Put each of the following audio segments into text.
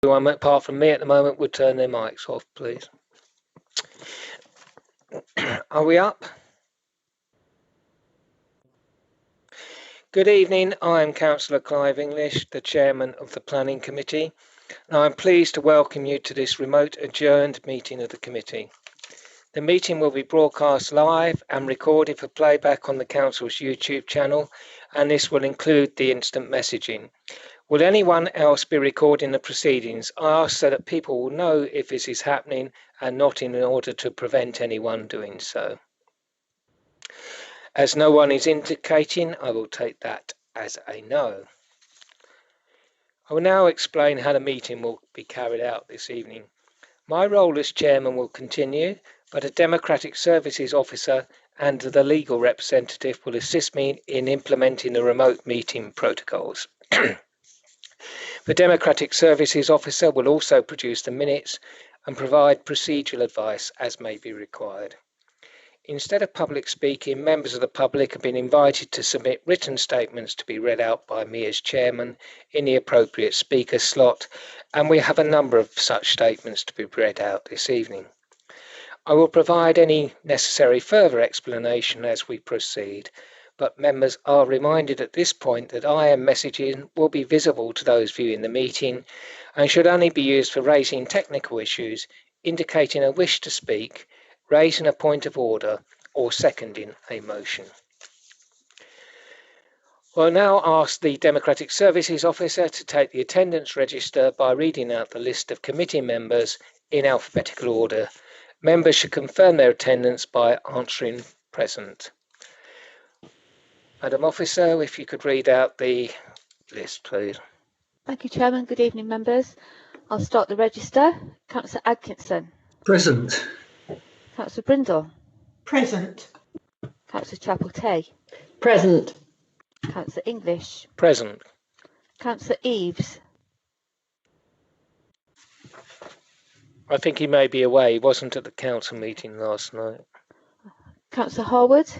Everyone apart from me at the moment would turn their mics off, please. Are we up? Good evening, I am Councillor Clive English, the Chairman of the Planning Committee, and I am pleased to welcome you to this remote adjourned meeting of the committee. The meeting will be broadcast live and recorded for playback on the Council's YouTube channel, and this will include the instant messaging. Will anyone else be recording the proceedings? I ask so that people will know if this is happening and not in order to prevent anyone doing so. As no one is indicating, I will take that as a no. I will now explain how the meeting will be carried out this evening. My role as chairman will continue, but a Democratic Services Officer and the legal representative will assist me in implementing the remote meeting protocols. The Democratic Services Officer will also produce the minutes and provide procedural advice as may be required. Instead of public speaking, members of the public have been invited to submit written statements to be read out by me as chairman in the appropriate speaker slot, and we have a number of such statements to be read out this evening. I will provide any necessary further explanation as we proceed, but members are reminded at this point that IM messaging will be visible to those viewing the meeting and should only be used for raising technical issues, indicating a wish to speak, raising a point of order, or seconding a motion. We'll now ask the Democratic Services Officer to take the attendance register by reading out the list of committee members in alphabetical order. Members should confirm their attendance by answering present. Madam Officer, if you could read out the list, please. Thank you, Chairman. Good evening, members. I'll start the register. Councillor Atkinson. Present. Councillor Brindle. Present. Councillor Chapel-Tay. Present. Councillor English. Present. Councillor Eaves. I think he may be away. He wasn't at the council meeting last night. Councillor Harwood.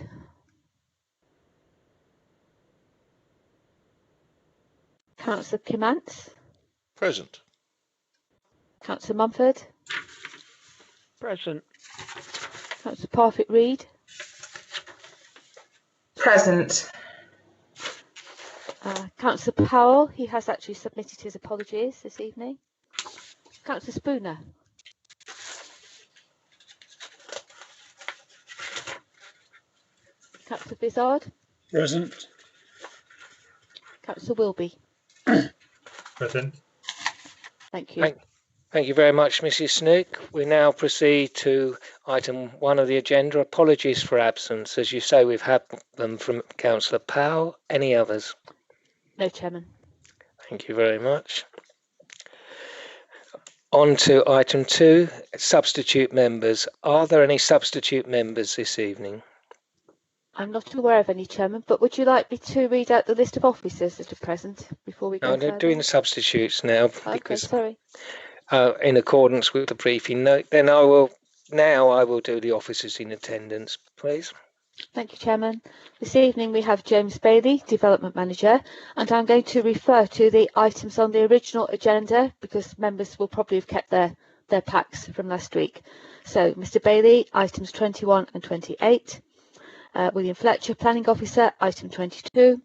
Councillor Kimantz. Present. Councillor Mumford. Present. Councillor Parfitt-Reid. Present. Councillor Powell, he has actually submitted his apologies this evening. Councillor Spooner. Councillor Vizard. Present. Councillor Wilby. Present. Thank you. Thank you very much, Mrs. Snook. We now proceed to item 1 of the agenda. Apologies for absence. As you say, we've had them from Councillor Powell. Any others? No, Chairman. Thank you very much. On to item 2, substitute members. Are there any substitute members this evening? I'm not aware of any, Chairman, but would you like me to read out the list of officers that are present before we go No, they're further? doing the substitutes now Okay, because sorry. in accordance with the briefing note. Then I will do the officers in attendance, please. Thank you, Chairman. This evening we have James Bailey, Development Manager, and I'm going to refer to the items on the original agenda because members will probably have kept their packs from last week. So, Mr. Bailey, items 21 and 28. William Fletcher, Planning Officer, item 22.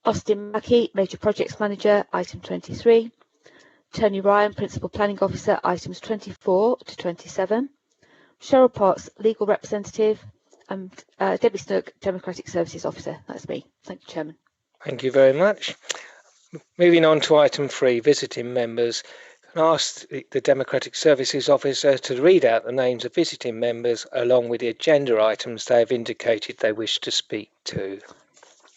Austin Mackey, Major Projects Manager, item 23. Tony Ryan, Principal Planning Officer, items 24 to 27. Cheryl Potts, Legal Representative, and Debbie Snook, Democratic Services Officer. That's me. Thank you, Chairman. Thank you very much. Moving on to item 3, visiting members. Can I ask the Democratic Services Officer to read out the names of visiting members along with the agenda items they have indicated they wish to speak to.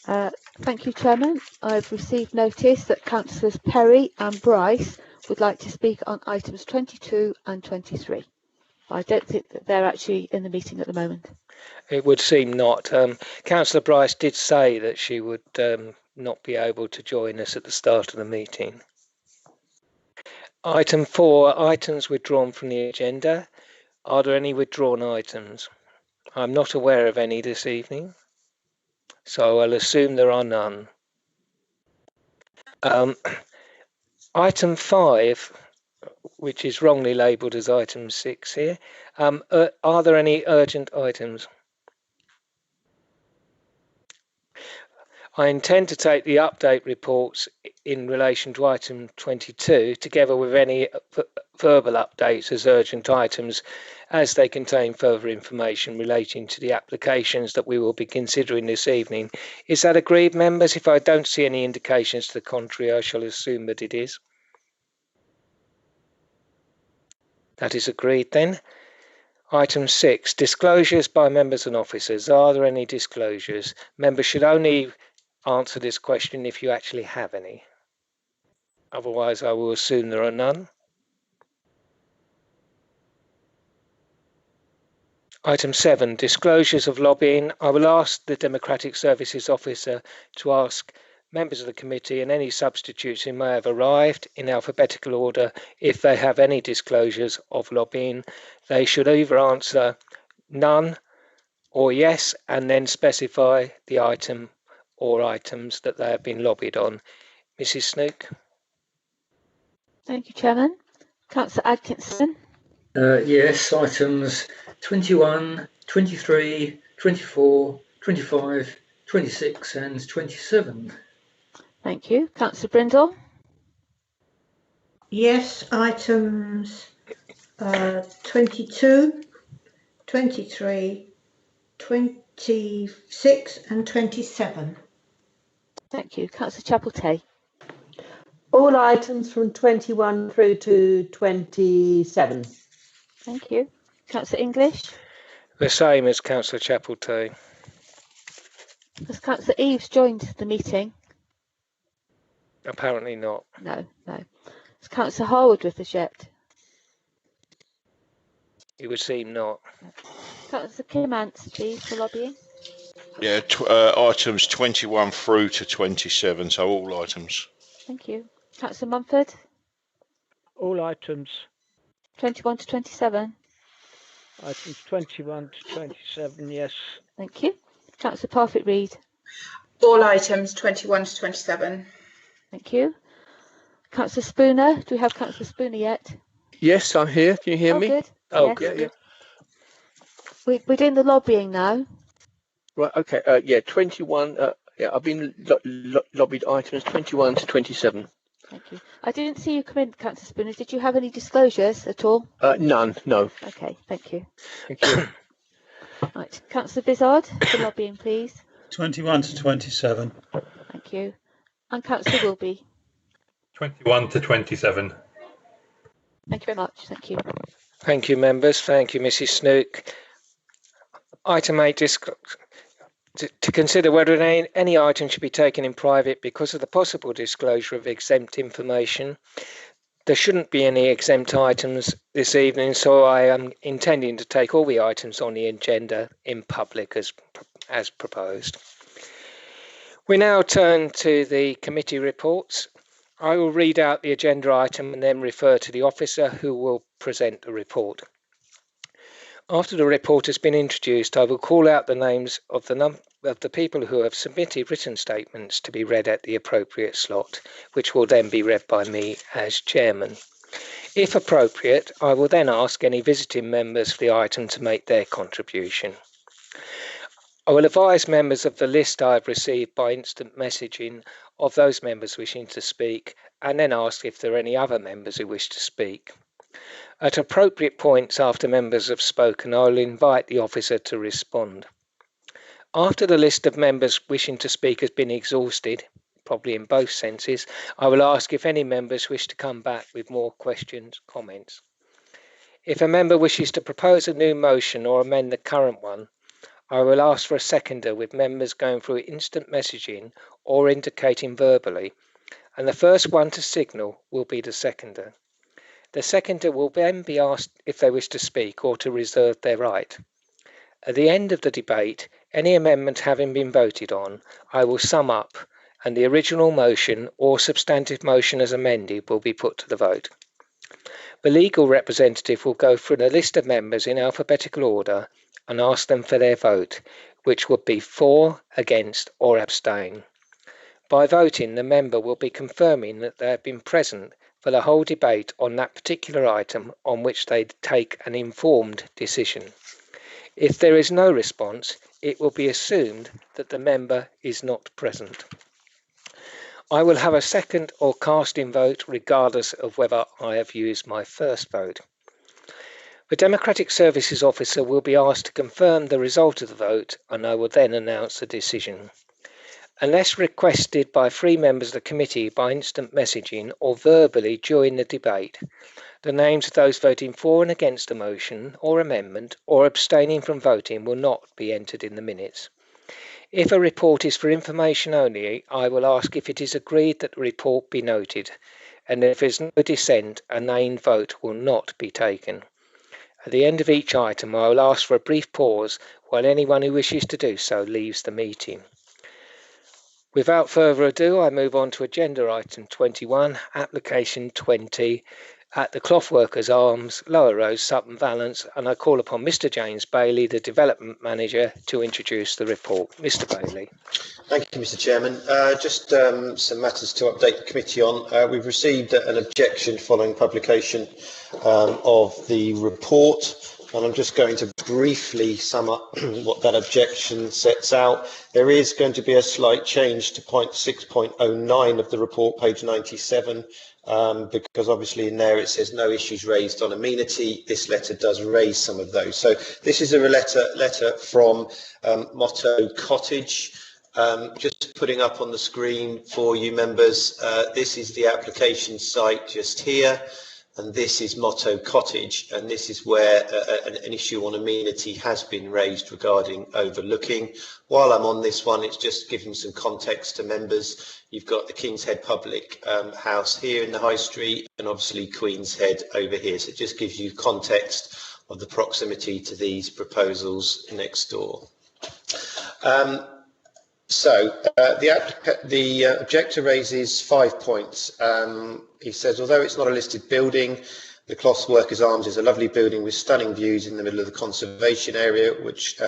Thank you, Chairman. I've received notice that Councillors Perry and Bryce would like to speak on items 22 and 23. I don't think that they're actually in the meeting at the moment. It would seem not. Councillor Bryce did say that she would not be able to join us at the start of the meeting. Item 4, items withdrawn from the agenda. Are there any withdrawn items? I'm not aware of any this evening, so I'll assume there are none. Item 5, which is wrongly labelled as item 6 here. Are there any urgent items? I intend to take the update reports in relation to item 22, together with any verbal updates as urgent items, as they contain further information relating to the applications that we will be considering this evening. Is that agreed, members? If I don't see any indications to the contrary, I shall assume that it is. That is agreed then. Item 6, disclosures by members and officers. Are there any disclosures? Members should only answer this question if you actually have any. Otherwise, I will assume there are none. Item 7, disclosures of lobbying. I will ask the Democratic Services Officer to ask members of the committee and any substitutes who may have arrived in alphabetical order if they have any disclosures of lobbying. They should either answer none or yes, and then specify the item or items that they have been lobbied on. Mrs. Snook? Thank you, Chairman. Councillor Atkinson. Yes, items 21, 23, 24, 25, 26 and 27. Thank you. Councillor Brindle. Yes, items 22, 23, 26 and 27. Thank you. Councillor Chapeltay. All items from 21 through to 27. Thank you. Councillor English. The same as Councillor Chapeltay. Has Councillor Eaves joined the meeting? Apparently not. No. Is Councillor Harwood with us yet? It would seem not. Councillor Kimmants, please, for lobbying. Yeah, items 21 through to 27, so all items. Thank you. Councillor Mumford. All items. 21 to 27. Items 21 to 27, yes. Thank you. Councillor Parfitt-Reid. All items 21 to 27. Thank you. Councillor Spooner. Do we have Councillor Spooner yet? Yes, I'm here. Can you hear me? Good. Oh, yes. good. Yeah. We're doing the lobbying now. Right. Okay. Yeah. 21. I've been lobbied items 21 to 27. Thank you. I didn't see you come in, Councillor Spooner. Did you have any disclosures at all? None. No. Okay. Thank you. Thank you. Right. Councillor Vizard for lobbying, please. 21 to 27. Thank you. And Councillor Wilby. 21 to 27. Thank you very much. Thank you. Thank you, members. Thank you, Mrs. Snook. Item 8, to consider whether any item should be taken in private because of the possible disclosure of exempt information. There shouldn't be any exempt items this evening, so I am intending to take all the items on the agenda in public as proposed. We now turn to the committee reports. I will read out the agenda item and then refer to the officer who will present the report. After the report has been introduced, I will call out the names of the people who have submitted written statements to be read at the appropriate slot, which will then be read by me as chairman. If appropriate, I will then ask any visiting members for the item to make their contribution. I will advise members of the list I have received by instant messaging of those members wishing to speak, and then ask if there are any other members who wish to speak. At appropriate points after members have spoken, I will invite the officer to respond. After the list of members wishing to speak has been exhausted, probably in both senses, I will ask if any members wish to come back with more questions, comments. If a member wishes to propose a new motion or amend the current one, I will ask for a seconder, with members going through instant messaging or indicating verbally, and the first one to signal will be the seconder. The seconder will then be asked if they wish to speak or to reserve their right. At the end of the debate, any amendment having been voted on, I will sum up, and the original motion or substantive motion as amended will be put to the vote. The legal representative will go through the list of members in alphabetical order and ask them for their vote, which would be for, against, or abstain. By voting, the member will be confirming that they have been present for the whole debate on that particular item on which they take an informed decision. If there is no response, it will be assumed that the member is not present. I will have a second or casting vote regardless of whether I have used my first vote. The Democratic Services Officer will be asked to confirm the result of the vote, and I will then announce the decision. Unless requested by 3 members of the committee by instant messaging or verbally during the debate, the names of those voting for and against the motion or amendment or abstaining from voting will not be entered in the minutes. If a report is for information only, I will ask if it is agreed that the report be noted, and if there is no dissent, a named vote will not be taken. At the end of each item, I will ask for a brief pause while anyone who wishes to do so leaves the meeting. Without further ado, I move on to agenda item 21, application 20 at the Clothworkers Arms, Lower Road, Sutton Valence, and I call upon Mr. James Bailey, the Development Manager, to introduce the report. Mr. Bailey. Thank you, Mr. Chairman. Just some matters to update the committee on. We've received an objection following publication of the report, and I'm just going to briefly sum up what that objection sets out. There is going to be a slight change to point 6.09 of the report, page 97, because obviously in there it says no issues raised on amenity. This letter does raise some of those. So this is a letter from Motto Cottage. Just putting up on the screen for you members, this is the application site just here, and this is Motto Cottage, and this is where an issue on amenity has been raised regarding overlooking. While I'm on this one, it's just giving some context to members. You've got the King's Head Public House here in the High Street, and obviously Queen's Head over here, so it just gives you context of the proximity to these proposals next door. The objector raises 5 points. He says, although it's not a listed building, the Clothworkers Arms is a lovely building with stunning views in the middle of the conservation area, which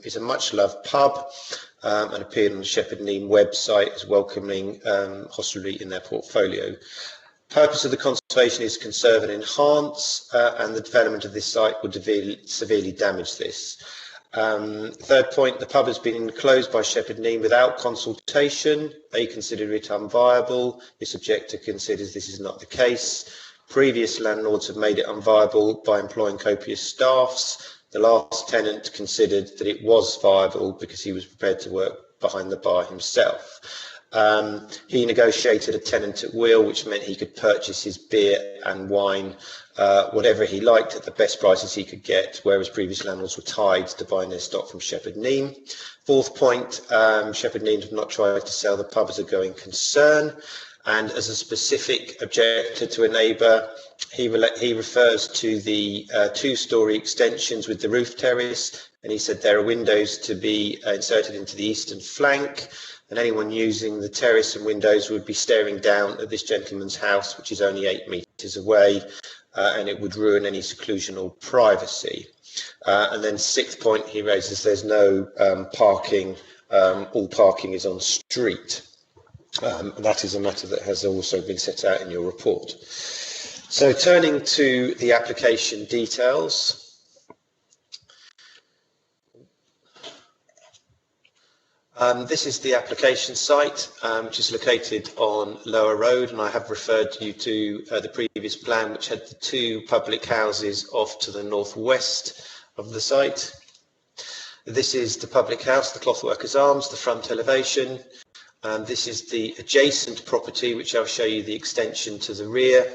is a much-loved pub and appeared on the Shepherd Neame website as welcoming hostelry in their portfolio. Purpose of the conservation is to conserve and enhance, and the development of this site would severely damage this. Third point, the pub has been enclosed by Shepherd Neame without consultation. They consider it unviable. This objector considers this is not the case. Previous landlords have made it unviable by employing copious staffs. The last tenant considered that it was viable because he was prepared to work behind the bar himself. He negotiated a tenant at will, which meant he could purchase his beer and wine, whatever he liked, at the best prices he could get, whereas previous landlords were tied to buying their stock from Shepherd Neame. Fourth point, Shepherd Neame have not tried to sell the pub as a going concern, and as a specific objector to a neighbour, he refers to the 2-storey extensions with the roof terrace, and he said there are windows to be inserted into the eastern flank, and anyone using the terrace and windows would be staring down at this gentleman's house, which is only 8 metres away, and it would ruin any seclusion or privacy. And then 6th point he raises, there's no parking, all parking is on street. That is a matter that has also been set out in your report. So turning to the application details. This is the application site, which is located on Lower Road, and I have referred you to the previous plan, which had the 2 public houses off to the northwest of the site. This is the public house, the Clothworkers Arms, the front elevation. This is the adjacent property, which I'll show you the extension to the rear.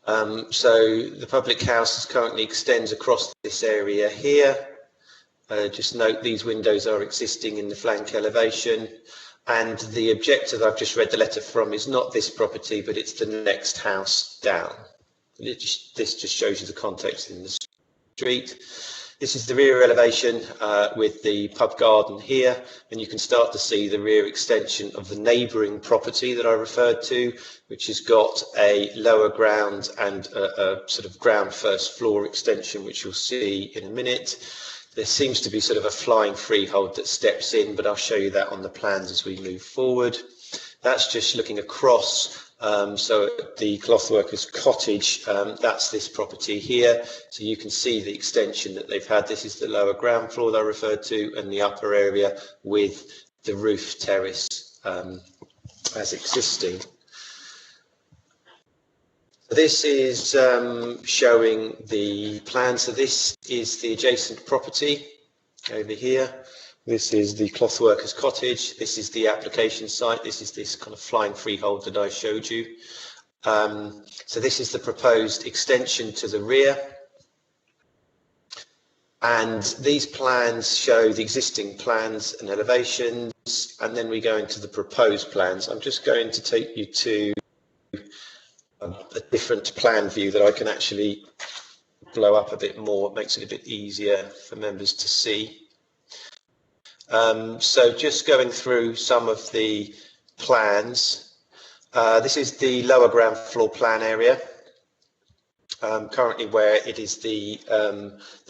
So the public house currently extends across this area here. Just note these windows are existing in the flank elevation, and the objector that I've just read the letter from is not this property, but it's the next house down. This just shows you the context in the street. This is the rear elevation with the pub garden here, and you can start to see the rear extension of the neighbouring property that I referred to, which has got a lower ground and a sort of ground first floor extension, which you'll see in a minute. There seems to be sort of a flying freehold that steps in, but I'll show you that on the plans as we move forward. That's just looking across So the Clothworkers Cottage, that's this property here. So you can see the extension that they've had. This is the lower ground floor that I referred to, and the upper area with the roof terrace as existing. This is showing the plan. So this is the adjacent property over here. This is the Clothworkers Cottage. This is the application site. This is this kind of flying freehold that I showed you. So this is the proposed extension to the rear. And these plans show the existing plans and elevations, and then we go into the proposed plans. I'm just going to take you to a different plan view that I can actually blow up a bit more. It makes it a bit easier for members to see. So just going through some of the plans. This is the lower ground floor plan area. Currently where it is the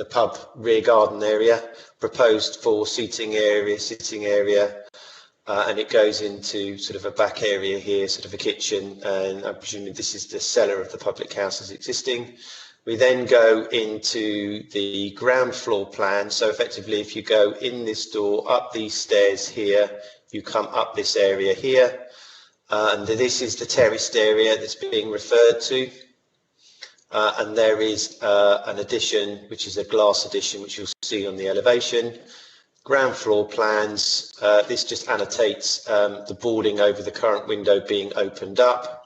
pub rear garden area, proposed for seating area, sitting area, and it goes into sort of a back area here, sort of a kitchen, and I'm presuming this is the cellar of the public house as existing. We then go into the ground floor plan. So effectively, if you go in this door, up these stairs here, you come up this area here, and this is the terraced area that's being referred to. And there is an addition, which is a glass addition, which you'll see on the elevation. Ground floor plans, this just annotates the boarding over the current window being opened up.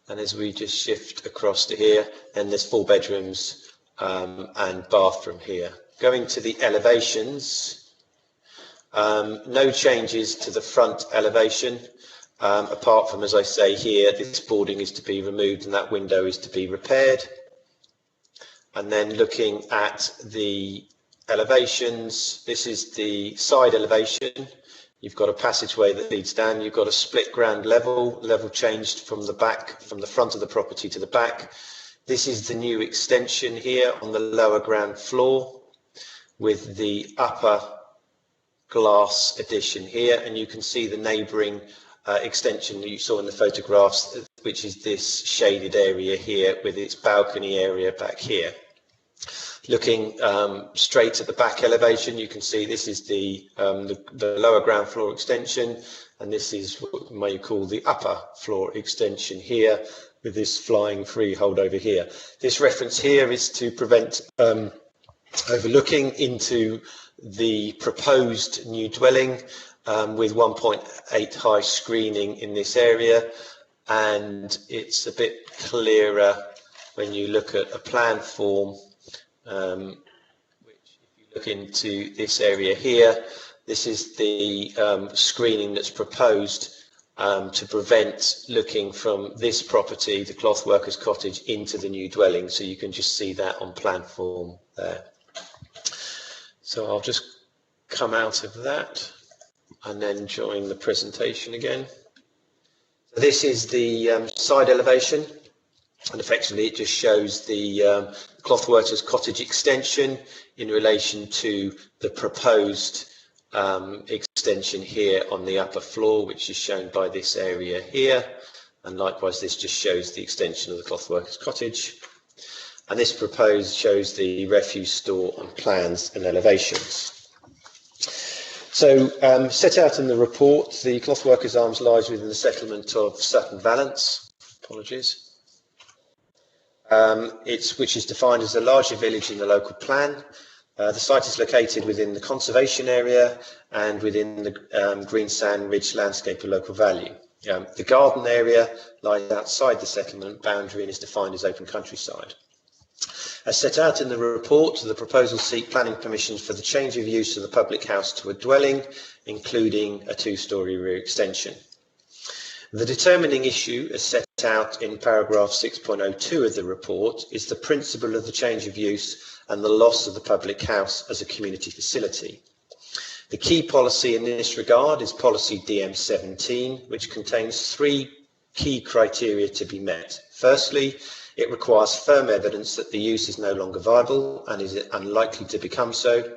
And as we just shift across to here, then there's 4 bedrooms and bathroom here. Going to the elevations, no changes to the front elevation, apart from, as I say here, this boarding is to be removed and that window is to be repaired. And then looking at the elevations, this is the side elevation. You've got a passageway that leads down. You've got a split ground level changed from the back, from the front of the property to the back. This is the new extension here on the lower ground floor with the upper glass addition here. And you can see the neighbouring extension that you saw in the photographs, which is this shaded area here with its balcony area back here. Looking straight at the back elevation, you can see this is the lower ground floor extension, and this is what you may call the upper floor extension here with this flying freehold over here. This reference here is to prevent overlooking into the proposed new dwelling with 1.8 high screening in this area, and it's a bit clearer when you look at a plan form. Which, if you look into this area here, this is the screening that's proposed to prevent looking from this property, the Clothworkers Cottage, into the new dwelling. So you can just see that on plan form there. So I'll just come out of that and then join the presentation again. So this is the side elevation. And effectively, it just shows the Clothworkers Cottage extension in relation to the proposed extension here on the upper floor, which is shown by this area here. And likewise, this just shows the extension of the Clothworkers Cottage. And this proposed shows the refuse store on plans and elevations. So, set out in the report, the Clothworkers Arms lies within the settlement of Sutton Valence. Apologies. Which is defined as a larger village in the local plan. The site is located within the conservation area and within the Greensand Ridge landscape of local value. The garden area lies outside the settlement boundary and is defined as open countryside. As set out in the report, the proposals seek planning permission for the change of use of the public house to a dwelling, including a 2-storey rear extension. The determining issue, as set out in paragraph 6.02 of the report, is the principle of the change of use and the loss of the public house as a community facility. The key policy in this regard is policy DM17, which contains 3 key criteria to be met. Firstly, it requires firm evidence that the use is no longer viable and is unlikely to become so.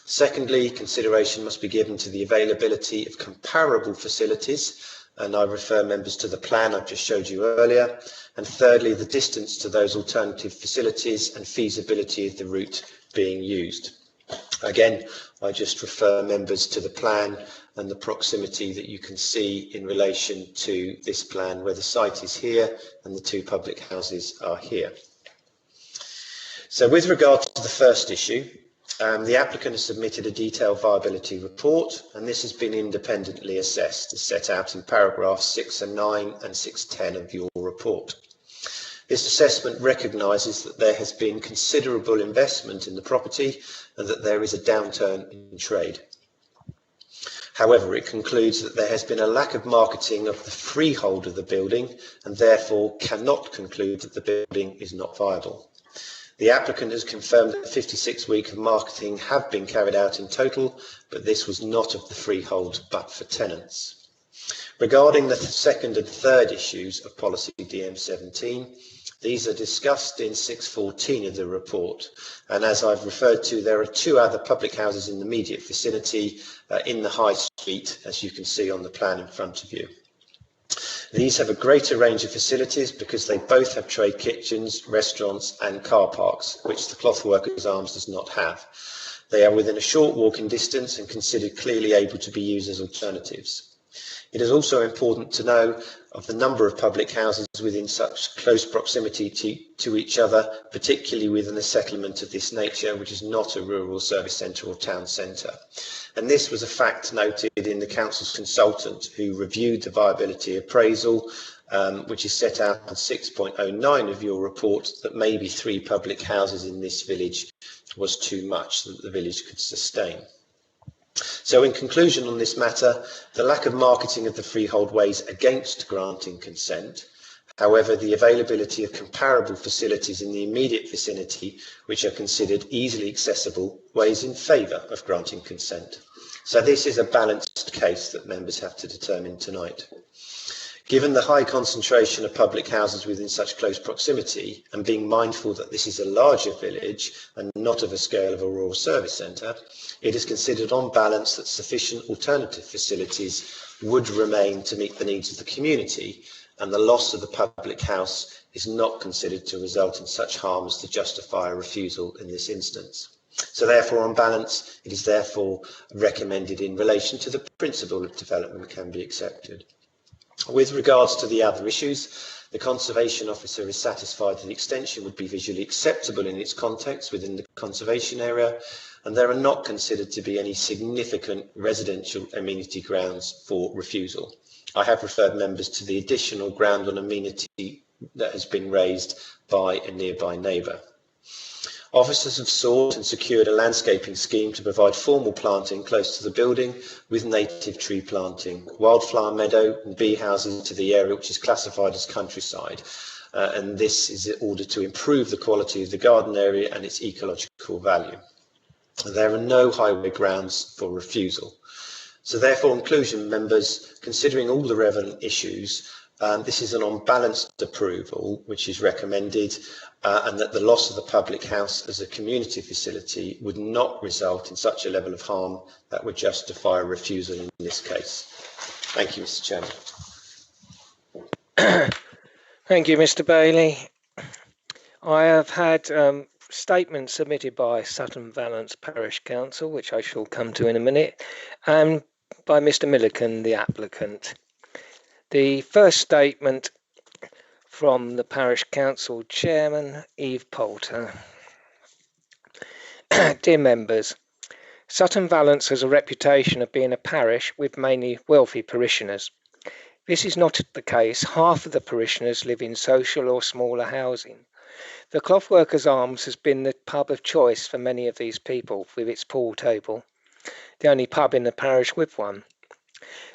Secondly, consideration must be given to the availability of comparable facilities and I refer members to the plan I've just showed you earlier. And thirdly, the distance to those alternative facilities and feasibility of the route being used. Again, I just refer members to the plan and the proximity that you can see in relation to this plan, where the site is here and the two public houses are here. So with regard to the first issue, the applicant has submitted a detailed viability report, and this has been independently assessed as set out in paragraphs 6 and 9 and 6.10 of your report. This assessment recognises that there has been considerable investment in the property and that there is a downturn in trade. However, it concludes that there has been a lack of marketing of the freehold of the building and therefore cannot conclude that the building is not viable. The applicant has confirmed that 56 weeks of marketing have been carried out in total, but this was not of the freehold but for tenants. Regarding the second and third issues of policy DM17, these are discussed in 6.14 of the report, and as I've referred to, there are two other public houses in the immediate vicinity in the High Street, as you can see on the plan in front of you. These have a greater range of facilities because they both have trade kitchens, restaurants and car parks, which the Clothworkers Arms does not have. They are within a short walking distance and considered clearly able to be used as alternatives. It is also important to know of the number of public houses within such close proximity to each other, particularly within a settlement of this nature, which is not a rural service centre or town centre. And this was a fact noted in the council's consultant who reviewed the viability appraisal, which is set out in 6.09 of your report, that maybe 3 public houses in this village was too much that the village could sustain. So in conclusion on this matter, the lack of marketing of the freehold weighs against granting consent. However, the availability of comparable facilities in the immediate vicinity, which are considered easily accessible, weighs in favour of granting consent. So this is a balanced case that members have to determine tonight. Given the high concentration of public houses within such close proximity, and being mindful that this is a larger village and not of a scale of a rural service centre, it is considered on balance that sufficient alternative facilities would remain to meet the needs of the community, and the loss of the public house is not considered to result in such harm as to justify a refusal in this instance. So therefore, on balance, it is therefore recommended in relation to the principle of development can be accepted. With regards to the other issues, the Conservation Officer is satisfied that the extension would be visually acceptable in its context within the conservation area, and there are not considered to be any significant residential amenity grounds for refusal. I have referred members to the additional ground on amenity that has been raised by a nearby neighbour. Officers have sought and secured a landscaping scheme to provide formal planting close to the building with native tree planting, wildflower meadow and bee houses to the area which is classified as countryside. And this is in order to improve the quality of the garden area and its ecological value. There are no highway grounds for refusal. So therefore, in conclusion, members, considering all the relevant issues, this is an unbalanced approval which is recommended, and that the loss of the public house as a community facility would not result in such a level of harm that would justify a refusal in this case. Thank you, Mr. Chairman. Thank you, Mr. Bailey. I have had statements submitted by Sutton Valence Parish Council, which I shall come to in a minute, and by Mr. Milliken, the applicant. The first statement from the Parish Council Chairman, Eve Poulter. Dear members, Sutton Valence has a reputation of being a parish with mainly wealthy parishioners. This is not the case. Half of the parishioners live in social or smaller housing. The Clothworkers Arms has been the pub of choice for many of these people, with its pool table, the only pub in the parish with one.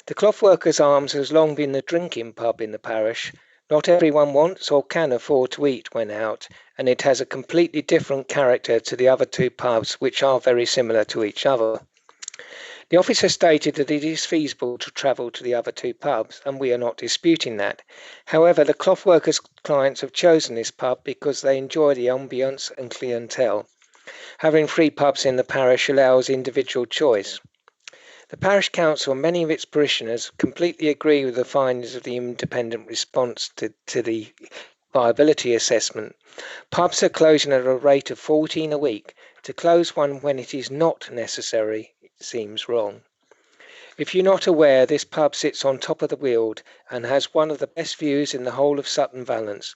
The Clothworkers Arms has long been the drinking pub in the parish. Not everyone wants or can afford to eat when out, and it has a completely different character to the other two pubs, which are very similar to each other. The officer stated that it is feasible to travel to the other two pubs, and we are not disputing that. However, the Clothworkers clients have chosen this pub because they enjoy the ambience and clientele. Having 3 pubs in the parish allows individual choice. The parish council and many of its parishioners completely agree with the findings of the independent response to the viability assessment. Pubs are closing at a rate of 14 a week. To close one when it is not necessary seems wrong. If you're not aware, this pub sits on top of the Weald and has one of the best views in the whole of Sutton Valence.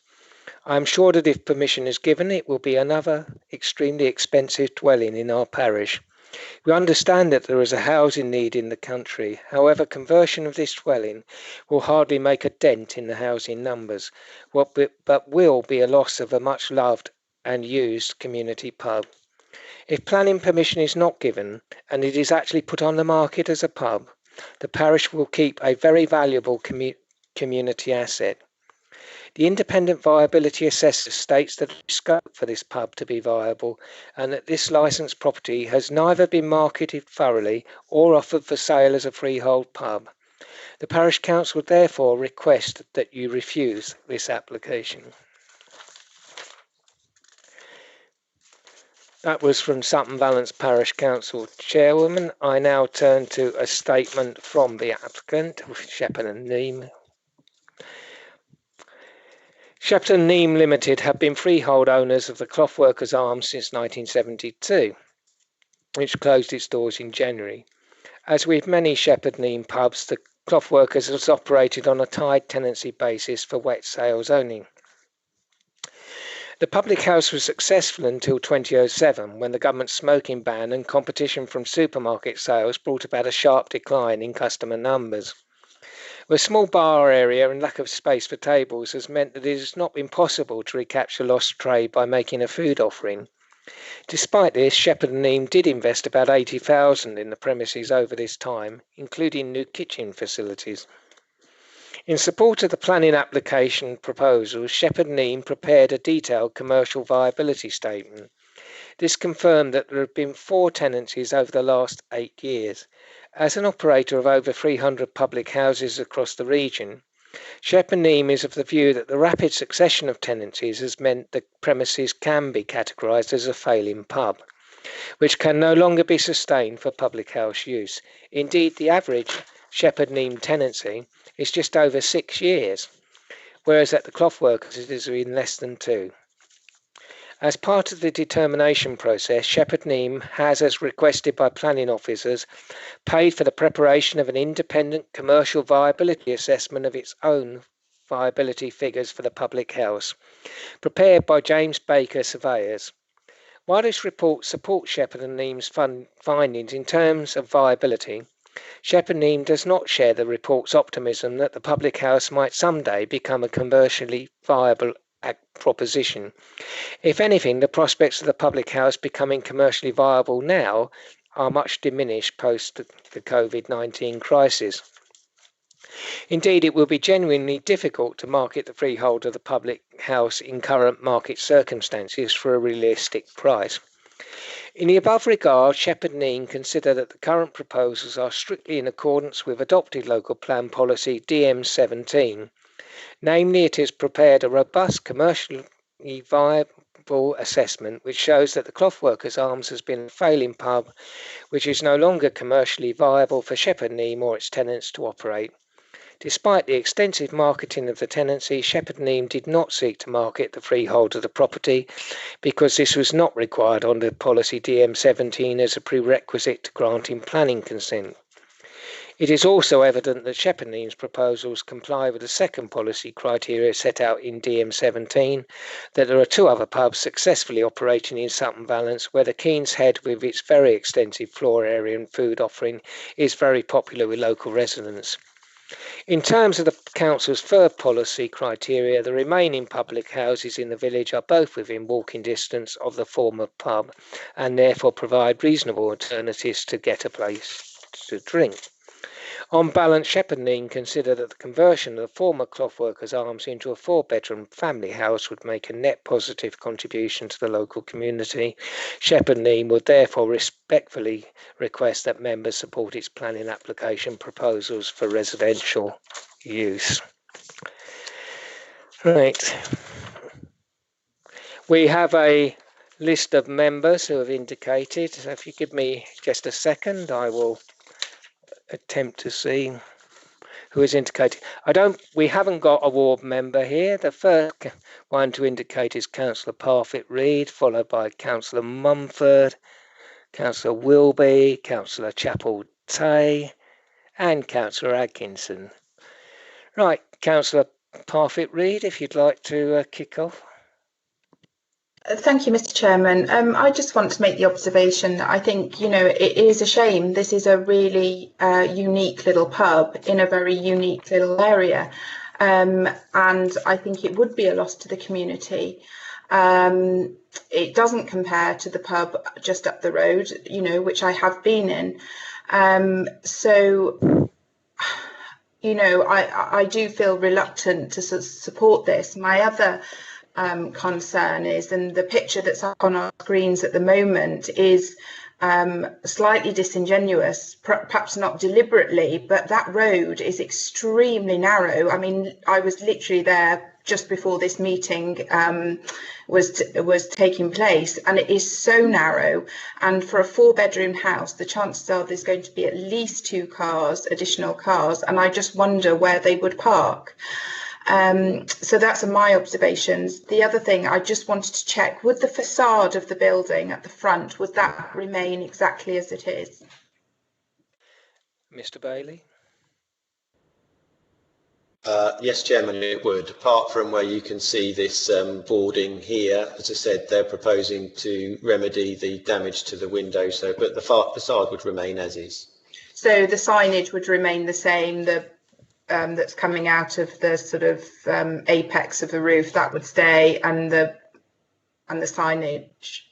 I am sure that if permission is given, it will be another extremely expensive dwelling in our parish. We understand that there is a housing need in the country. However, conversion of this dwelling will hardly make a dent in the housing numbers, but will be a loss of a much loved and used community pub. If planning permission is not given and it is actually put on the market as a pub, the parish will keep a very valuable community asset. The independent viability assessor states that there is scope for this pub to be viable and that this licensed property has neither been marketed thoroughly or offered for sale as a freehold pub. The parish council therefore request that you refuse this application. That was from Sutton Valence Parish Council Chairwoman. I now turn to a statement from the applicant, Shepherd and Neame. Shepherd and Neame Limited have been freehold owners of the Clothworkers Arms since 1972, which closed its doors in January. As with many Shepherd Neame pubs, the Clothworkers has operated on a tied tenancy basis for wet sales only. The public house was successful until 2007, when the government smoking ban and competition from supermarket sales brought about a sharp decline in customer numbers. A small bar area and lack of space for tables has meant that it has not been possible to recapture lost trade by making a food offering. Despite this, Shepherd and Neame did invest about £80,000 in the premises over this time, including new kitchen facilities. In support of the planning application proposals, Shepherd and Neame prepared a detailed commercial viability statement. This confirmed that there have been 4 tenancies over the last 8 years. As an operator of over 300 public houses across the region, Shepherd Neame is of the view that the rapid succession of tenancies has meant the premises can be categorised as a failing pub, which can no longer be sustained for public house use. Indeed, the average Shepherd Neame tenancy is just over 6 years, whereas at the Clothworkers it is in less than 2. As part of the determination process, Shepherd Neame has, as requested by planning officers, paid for the preparation of an independent commercial viability assessment of its own viability figures for the public house, prepared by James Baker Surveyors. While this report supports Shepherd and Neame's findings in terms of viability, Shepherd Neame does not share the report's optimism that the public house might someday become a commercially viable proposition. If anything, the prospects of the public house becoming commercially viable now are much diminished post the COVID-19 crisis. Indeed, it will be genuinely difficult to market the freehold of the public house in current market circumstances for a realistic price. In the above regard, Shepherd Neame consider that the current proposals are strictly in accordance with adopted local plan policy DM17. Namely, it has prepared a robust commercially viable assessment which shows that the Clothworkers Arms has been a failing pub which is no longer commercially viable for Shepherd Neame or its tenants to operate. Despite the extensive marketing of the tenancy, Shepherd Neame did not seek to market the freehold of the property because this was not required under policy DM17 as a prerequisite to granting planning consent. It is also evident that Shepherd Neame's proposals comply with the second policy criteria set out in DM17, that there are 2 other pubs successfully operating in Sutton Valence where the Keen's Head, with its very extensive floor area and food offering, is very popular with local residents. In terms of the council's third policy criteria, the remaining public houses in the village are both within walking distance of the former pub and therefore provide reasonable alternatives to get a place to drink. On balance, Shepherd Neame consider that the conversion of the former Clothworkers Arms into a 4-bedroom family house would make a net positive contribution to the local community. Shepherd Neame would therefore respectfully request that members support its planning application proposals for residential use. Right. We have a list of members who have indicated. So if you give me just a second, I will attempt to see who is indicated. We haven't got a ward member here. The first one to indicate is Councillor Parfitt-Reed, followed by Councillor Mumford, Councillor Wilby, Councillor Chapel-Tay, and Councillor Atkinson. Right, Councillor Parfitt-Reed, if you'd like to kick off. Thank you, Mr. Chairman. I just want to make the observation that I think, it is a shame. This is a really unique little pub in a very unique little area. And I think it would be a loss to the community. It doesn't compare to the pub just up the road, which I have been in. I do feel reluctant to support this. My other concern is, and the picture that's up on our screens at the moment is slightly disingenuous, perhaps not deliberately, but that road is extremely narrow. I mean, I was literally there just before this meeting was taking place, and it is so narrow. And for a 4-bedroom house, the chances are there's going to be at least 2 additional cars, and I just wonder where they would park. So that's my observations. The other thing I just wanted to check, would the facade of the building at the front, would that remain exactly as it is? Mr. Bailey? Yes, Chairman, it would. Apart from where you can see this boarding here, as I said, they're proposing to remedy the damage to the windows, but the facade would remain as is. So the signage would remain the same, that's coming out of the sort of apex of the roof, that would stay, and the signage.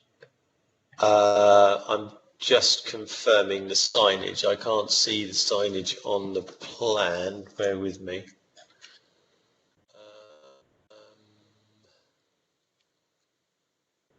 I'm just confirming the signage. I can't see the signage on the plan. Bear with me.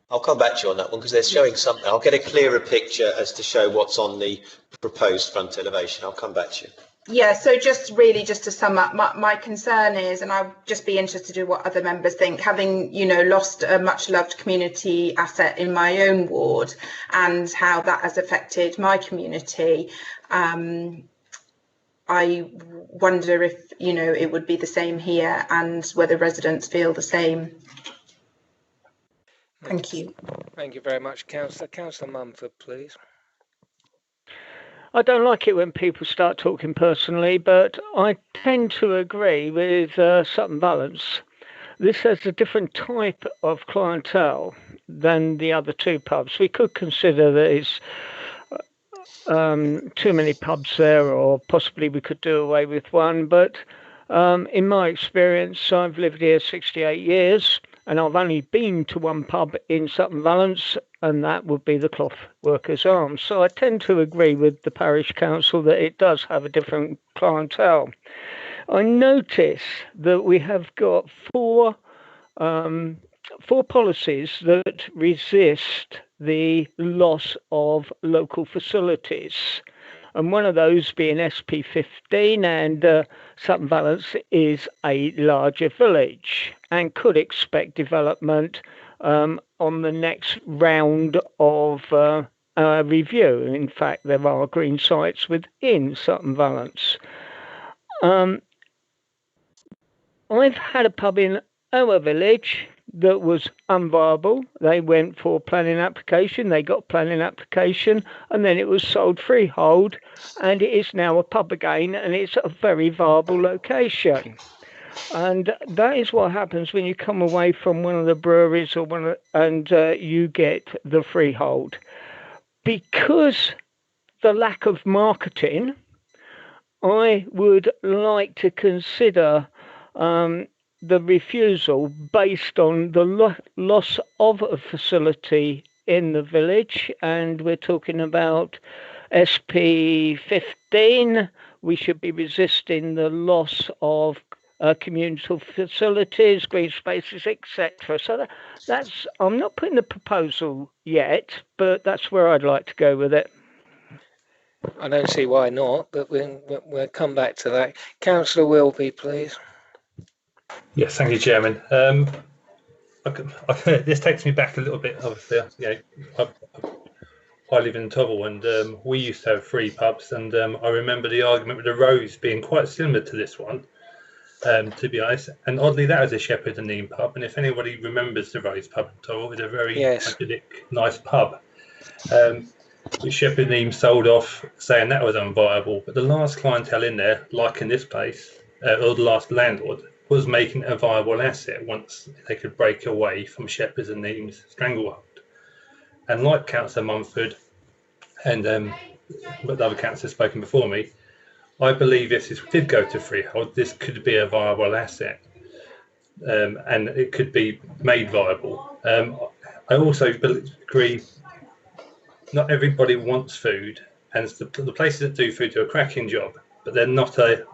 I'll come back to you on that one because they're showing something. I'll get a clearer picture as to show what's on the proposed front elevation. I'll come back to you. Yeah, so just to sum up, my concern is, and I'll just be interested in what other members think, having, lost a much loved community asset in my own ward and how that has affected my community. I wonder if, it would be the same here and whether residents feel the same. Thank you. Thank you very much, Councillor. Councillor Mumford, please. I don't like it when people start talking personally, but I tend to agree with Sutton Valence. This has a different type of clientele than the other 2 pubs. We could consider that it's too many pubs there, or possibly we could do away with one. But in my experience, I've lived here 68 years. And I've only been to one pub in Sutton Valence, and that would be the Cloth Workers' Arms. So I tend to agree with the parish council that it does have a different clientele. I notice that we have got 4 policies that resist the loss of local facilities. And one of those being SP15, and Sutton Valence is a larger village and could expect development on the next round of review. In fact, there are green sites within Sutton Valence. I've had a pub in our village that was unviable. They went for planning application, they got planning application, and then it was sold freehold, and it is now a pub again, and it's a very viable location. And that is what happens when you come away from one of the breweries or you get the freehold. Because the lack of marketing, I would like to consider the refusal based on the loss of a facility in the village, and we're talking about SP15. We should be resisting the loss of communal facilities, green spaces, etc. So that's, I'm not putting the proposal yet, but that's where I'd like to go with it. I don't see why not, but we'll come back to that. Councillor Wilby, please. Yes, thank you, Chairman. This takes me back a little bit. Obviously, I live in Tobble, and we used to have 3 pubs, and I remember the argument with the Rose being quite similar to this one, to be honest. And oddly, that was a Shepherd and Neame pub, and if anybody remembers the Rose pub in Tobble, it's a very Yes. idyllic, nice pub. Which Shepherd and Neame sold off, saying that was unviable. But the last clientele in there, like in this place, or the last landlord, was making a viable asset once they could break away from Shepherd's and Neame's stranglehold. And like Councillor Mumford and the other councillors spoken before me, I believe if this did go to freehold, this could be a viable asset, and it could be made viable. I also agree not everybody wants food, and the places that do food do a cracking job, but they're not a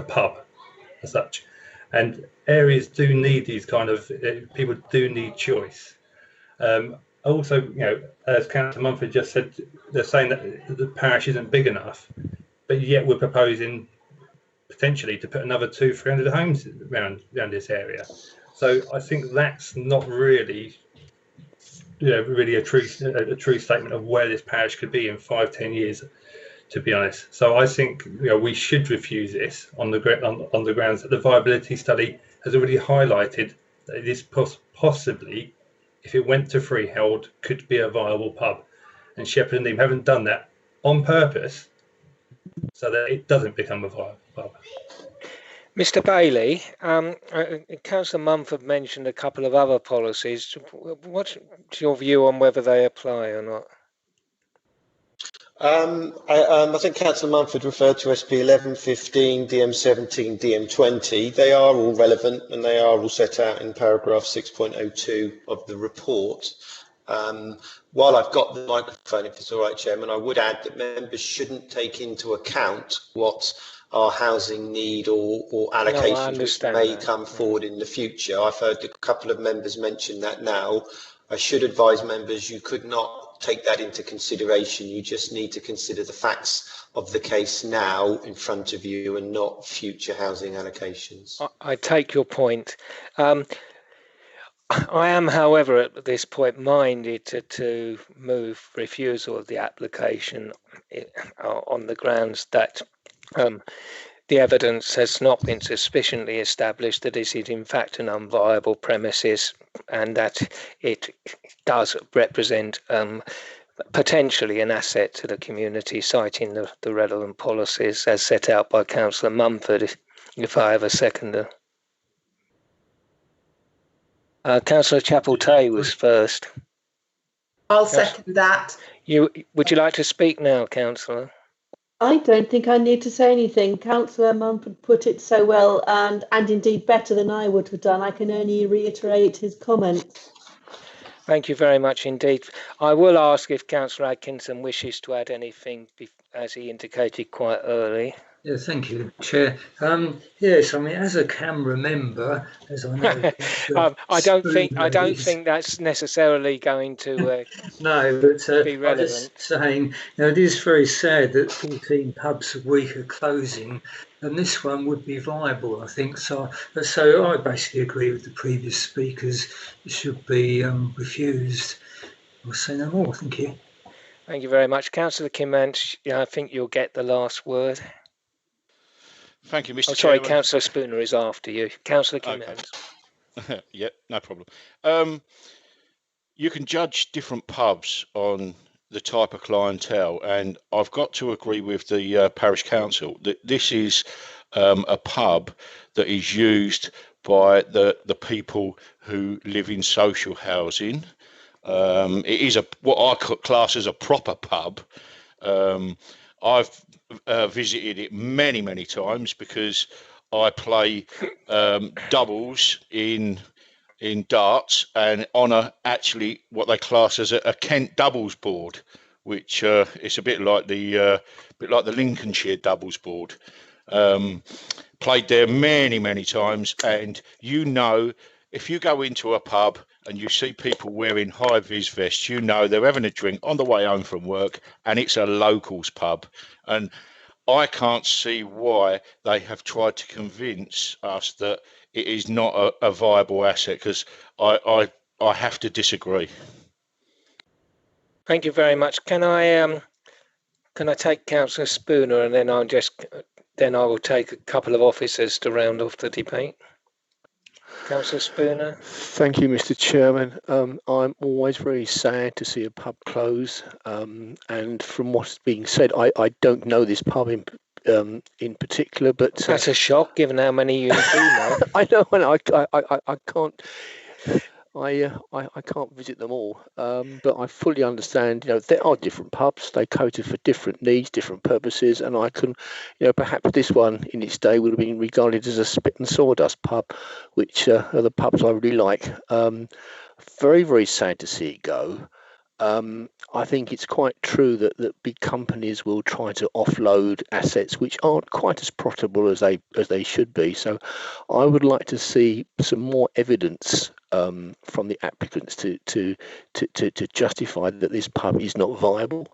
pub as such. And areas do need these kind of people do need choice. Also, as Councillor Mumford just said, they're saying that the parish isn't big enough, but yet we're proposing potentially to put another 200-300 homes around this area. So I think that's not really, really a true statement of where this parish could be in 5-10 years, to be honest. So I think we should refuse this on the grounds that the viability study has already highlighted that it is possibly, if it went to freehold, could be a viable pub, and Shepherd and Neame haven't done that on purpose so that it doesn't become a viable pub. Mr. Bailey, Councillor Mumford mentioned a couple of other policies. What's your view on whether they apply or not? I think Councillor Mumford referred to SP 11, 15, DM 17, DM 20. They are all relevant, and they are all set out in paragraph 6.02 of the report. While I've got the microphone, if it's all right, Chairman, I would add that members shouldn't take into account what our housing need or allocations which may come forward in the future. I've heard a couple of members mention that now. I should advise members you could not take that into consideration. You just need to consider the facts of the case now in front of you and not future housing allocations. I take your point. I am, however, at this point minded to move refusal of the application on the grounds that the evidence has not been sufficiently established that it is in fact an unviable premises, and that it does represent potentially an asset to the community, citing the relevant policies as set out by Councillor Mumford, if I have a seconder. Councillor Chapel-Tay was first. I'll second that. Would you like to speak now, Councillor? I don't think I need to say anything. Councillor Mumford put it so well, and indeed better than I would have done. I can only reiterate his comments. Thank you very much indeed. I will ask if Councillor Atkinson wishes to add anything, as he indicated quite early. Yeah, thank you, Chair. Yes, I mean, as a camera member, as I know, I don't think that's necessarily going to no, but be relevant. I'm just saying, it is very sad that 14 pubs a week are closing, and this one would be viable, I think. So I basically agree with the previous speakers. It should be refused. I'll say no more. Thank you. Thank you very much, Councillor Kimant. I think you'll get the last word. Thank you, Mr. Sorry, Chairman. Councillor Spooner is after you. Councillor Kimant. Okay. Yeah, no problem. You can judge different pubs on the type of clientele, and I've got to agree with the parish council that this is a pub that is used by the people who live in social housing. It is what I class as a proper pub. I've visited it many times because I play doubles in darts and on actually what they class as a Kent doubles board, which it's a bit like the Lincolnshire doubles board. Played there many times, and if you go into a pub and you see people wearing high-vis vests, they're having a drink on the way home from work, and it's a locals pub. And I can't see why they have tried to convince us that it is not a viable asset, because I have to disagree. Thank you very much. Can I take Councillor Spooner, and then I will take a couple of officers to round off the debate. Councillor Spooner. Thank you, Mr. Chairman. I'm always very sad to see a pub close, and from what's being said, I don't know this pub in particular, but that's a shock given how many you do know. I know, and I can't. I can't visit them all, but I fully understand. There are different pubs. They cater for different needs, different purposes, and I can, perhaps this one in its day would have been regarded as a spit and sawdust pub, which are the pubs I really like. Very, very sad to see it go. I think it's quite true that big companies will try to offload assets which aren't quite as profitable as they should be. So I would like to see some more evidence from the applicants to justify that this pub is not viable.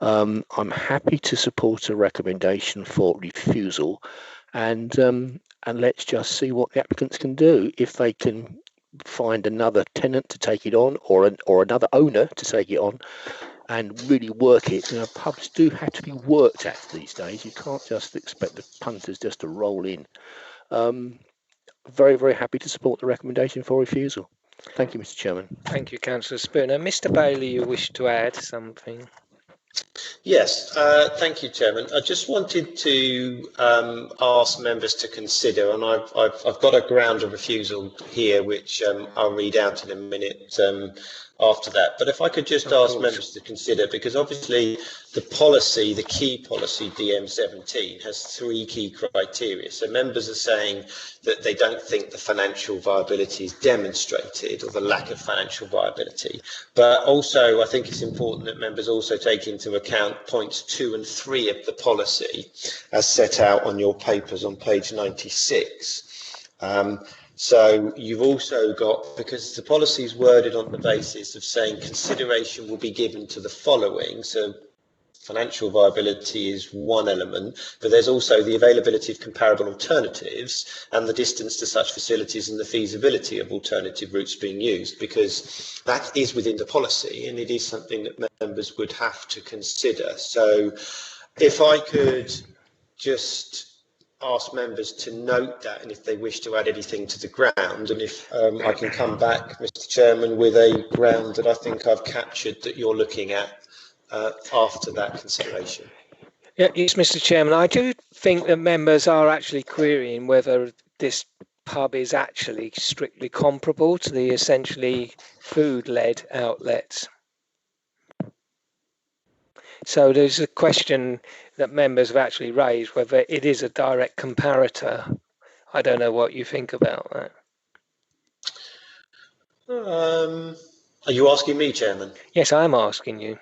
I'm happy to support a recommendation for refusal, and let's just see what the applicants can do. If they can find another tenant to take it on, or another owner to take it on, and really work it. Pubs do have to be worked at these days. You can't just expect the punters just to roll in. Very, very happy to support the recommendation for refusal. Thank you, Mr. Chairman. Thank you, Councillor Spooner. Mr. Bailey, you wish to add something? Yes, thank you, Chairman. I just wanted to ask members to consider, and I've got a ground of refusal here, which I'll read out in a minute after that. But if I could just ask members to consider, because obviously the policy, the key policy DM17 has 3 key criteria. So members are saying that they don't think the financial viability is demonstrated, or the lack of financial viability. But also I think it's important that members also take into account points 2 and 3 of the policy as set out on your papers on page 96. So you've also got, because the policy is worded on the basis of saying consideration will be given to the following. So financial viability is one element, but there's also the availability of comparable alternatives and the distance to such facilities and the feasibility of alternative routes being used, because that is within the policy and it is something that members would have to consider. So if I could just ask members to note that, and if they wish to add anything to the ground, and if I can come back, Mr. Chairman, with a ground that I think I've captured that you're looking at after that consideration. Yes, Mr. Chairman, I do think that members are actually querying whether this pub is actually strictly comparable to the essentially food-led outlets. So there's a question that members have actually raised, whether it is a direct comparator. I don't know what you think about that. Are you asking me, Chairman? Yes, I'm asking you.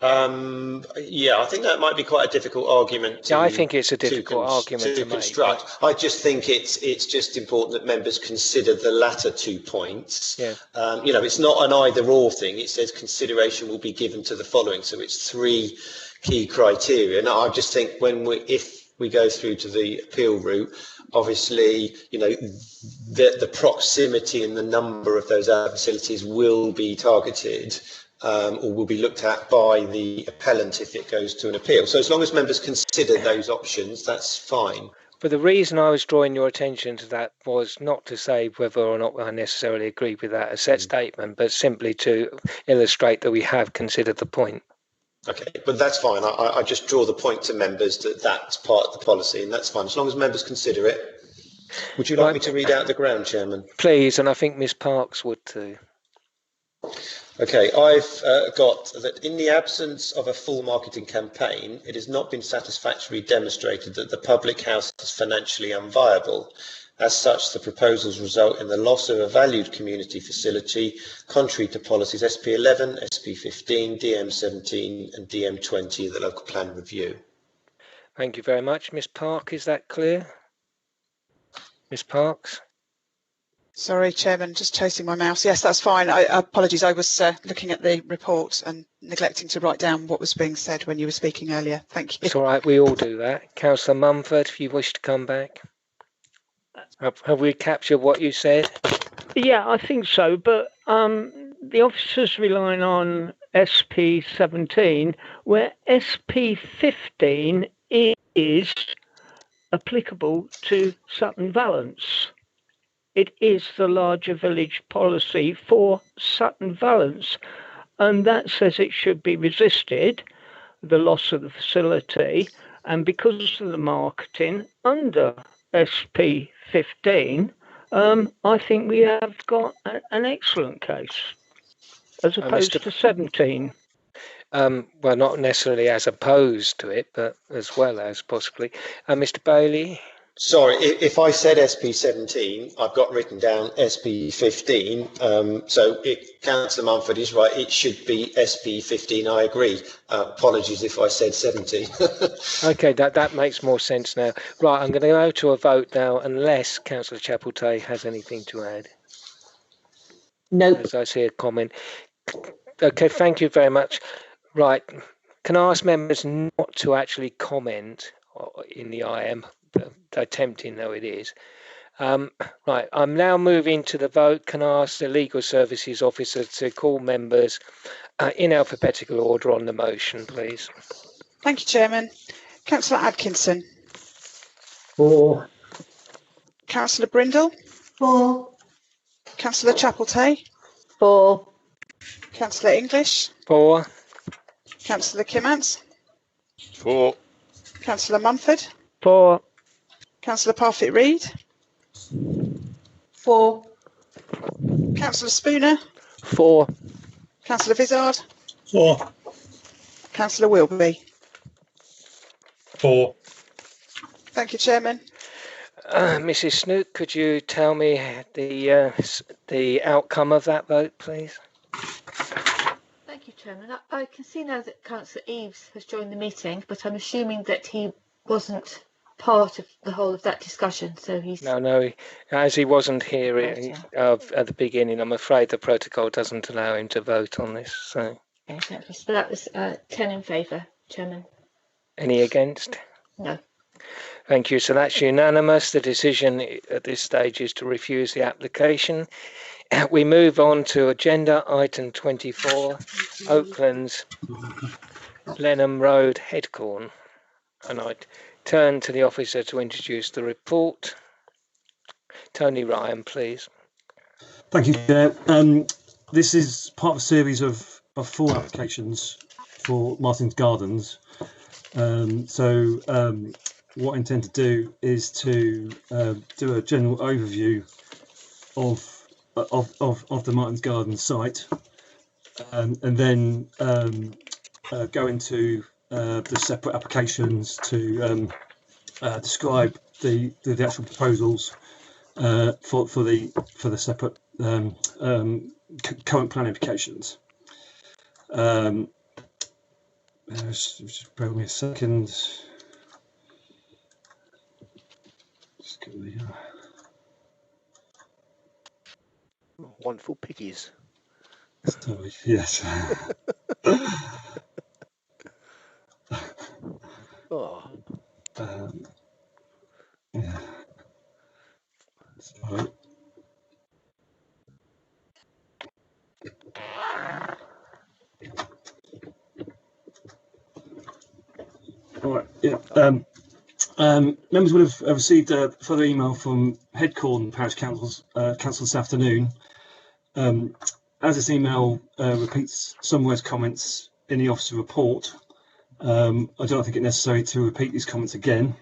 Yeah, I think that might be quite a difficult argument I think it's a difficult argument to construct. Make. I just think it's just important that members consider the latter 2 points. Yeah. It's not an either-or thing. It says consideration will be given to the following. So it's 3 key criteria. Now, I just think if we go through to the appeal route, obviously, the proximity and the number of those facilities will be targeted. Or will be looked at by the appellant if it goes to an appeal. So as long as members consider those options, that's fine. But the reason I was drawing your attention to that was not to say whether or not I necessarily agree with that as set statement, but simply to illustrate that we have considered the point. Okay, but that's fine. I just draw the point to members that that's part of the policy, and that's fine, as long as members consider it. Would you like me to read out the ground, Chairman? Please, and I think Ms Parks would too. Okay, I've got that in the absence of a full marketing campaign, it has not been satisfactorily demonstrated that the public house is financially unviable. As such, the proposals result in the loss of a valued community facility, contrary to policies SP11, SP15, DM17 and DM20 of the local plan review. Thank you very much. Ms Park, is that clear? Ms Parks? Sorry, Chairman, just chasing my mouse. Yes, that's fine. Apologies, I was looking at the report and neglecting to write down what was being said when you were speaking earlier. Thank you. It's all right, we all do that. Councillor Mumford, if you wish to come back. Have we captured what you said? Yeah, I think so, but the officers relying on SP17, where SP15 is applicable to Sutton Valence. It is the larger village policy for Sutton Valence, and that says it should be resisted, the loss of the facility, and because of the marketing under SP15, I think we have got an excellent case as opposed to 17. Well, not necessarily as opposed to it, but as well as possibly. Mr. Bailey? Sorry, if I said SP17, I've got written down SP15. So Councillor Mumford is right. It should be SP15. I agree. Apologies if I said 17. Okay, that makes more sense now. Right, I'm going to go to a vote now, unless Councillor Chapeltay has anything to add. Nope. As I see a comment. Okay, thank you very much. Right, can I ask members not to actually comment in the IM, tempting though it is. Right, I'm now moving to the vote. Can I ask the Legal Services Officer to call members in alphabetical order on the motion, please? Thank you, Chairman. Councillor Atkinson. 4. Councillor Brindle. 4. Councillor Chapeltay. 4. Councillor English. 4. Councillor Kimmants. 4. Councillor Mumford. 4. Councillor Parfitt-Reed. 4. Councillor Spooner. 4. Councillor Vizard. 4. Councillor Wilby. 4. Thank you, Chairman. Mrs. Snook, could you tell me the outcome of that vote, please? Thank you, Chairman. I can see now that Councillor Eaves has joined the meeting, but I'm assuming that he wasn't part of the whole of that discussion, so he's... No, as he wasn't here at the beginning, I'm afraid the protocol doesn't allow him to vote on this. So, Exactly. So that was 10 in favour, Chairman. any against? No. Thank you. So that's unanimous. The decision at this stage is to refuse the application. We move on to agenda item 24, Oakland's Lenham Road, Headcorn. And I turn to the officer to introduce the report. Tony Ryan, please. Thank you, Chair. This is part of a series of 4 applications for Martin's Gardens. What I intend to do is to do a general overview of the Martin's Gardens site, and then go into the separate applications to describe the actual proposals for the separate current plan applications. Just bear with me a second. Just go the, Wonderful piggies. Sorry, yes. Oh. Yeah. Sorry. All right. Yeah. Members would have received a further email from Headcorn Parish Council this afternoon. As this email repeats Somewhere's comments in the officer report, I don't think it necessary to repeat these comments again.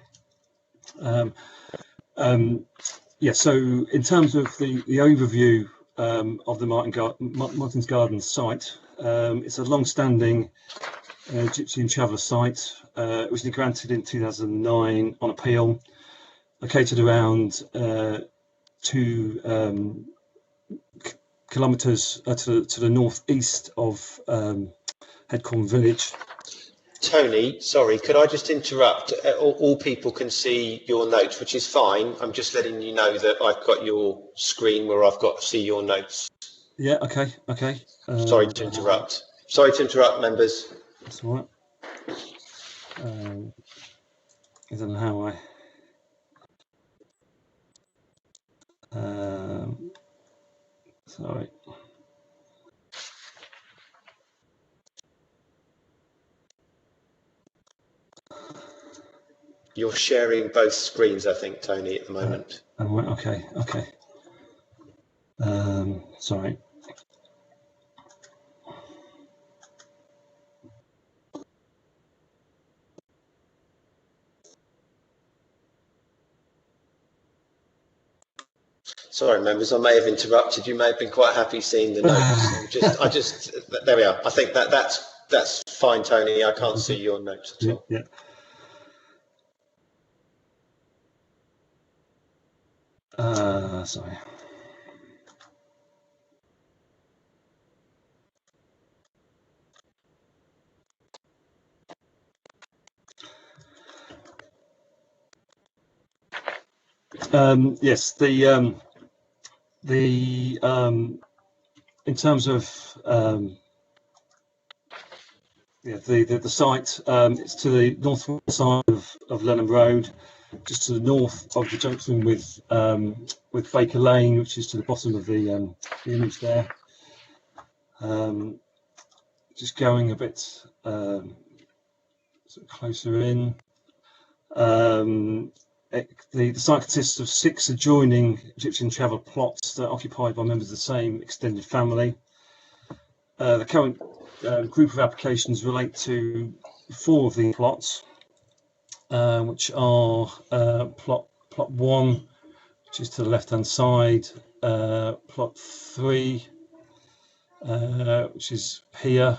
Yeah, so in terms of the overview of the Martin's Gardens site, it's a long-standing Gypsy and Traveller site. It was granted in 2009 on appeal, located around 2 kilometres to the northeast of Headcorn village. Tony, sorry, could I just interrupt? All people can see your notes, which is fine. I'm just letting you know that I've got your screen where I've got to see your notes. Yeah, okay. Sorry to interrupt. Sorry to interrupt, members. That's all right. I don't know how sorry. You're sharing both screens, I think, Tony, at the moment. Okay. Sorry. Sorry, members, I may have interrupted. You may have been quite happy seeing the notes. There we are. I think that's fine, Tony. I can't see your notes at all. Yeah. Sorry. Yes, in terms of the site, it's to the northwest side of Lenham Road, just to the north of the junction with Baker Lane, which is to the bottom of the image there. Just going a bit sort of closer in. The site consists of 6 adjoining Egyptian travel plots that are occupied by members of the same extended family. The current group of applications relate to 4 of the plots, which are plot 1, which is to the left-hand side, plot 3, which is here,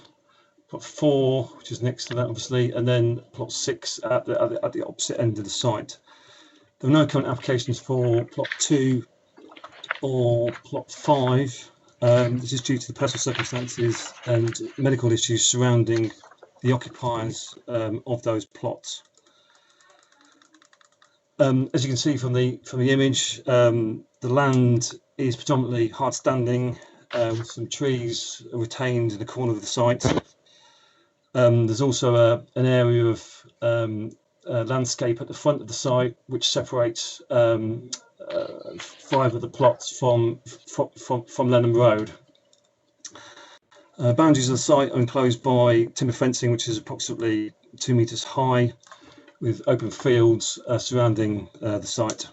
plot 4, which is next to that, obviously, and then plot 6 at the opposite end of the site. There are no current applications for plot 2 or plot 5. This is due to the personal circumstances and medical issues surrounding the occupiers of those plots. As you can see from the image, the land is predominantly hard standing, with some trees retained in the corner of the site. There's also an area of landscape at the front of the site which separates 5 of the plots from Lenham Road. Boundaries of the site are enclosed by timber fencing, which is approximately 2 metres high, with open fields surrounding the site.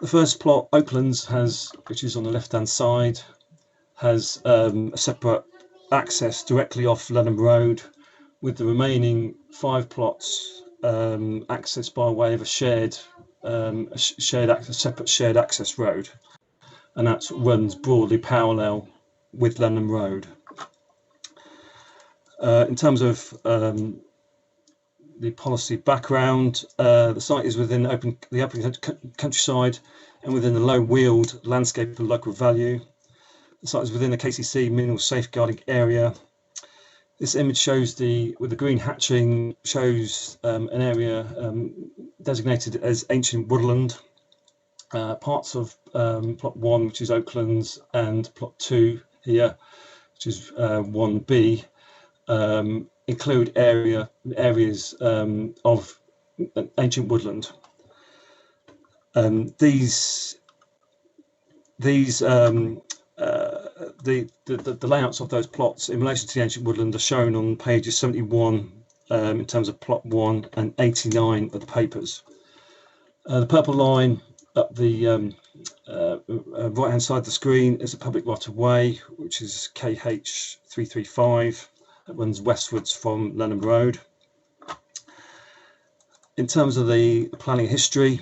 The first plot, Oaklands, which is on the left-hand side, has a separate access directly off Lenham Road, with the remaining 5 plots accessed by way of a separate shared access road, and that runs broadly parallel with Lenham Road. In terms of the policy background, the site is within the open countryside and within the low wheeled landscape of local value. The site is within the KCC mineral safeguarding area. This image shows with the green hatching, shows an area designated as ancient woodland. Parts of plot 1, which is Oaklands, and plot 2 here, which is 1B, include areas of ancient woodland. The layouts of those plots in relation to the ancient woodland are shown on pages 71 in terms of plot 1 and 89 of the papers. The purple line up the right hand side of the screen is a public right of way, which is KH 335, that runs westwards from Lenham Road. In terms of the planning history,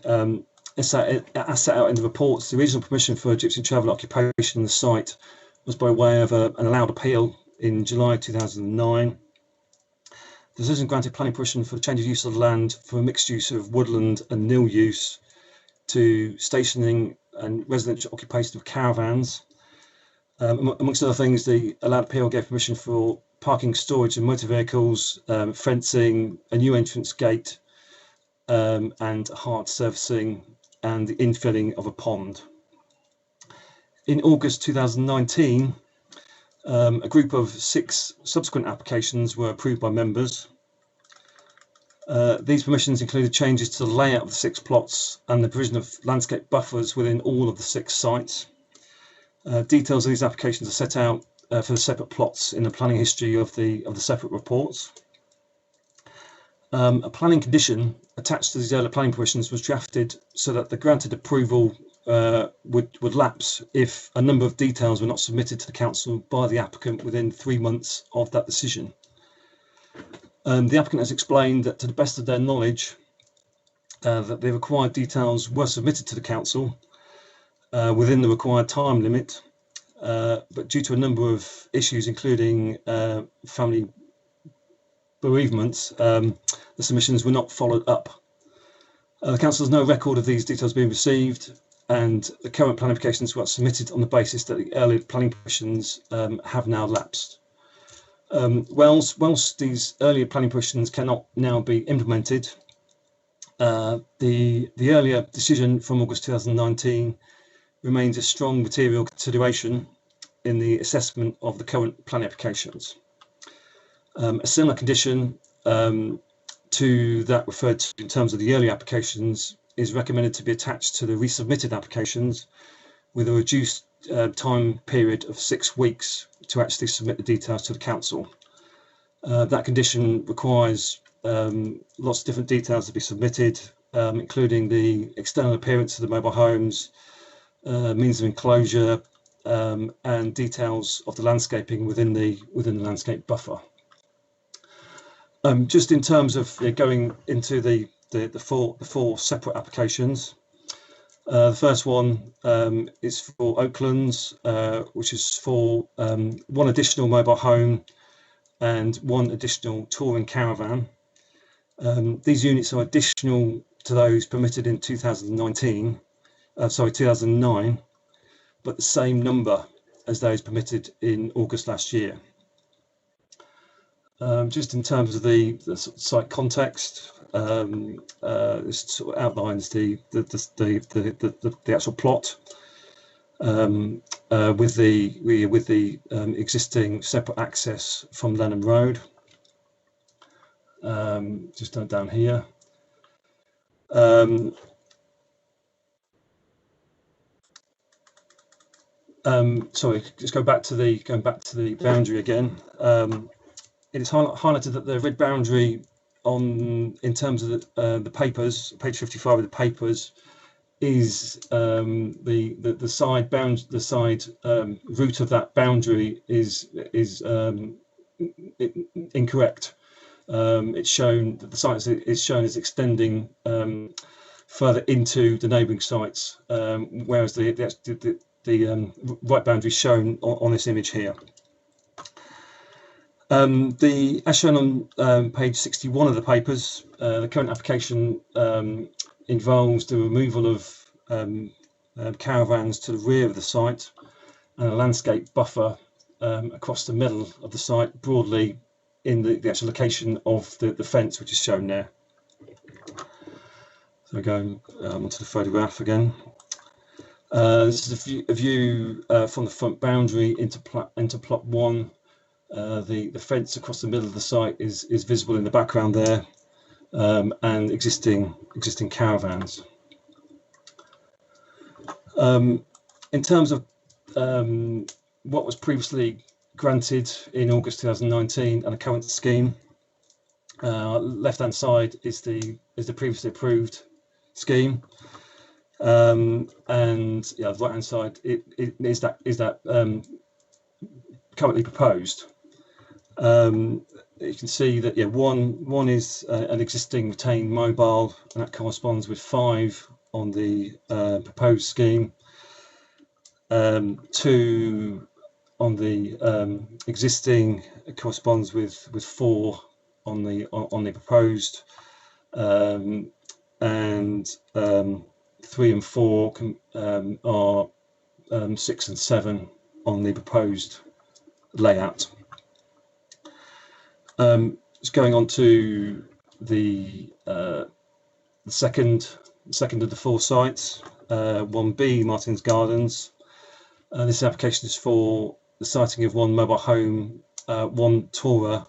as set out in the reports, the original permission for Egyptian travel occupation in the site was by way of an allowed appeal in July 2009. The decision granted planning permission for the change of use of the land from a mixed use of woodland and nil use to stationing and residential occupation of caravans. Amongst other things, the allowed appeal gave permission for parking, storage of motor vehicles, fencing, a new entrance gate, and hard surfacing and the infilling of a pond. In August 2019, a group of 6 subsequent applications were approved by members. These permissions included changes to the layout of the 6 plots and the provision of landscape buffers within all of the 6 sites. Details of these applications are set out for the separate plots in the planning history of the separate reports. A planning condition attached to these earlier planning permissions was drafted so that the granted approval would lapse if a number of details were not submitted to the council by the applicant within 3 months of that decision. The applicant has explained that to the best of their knowledge that the required details were submitted to the council within the required time limit, but due to a number of issues including family bereavements, the submissions were not followed up. The council has no record of these details being received, and the current planning applications were submitted on the basis that the earlier planning permissions have now lapsed. Whilst these earlier planning permissions cannot now be implemented, the earlier decision from August 2019 remains a strong material consideration in the assessment of the current planning applications. A similar condition to that referred to in terms of the earlier applications is recommended to be attached to the resubmitted applications with a reduced time period of 6 weeks to actually submit the details to the council. That condition requires lots of different details to be submitted, including the external appearance of the mobile homes, means of enclosure, and details of the landscaping within the landscape buffer. Just in terms of going into the four separate applications, the first one is for Oaklands, which is for one additional mobile home and one additional touring caravan. These units are additional to those permitted in 2009, but the same number as those permitted in August last year. Just in terms of the site context, this sort of outlines the actual plot with the existing separate access from Lenham Road. Just down here. Sorry, just going back to the boundary again. It is highlighted that the red boundary in terms of the papers, page 55 of the papers, is the side route of that boundary is incorrect. It's shown that the site is shown as extending further into the neighbouring sites, whereas the right boundary is shown on this image here. As shown on page 61 of the papers, the current application involves the removal of caravans to the rear of the site and a landscape buffer across the middle of the site, broadly in the actual location of the fence, which is shown there. So going onto the photograph again. This is a view from the front boundary into plot 1. The fence across the middle of the site is visible in the background there, and existing caravans. In terms of what was previously granted in August 2019 and a current scheme, left-hand side is the previously approved scheme, and the right-hand side is that currently proposed. You can see that one is an existing retained mobile, and that corresponds with 5 on the proposed scheme. 2 on the existing corresponds with 4 on the proposed, and 3 and 4 are 6 and 7 on the proposed layout. Just going on to the second of the 4 sites, 1B Martin's Gardens. This application is for the siting of 1 mobile home, 1 tourer,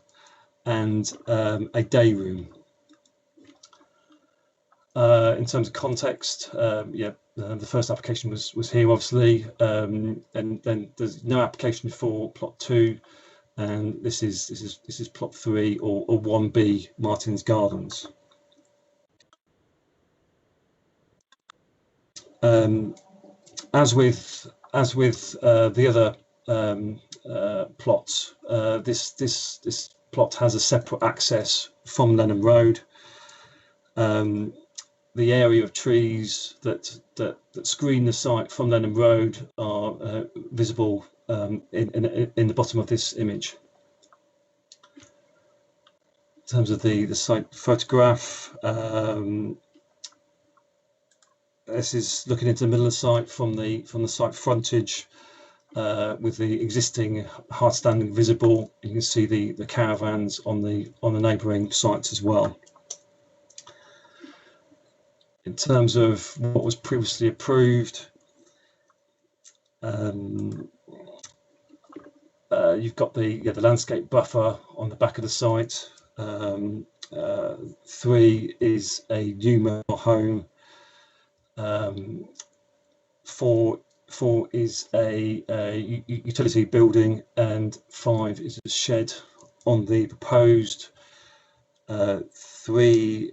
and a day room. In terms of context, the first application was here, obviously, and then there's no application for plot 2, and this is plot 3 or 1B Martin's Gardens. As with the other plots, this plot has a separate access from Lenham Road. The area of trees that screen the site from Lenham Road are visible in the bottom of this image. In terms of the site photograph, this is looking into the middle of the site from the site frontage, with the existing hard standing visible. You can see the caravans on the neighbouring sites as well. In terms of what was previously approved, you've got the landscape buffer on the back of the site. 3 is a new mobile home. 4 is a utility building, and 5 is a shed on the proposed. 3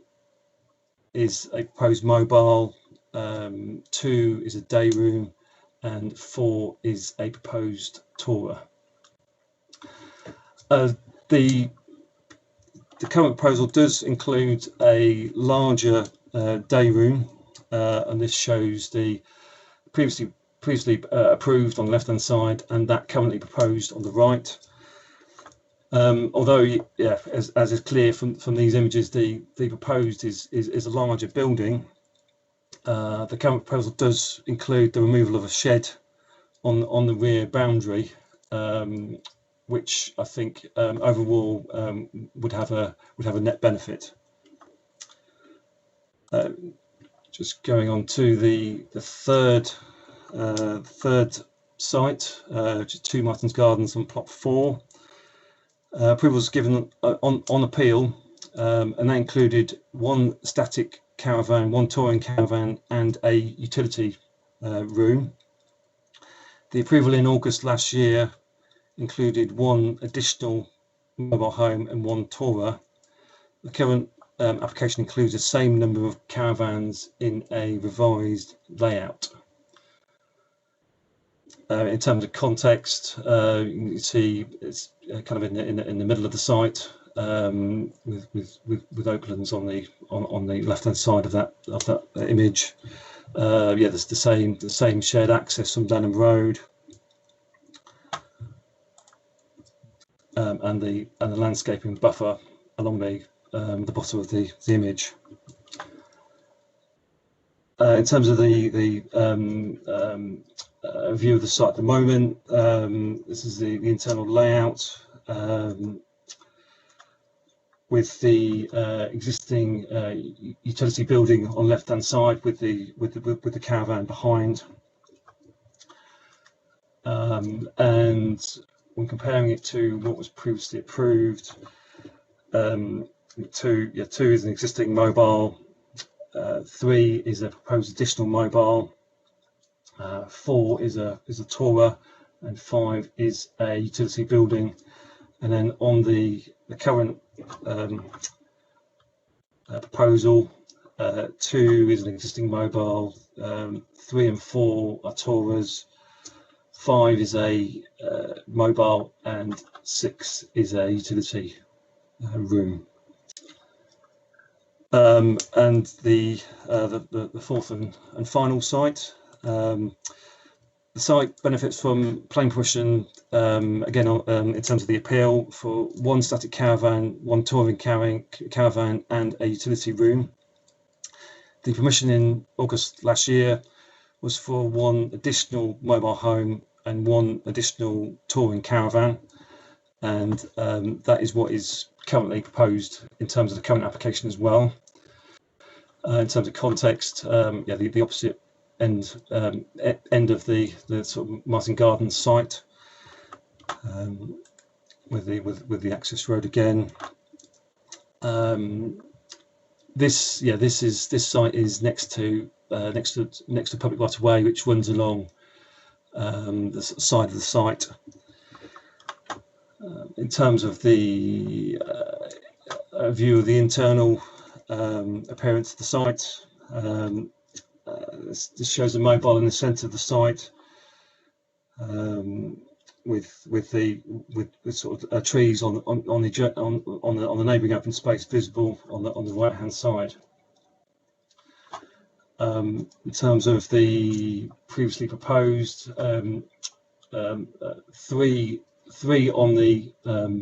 is a proposed mobile. 2 is a day room, and 4 is a proposed tourer. The current proposal does include a larger day room, and this shows the previously approved on the left hand side and that currently proposed on the right. Although, yeah, as is clear from these images, the proposed is a larger building. The current proposal does include the removal of a shed on the rear boundary, which I think overall would have a net benefit. Just going on to the third site, which is 2 Martin's Gardens on plot 4. Approval was given on appeal, and that included 1 static caravan, 1 touring caravan, and a utility room. The approval in August last year included 1 additional mobile home and 1 tourer. The current application includes the same number of caravans in a revised layout. In terms of context, you can see it's kind of in the middle of the site, with Oaklands on the left hand side of that image. Yeah, there's the same shared access from Lenham Road, and the landscaping buffer along the bottom of the image. In terms of the view of the site at the moment, this is the internal layout, with the existing utility building on left hand side with the caravan behind, and when comparing it to what was previously approved, 2 is an existing mobile, 3 is a proposed additional mobile, 4 is a tourer, and 5 is a utility building. And then on the current proposal, 2 is an existing mobile, 3 and 4 are tourers, 5 is a mobile, and 6 is a utility room. And the fourth and final site, the site benefits from planning permission, again in terms of the appeal, for 1 static caravan, 1 touring caravan, and a utility room. The permission in August last year was for 1 additional mobile home and 1 additional touring caravan, and that is what is currently proposed in terms of the current application as well. In terms of context, the opposite end of the sort of Martin Gardens site, with the access road again. This site is next to public right of way, which runs along the side of the site. In terms of the view of the internal appearance of the site, this shows a mobile in the centre of the site, with sort of trees on the neighbouring open space visible on the right hand side. In terms of the previously proposed, three on the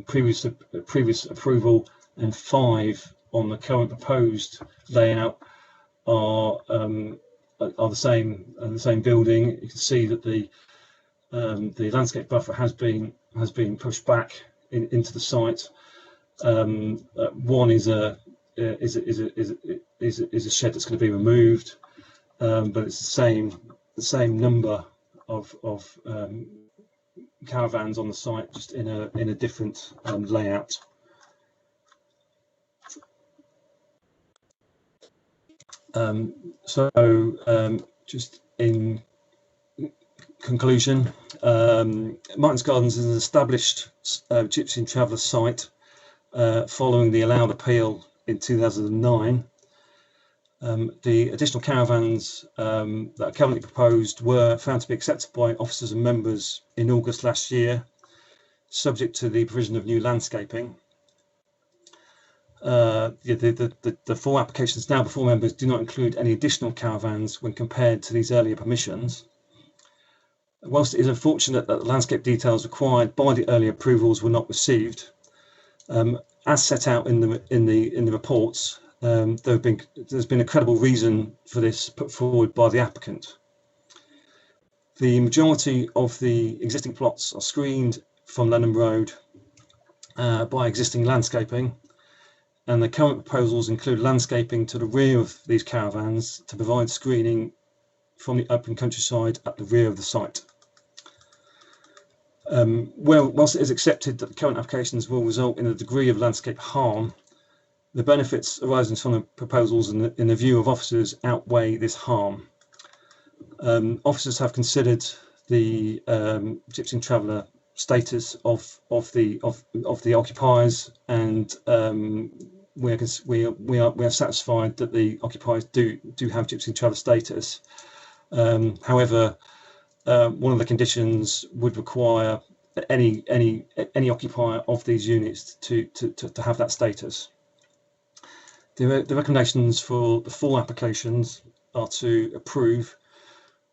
previous approval and 5 on the current proposed layout are the same building. You can see that the landscape buffer has been pushed back into the site. One is a shed that's going to be removed, but it's the same number of caravans on the site, just in a different layout. Just in conclusion, Martin's Gardens is an established Gypsy and Traveller site following the allowed appeal in 2009. The additional caravans that are currently proposed were found to be acceptable by officers and members in August last year, subject to the provision of new landscaping. The 4 applications now before members do not include any additional caravans when compared to these earlier permissions. Whilst it is unfortunate that the landscape details required by the earlier approvals were not received, as set out in the reports, there's been a credible reason for this put forward by the applicant. The majority of the existing plots are screened from Lenham Road by existing landscaping, and the current proposals include landscaping to the rear of these caravans to provide screening from the open countryside at the rear of the site. Whilst it is accepted that the current applications will result in a degree of landscape harm, the benefits arising from the proposals in the view of officers outweigh this harm. Officers have considered the Gypsy and Traveller status of the occupiers, and we are satisfied that the occupiers do have Gypsy and Traveller status. However, one of the conditions would require any occupier of these units to have that status. The recommendations for the 4 applications are to approve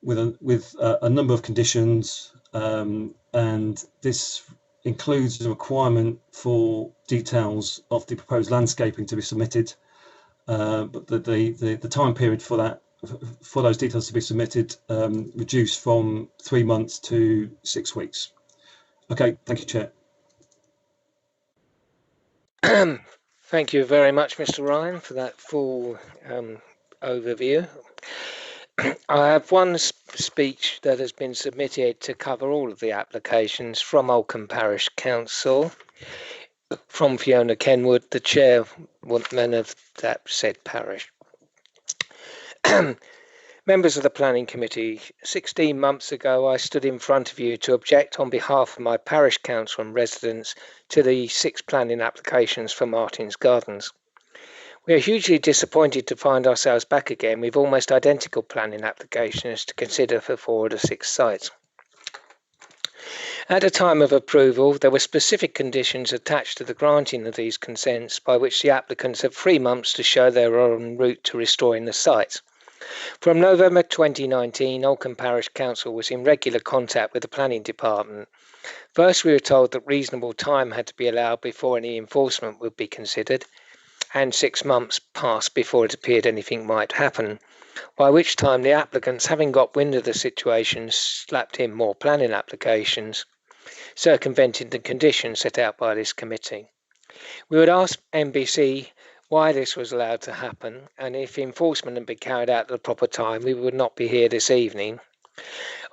with a number of conditions, and this includes the requirement for details of the proposed landscaping to be submitted, but the time period for those details to be submitted reduced from 3 months to 6 weeks. Okay, thank you, Chair. Thank you very much, Mr. Ryan, for that full overview. I have one speech that has been submitted to cover all of the applications from Oldcombe Parish Council, from Fiona Kenwood, the chairwoman of that said parish. Members of the Planning Committee, 16 months ago I stood in front of you to object on behalf of my parish council and residents to the 6 planning applications for Martin's Gardens. We are hugely disappointed to find ourselves back again with almost identical planning applications to consider for 4 of the 6 sites. At the time of approval, there were specific conditions attached to the granting of these consents by which the applicants have 3 months to show they are en route to restoring the sites. From November 2019, Oldcombe Parish Council was in regular contact with the Planning Department. First, we were told that reasonable time had to be allowed before any enforcement would be considered, and 6 months passed before it appeared anything might happen, by which time the applicants, having got wind of the situation, slapped in more planning applications, circumventing the conditions set out by this committee. We would ask NBC why this was allowed to happen, and if enforcement had been carried out at the proper time, we would not be here this evening.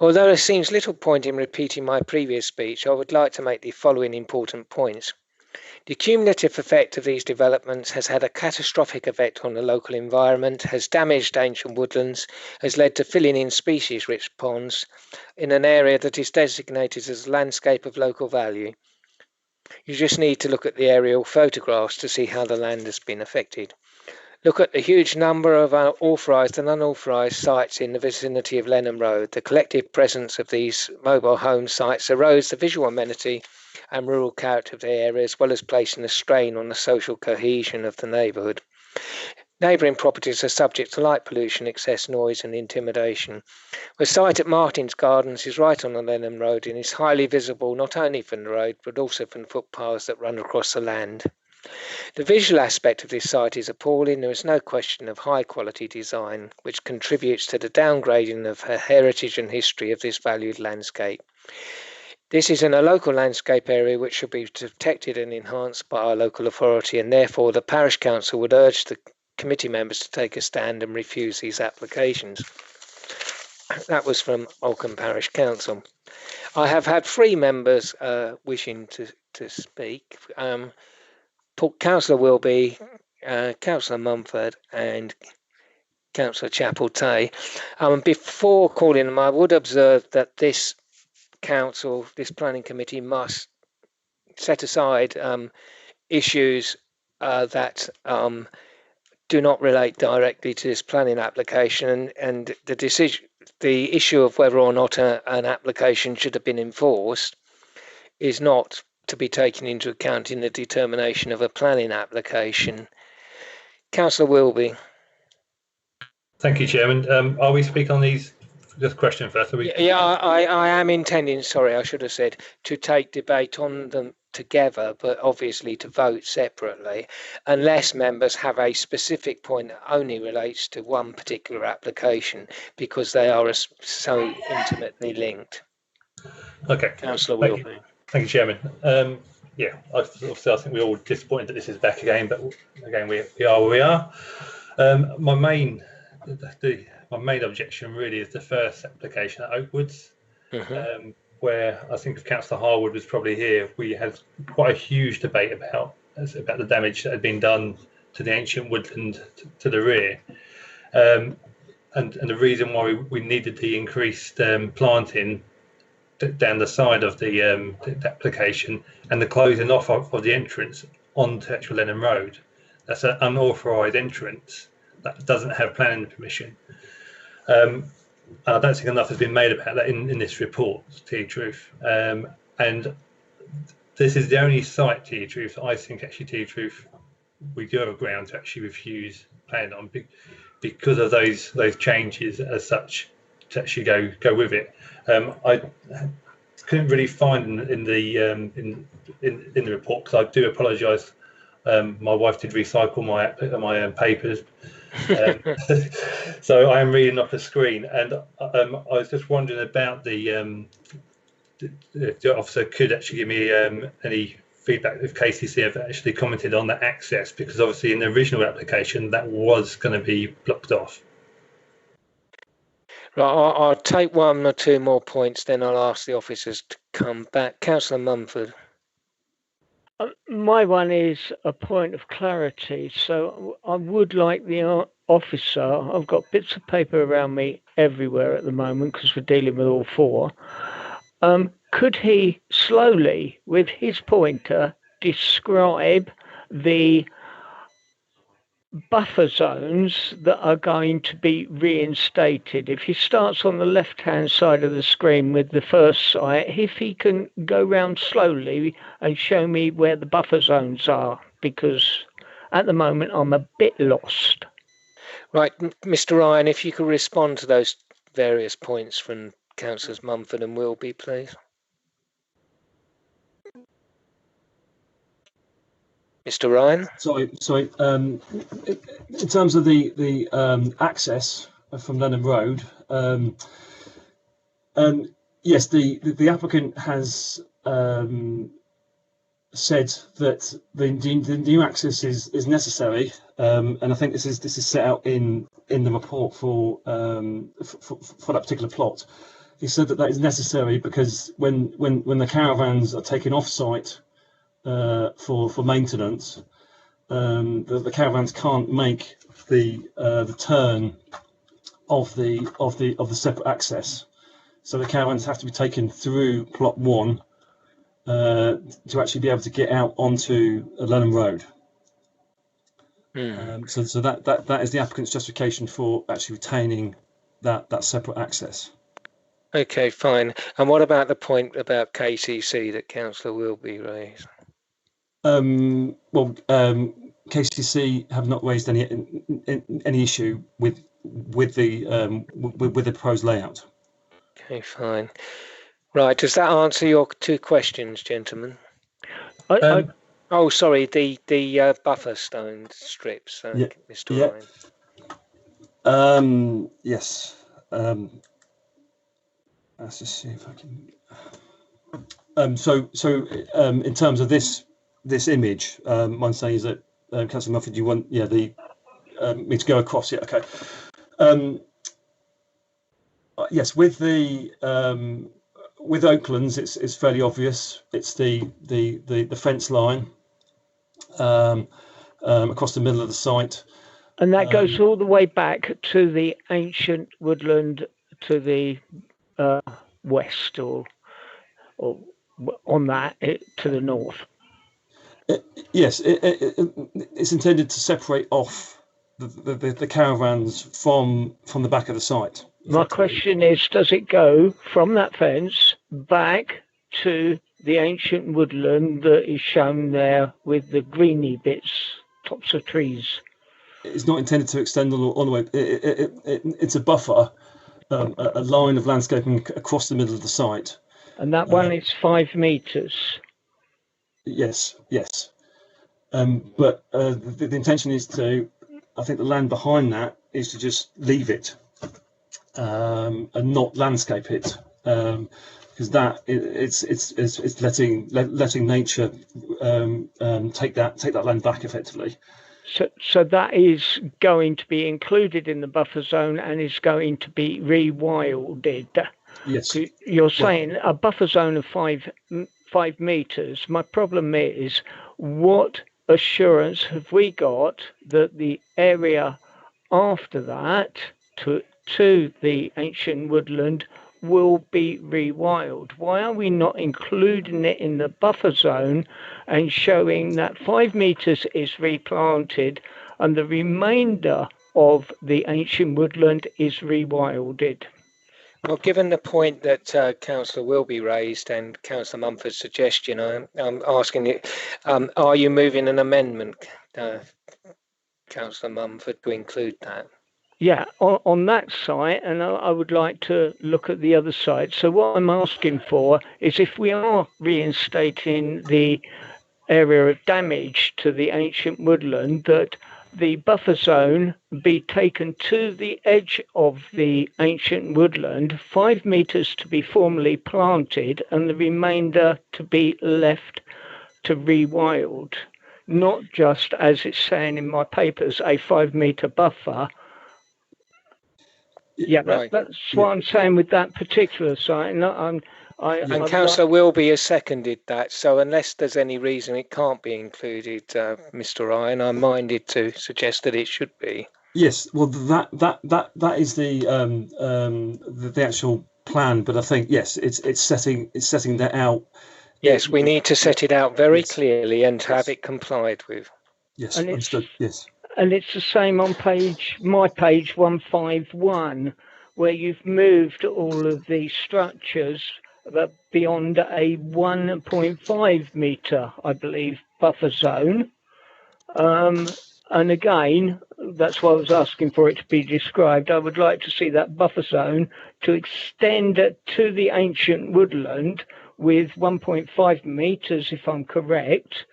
Although there seems little point in repeating my previous speech, I would like to make the following important points. The cumulative effect of these developments has had a catastrophic effect on the local environment, has damaged ancient woodlands, has led to filling in species-rich ponds in an area that is designated as a landscape of local value. You just need to look at the aerial photographs to see how the land has been affected. Look at the huge number of authorised and unauthorised sites in the vicinity of Lenham Road. The collective presence of these mobile home sites erodes the visual amenity and rural character of the area, as well as placing a strain on the social cohesion of the neighbourhood. Neighbouring properties are subject to light pollution, excess noise and intimidation. The site at Martin's Gardens is right on the Lenham Road and is highly visible not only from the road but also from the footpaths that run across the land. The visual aspect of this site is appalling. There is no question of high quality design which contributes to the downgrading of the heritage and history of this valued landscape. This is in a local landscape area which should be protected and enhanced by our local authority, and therefore the Parish Council would urge the committee members to take a stand and refuse these applications. That was from Oldcombe Parish Council. I have had 3 members wishing to speak. Councillor Wilby, Councillor Mumford and Councillor Chapel-Tay. Before calling them, I would observe that this council, this planning committee must set aside issues that do not relate directly to this planning application, and the issue of whether or not an application should have been enforced is not to be taken into account in the determination of a planning application. Councillor Wilby. Thank you, Chairman. Are we speaking on these? Just question first. Yeah, I am intending, sorry, I should have said, to take debate on them together, but obviously to vote separately, unless members have a specific point that only relates to one particular application, because they are so intimately linked. Okay. Councillor Wilby. Thank you, Chairman. Yeah, obviously I think we're all disappointed that this is back again, but again we are where we are. My main objection really is the first application at Oakwoods, where I think if Councillor Harwood was probably here, we had quite a huge debate about the damage that had been done to the ancient woodland to the rear, and the reason why we needed the increased planting down the side of the application and the closing off of the entrance onto actual Lenham Road. That's an unauthorised entrance that doesn't have planning permission. I don't think enough has been made about that in this report, to tell you the truth. And this is the only site, to tell you the truth, I think actually, to tell you the truth, we do have a ground to actually refuse planning on because of those changes as such to actually go with it. I couldn't really find in the report, because I do apologise. My wife did recycle my papers, so I am reading off the screen, and I was just wondering about the officer could actually give me any feedback if KCC have actually commented on the access, because obviously in the original application that was going to be blocked off. Right, I'll take 1 or 2 more points, then I'll ask the officers to come back. Councillor Mumford. My one is a point of clarity. So I would like the officer, I've got bits of paper around me everywhere at the moment because we're dealing with all 4. Could he slowly, with his pointer, describe the buffer zones that are going to be reinstated? If he starts on the left hand side of the screen with the first site, if he can go round slowly and show me where the buffer zones are, because at the moment I'm a bit lost. Right, Mr. Ryan, if you could respond to those various points from Councillors Mumford and Wilby, please. Mr. Ryan? Sorry. In terms of the access from Lenham Road, yes, the applicant has said that the new access is necessary, and I think this is set out in the report for that particular plot. He said that is necessary because when the caravans are taken off site for maintenance, the caravans can't make the turn of the separate access, so the caravans have to be taken through plot 1 to actually be able to get out onto Lenham Road. So that is the applicant's justification for actually retaining that separate access. Okay, fine. And what about the point about KCC that Councillor Wilby raised? KCC have not raised any issue with the proposed layout. Okay, fine. Right, does that answer your two questions, gentlemen? Oh, sorry, the buffer stone strips, Mr. Ryan. Yes. Let's just see if I can. So in terms of this image, my understanding is that Councillor Murphy, do you want me to go across it? Okay. Yes, with Oaklands, it's fairly obvious. It's the fence line across the middle of the site, and that goes all the way back to the ancient woodland to the west, or on that to the north. Yes, it's intended to separate off the caravans from the back of the site. My question is, does it go from that fence back to the ancient woodland that is shown there with the greeny bits, tops of trees? It's not intended to extend all the way. It's a buffer, a line of landscaping across the middle of the site. And that one is 5 metres. Yes. But the intention is to, I think the land behind that is to just leave it and not landscape it, because that it's letting nature take that land back effectively. So that is going to be included in the buffer zone and is going to be rewilded. Yes. You're saying a buffer zone of 5 metres. My problem is, what assurance have we got that the area after that to the ancient woodland will be rewild? Why are we not including it in the buffer zone and showing that 5 metres is replanted and the remainder of the ancient woodland is rewilded? Well, given the point that Councillor Wilby raised and Councillor Mumford's suggestion, I'm asking you, are you moving an amendment, Councillor Mumford, to include that? Yeah, on that site, and I would like to look at the other side. So what I'm asking for is, if we are reinstating the area of damage to the ancient woodland, that the buffer zone be taken to the edge of the ancient woodland, 5 metres to be formally planted, and the remainder to be left to rewild. Not just, as it's saying in my papers, a 5 metre buffer. Yeah, right. That's what I'm saying with that particular site. And Councillor Wilby has seconded that, so unless there's any reason it can't be included, Mr. Ryan, I'm minded to suggest that it should be. Yes, well, that is the actual plan, but I think it's setting that out. Yes, we need to set it out very clearly and have it complied with. Yes, understood. Yes. And it's the same on my page 151, where you've moved all of these structures beyond a 1.5 metre, I believe, buffer zone. And again, that's why I was asking for it to be described. I would like to see that buffer zone to extend to the ancient woodland with 1.5 metres, if I'm correct,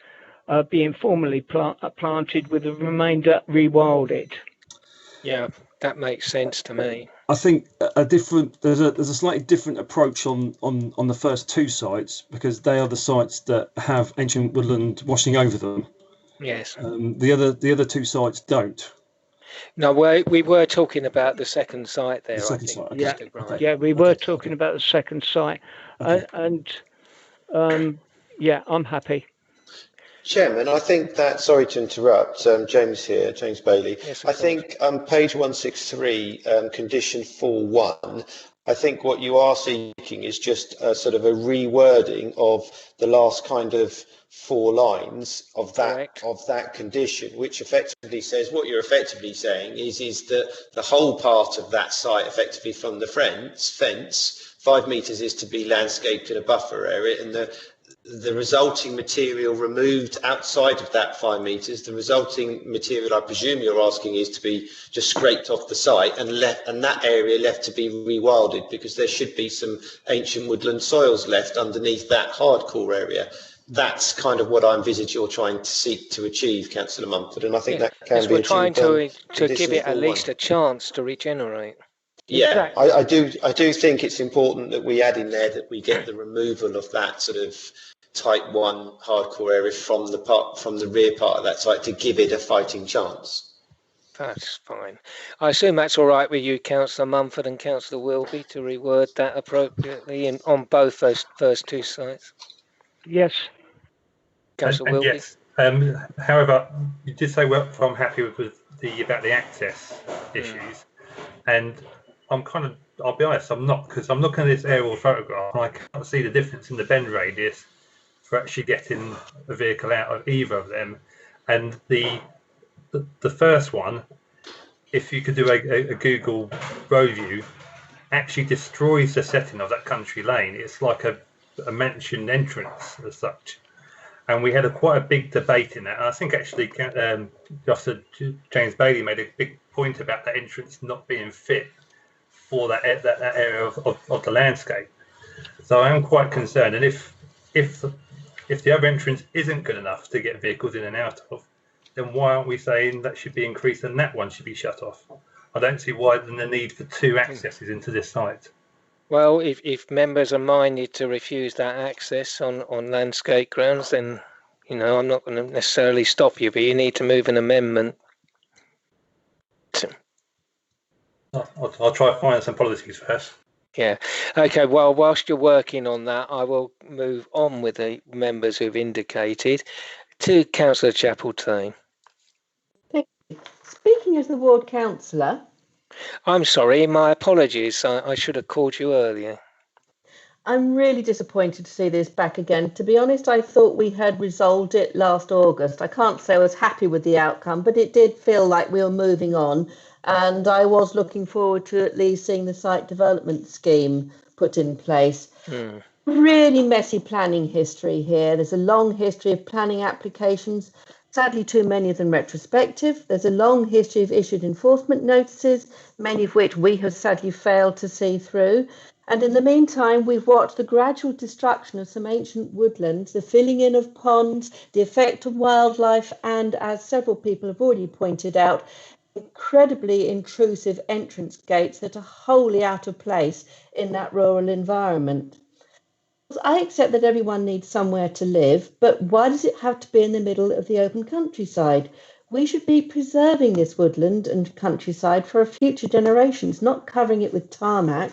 being formally planted with the remainder rewilded. Yeah, that makes sense to me. I think there's a slightly different approach on the first two sites, because they are the sites that have ancient woodland washing over them. Yes. The other two sites don't. No, we were talking about the second site there. The second site. Okay. Yeah, we were talking about the second site, okay. Yeah, I'm happy. Chairman, I think that, sorry to interrupt, James Bailey. Yes, I think page 163, condition 4.1, I think what you are seeking is just a sort of a rewording of the last kind of 4 lines of that condition, which effectively says what you're effectively saying is that the whole part of that site, effectively from the fence, 5 metres is to be landscaped in a buffer area, and the resulting material removed outside of that 5 metres, the resulting material, I presume you're asking, is to be just scraped off the site and that area left to be rewilded, because there should be some ancient woodland soils left underneath that hardcore area. That's kind of what I envisage you're trying to seek to achieve, Councillor Mumford, and I think that can be we're trying achieved. to give it at least a chance to regenerate. Yeah, I do think it's important that we add in there that we get the removal of that sort of Type 1 hardcore area from the rear part of that site to give it a fighting chance. That's fine. I assume that's all right with you, Councillor Mumford and Councillor Wilby, to reword that appropriately on both those first 2 sites? Yes. Councillor Wilby? Yes. However, you did say, well, I'm happy with about the access issues, and I'll be honest, I'm not, because I'm looking at this aerial photograph and I can't see the difference in the bend radius for actually getting a vehicle out of either of them. And the first one, if you could do a Google road view, actually destroys the setting of that country lane. It's like a mentioned entrance as such. And we had quite a big debate in that. And I think actually Justice James Bailey made a big point about that entrance not being fit for that area of the landscape. So I am quite concerned. And if the other entrance isn't good enough to get vehicles in and out of, then why aren't we saying that should be increased and that one should be shut off? I don't see why the need for 2 accesses into this site. Well, if members are minded to refuse that access on landscape grounds, then, I'm not going to necessarily stop you, but you need to move an amendment. I'll try to find some policies first. Yeah. Okay, well, whilst you're working on that, I will move on with the members who've indicated to Councillor Chapeltine. Thank you. Speaking as the ward councillor. I'm sorry, my apologies. I should have called you earlier. I'm really disappointed to see this back again. To be honest, I thought we had resolved it last August. I can't say I was happy with the outcome, but it did feel like we were moving on. And I was looking forward to at least seeing the site development scheme put in place. Really messy planning history here. There's a long history of planning applications, sadly too many of them retrospective. There's a long history of issued enforcement notices, many of which we have sadly failed to see through. And in the meantime, we've watched the gradual destruction of some ancient woodlands, the filling in of ponds, the effect of wildlife, and, as several people have already pointed out, incredibly intrusive entrance gates that are wholly out of place in that rural environment. I accept that everyone needs somewhere to live, but why does it have to be in the middle of the open countryside? We should be preserving this woodland and countryside for future generations, not covering it with tarmac.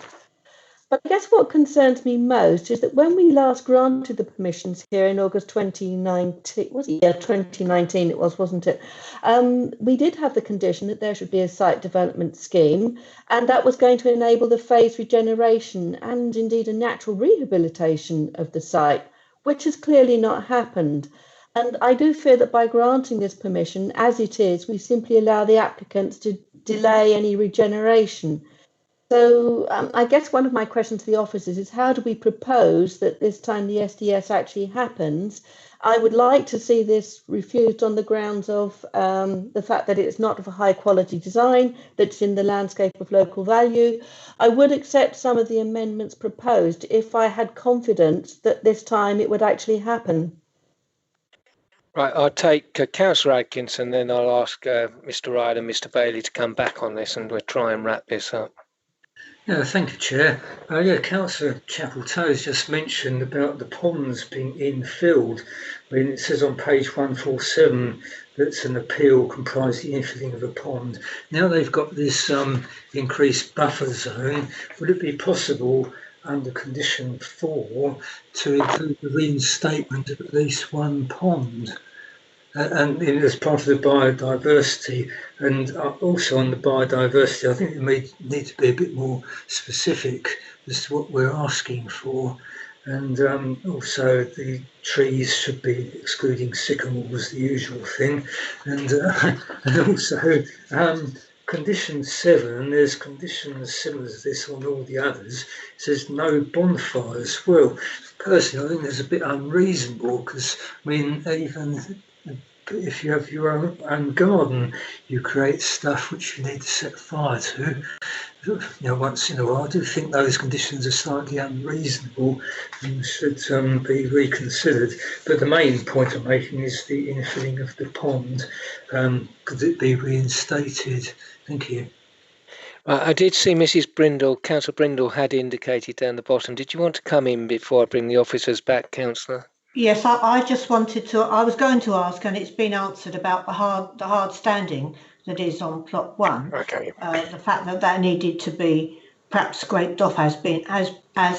But I guess what concerns me most is that when we last granted the permissions here in August 2019, was it? Yeah, 2019 it was, wasn't it? We did have the condition that there should be a site development scheme, and that was going to enable the phased regeneration and indeed a natural rehabilitation of the site, which has clearly not happened. And I do fear that by granting this permission, as it is, we simply allow the applicants to delay any regeneration. So I guess one of my questions to the officers is how do we propose that this time the SDS actually happens? I would like to see this refused on the grounds of the fact that it's not of a high quality design, that's in the landscape of local value. I would accept some of the amendments proposed if I had confidence that this time it would actually happen. Right, I'll take Councillor Atkinson, then I'll ask Mr. Ryder and Mr. Bailey to come back on this, and we'll try and wrap this up. Yeah, thank you, Chair. Councillor Chapeltine has just mentioned about the ponds being infilled. It says on page 147 that's an appeal comprising the infilling of a pond. Now they've got this increased buffer zone. Would it be possible under condition 4 to include the reinstatement of at least one pond? and as part of the biodiversity, and also on the biodiversity, I think we need to be a bit more specific as to what we're asking for. And also the trees should be excluding sycamores, the usual thing. And, and also condition 7, there's conditions similar to this on all the others. It says no bonfires. Well, personally, I think that's a bit unreasonable because, I mean, even if you have your own garden, you create stuff which you need to set fire to. Once in a while, I do think those conditions are slightly unreasonable and should be reconsidered. But the main point I'm making is the infilling of the pond. Could it be reinstated? Thank you. I did see Mrs. Brindle, Councillor Brindle had indicated down the bottom. Did you want to come in before I bring the officers back, Councillor? Yes, I just wanted to, I was going to ask, and it's been answered about the hard standing that is on plot 1. Okay. The fact that needed to be perhaps scraped off as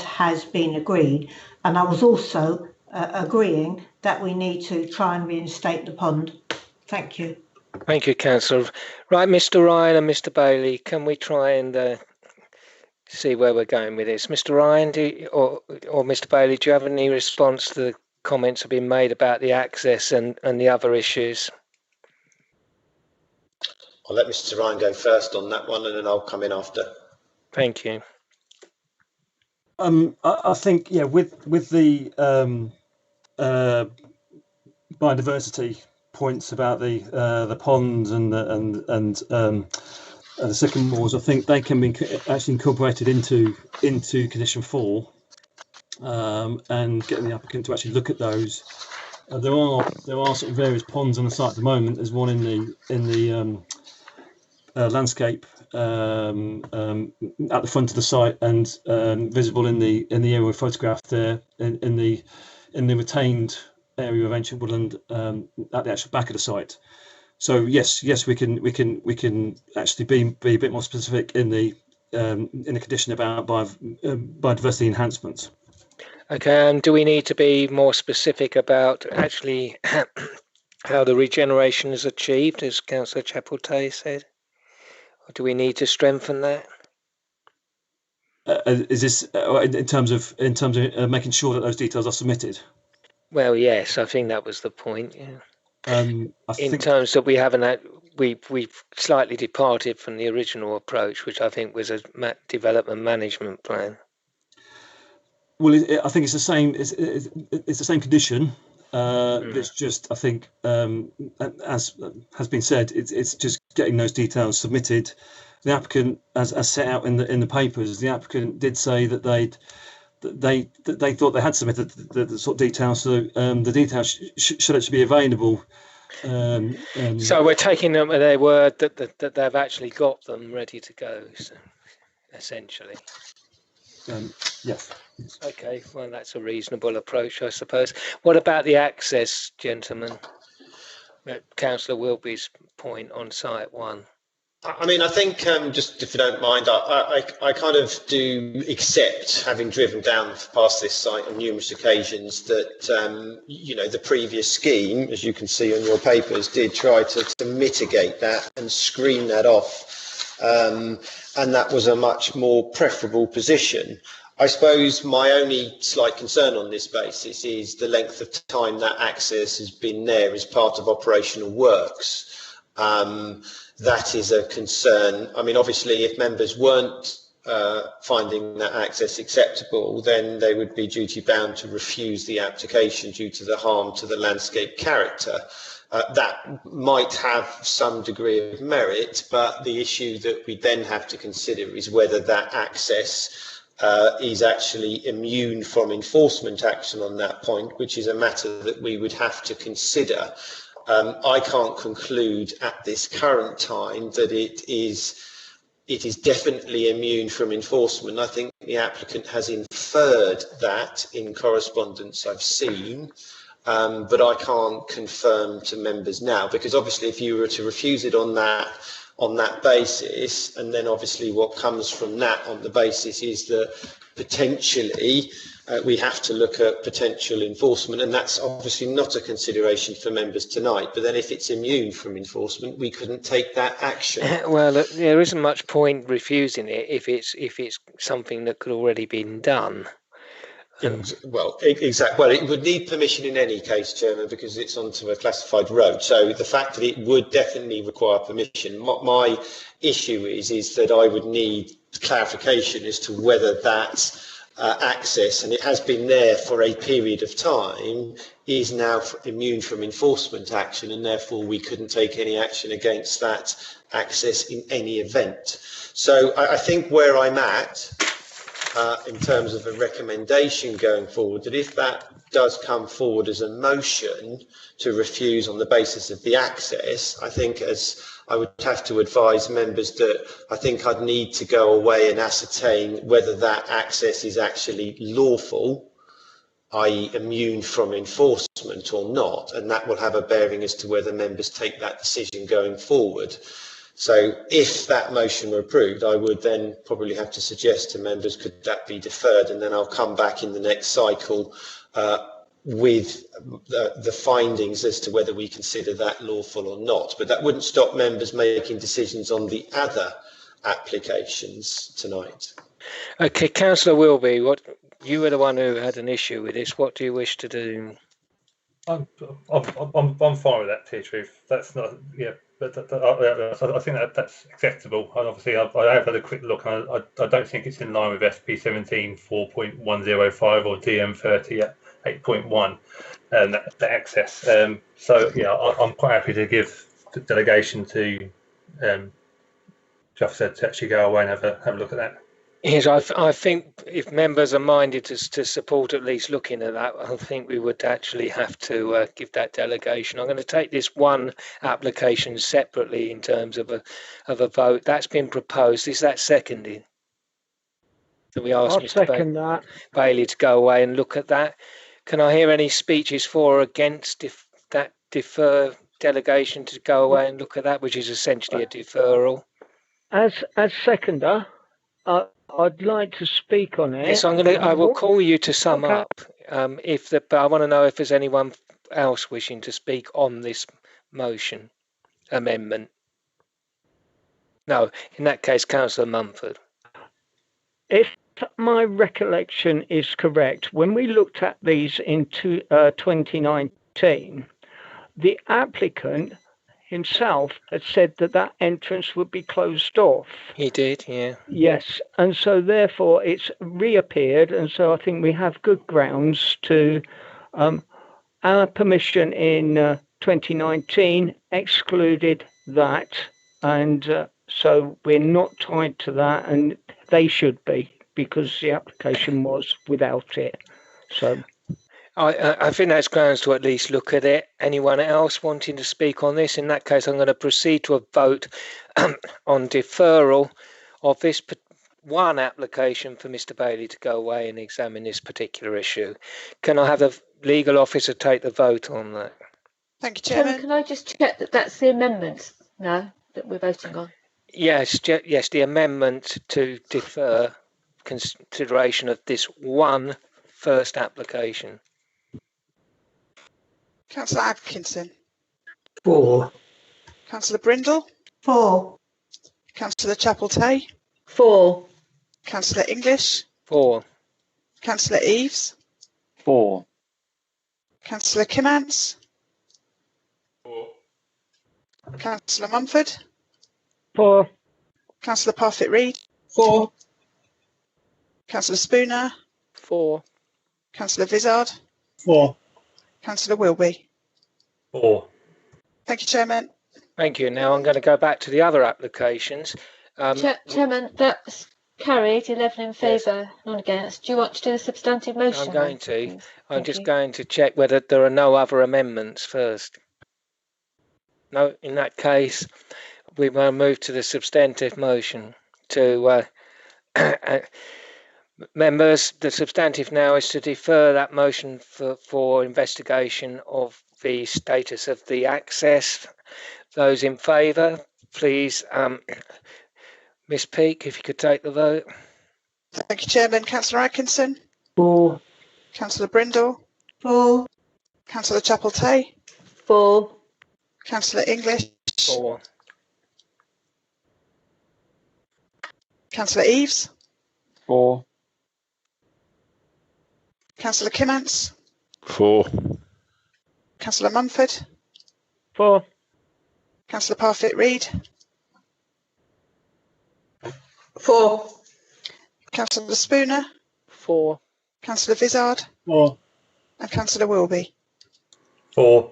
has been agreed. And I was also agreeing that we need to try and reinstate the pond. Thank you. Thank you, Councillor. Right, Mr. Ryan and Mr. Bailey, can we try and see where we're going with this? Mr. Ryan or Mr. Bailey, do you have any response to the comments that have been made about the access and the other issues? I'll let Mr. Ryan go first on that one, and then I'll come in after. Thank you. I think, yeah, with the biodiversity points about the ponds and the sycamores, I think they can be actually incorporated into condition 4, and getting the applicant to actually look at those. There are sort of various ponds on the site at the moment. There's one in the landscape at the front of the site, and visible in the area we photographed there in the retained area of ancient woodland at the actual back of the site. So yes, we can actually be a bit more specific in the condition about biodiversity enhancements. Okay, and do we need to be more specific about actually how the regeneration is achieved, as Councillor Chapeltay said? Or do we need to strengthen that? Is this in terms of making sure that those details are submitted? Well, yes, I think that was the point. Yeah. In terms that we haven't we've slightly departed from the original approach, which I think was a development management plan. Well, I think it's the same. It's the same condition. It's just, I think, as has been said, it's just getting those details submitted. The applicant, as set out in the papers, the applicant did say that they thought they had submitted the sort of details. So the details should actually be available. So we're taking them at their word that they've actually got them ready to go. So, essentially. Yes. Okay, well, that's a reasonable approach, I suppose. What about the access, gentlemen? Councillor Wilby's point on site 1. I mean, I think, just if you don't mind, I kind of do accept, having driven down past this site on numerous occasions, that, the previous scheme, as you can see on your papers, did try to mitigate that and screen that off. And that was a much more preferable position. I suppose my only slight concern on this basis is the length of time that access has been there as part of operational works. That is a concern. I mean, obviously, if members weren't finding that access acceptable, then they would be duty bound to refuse the application due to the harm to the landscape character. That might have some degree of merit, but the issue that we then have to consider is whether that access is actually immune from enforcement action on that point, which is a matter that we would have to consider. I can't conclude at this current time that it is definitely immune from enforcement. I think the applicant has inferred that in correspondence I've seen, but I can't confirm to members now, because obviously if you were to refuse it on that on that basis, and then obviously what comes from that on the basis is that potentially we have to look at potential enforcement, and that's obviously not a consideration for members tonight. But then if it's immune from enforcement, we couldn't take that action. Well, there isn't much point refusing it if it's something that could already been done. Well, exactly. Well, it would need permission in any case, Chairman, because it's onto a classified road. So the fact that it would definitely require permission. My issue is that I would need clarification as to whether that access, and it has been there for a period of time, is now immune from enforcement action, and therefore we couldn't take any action against that access in any event. So I think where I'm at, in terms of a recommendation going forward, that if that does come forward as a motion to refuse on the basis of the access, I think as I would have to advise members that I think I'd need to go away and ascertain whether that access is actually lawful, i.e. immune from enforcement or not, and that will have a bearing as to whether members take that decision going forward. So if that motion were approved, I would then probably have to suggest to members, could that be deferred? And then I'll come back in the next cycle with the findings as to whether we consider that lawful or not. But that wouldn't stop members making decisions on the other applications tonight. Okay, Councillor Wilby, you were the one who had an issue with this. What do you wish to do? I'm fine with that, Truth. That's not, yeah, but I think that's acceptable. And obviously, I have had a quick look, and I don't think it's in line with SP 17 4.105 or DM 30 at 8.1, and the access. So yeah, I'm quite happy to give the delegation to Jeff said to actually go away and have a look at that. Yes, I think if members are minded to support at least looking at that, I think we would actually have to give that delegation. I'm going to take this one application separately in terms of a vote. That's been proposed. Is that seconded? So we ask Mr. Bailey to go away and look at that. Can I hear any speeches for or against that defer delegation to go away and look at that, which is essentially a deferral? As seconder, I'd like to speak on it. Yes, I will call you to sum up. But I want to know if there's anyone else wishing to speak on this motion amendment. No, in that case, Councillor Mumford. If my recollection is correct, when we looked at these in 2019, the applicant himself had said that entrance would be closed off. He did, yeah. Yes, and so therefore it's reappeared, and so I think we have good grounds to our permission in 2019 excluded that, and so we're not tied to that, and they should be, because the application was without it. So I think that's grounds to at least look at it. Anyone else wanting to speak on this? In that case, I'm going to proceed to a vote on deferral of this one application for Mr. Bailey to go away and examine this particular issue. Can I have the legal officer take the vote on that? Thank you, Chairman. Can I just check that that's the amendment now that we're voting on? Yes, the amendment to defer consideration of this one first application. Councillor Atkinson. 4. Councillor Brindle. 4. Councillor Chapel-Tay. 4. Councillor English. 4. Councillor Eaves. 4. Councillor Kimmants. 4. Councillor Mumford. 4. Councillor Parfitt-Reid. 4. Councillor Spooner. 4. Councillor Vizard. 4. Councillor Wilby. 4. Thank you, Chairman. Thank you. Now I'm going to go back to the other applications. Chairman, that's carried, 11 in favour, none against. Do you want to do the substantive motion? I'm going to. I'm just going to check whether there are no other amendments first. No, in that case, we will move to the substantive motion. Members, the substantive now is to defer that motion for investigation of the status of the access. Those in favour, please. Miss Peake, if you could take the vote. Thank you, Chairman. Councillor Atkinson. 4. Councillor Brindle. 4. Councillor Chapel-Tay. 4. Councillor English. 4. Councillor Eaves. 4. Councillor Kimmants. 4. Councillor Mumford. 4. Councillor Parfitt-Reid. 4. Councillor Spooner. 4. Councillor Vizard. 4. And Councillor Wilby. 4.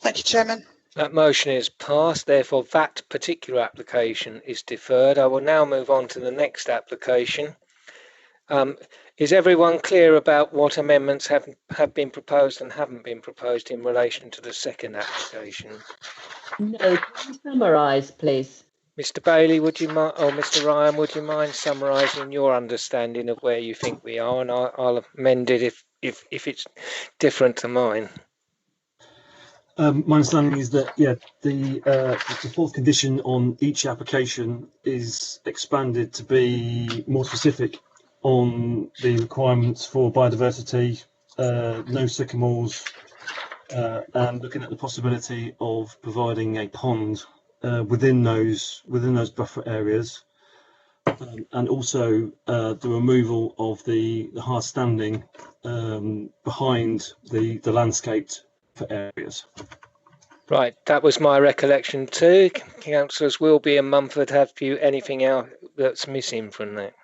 Thank you, Chairman. That motion is passed, therefore that particular application is deferred. I will now move on to the next application. Is everyone clear about what amendments have been proposed and haven't been proposed in relation to the second application? No, can you summarise, please? Mr. Bailey, would you mind, or Mr. Ryan, would you mind summarising your understanding of where you think we are, and I'll amend it if it's different to mine. My understanding is that the fourth condition on each application is expanded to be more specific on the requirements for biodiversity, no sycamores, and looking at the possibility of providing a pond within those buffer areas, and also the removal of the hard standing behind the landscaped areas. Right, that was my recollection too. Councillors Wilby and Mumford, have you anything else that's missing from that?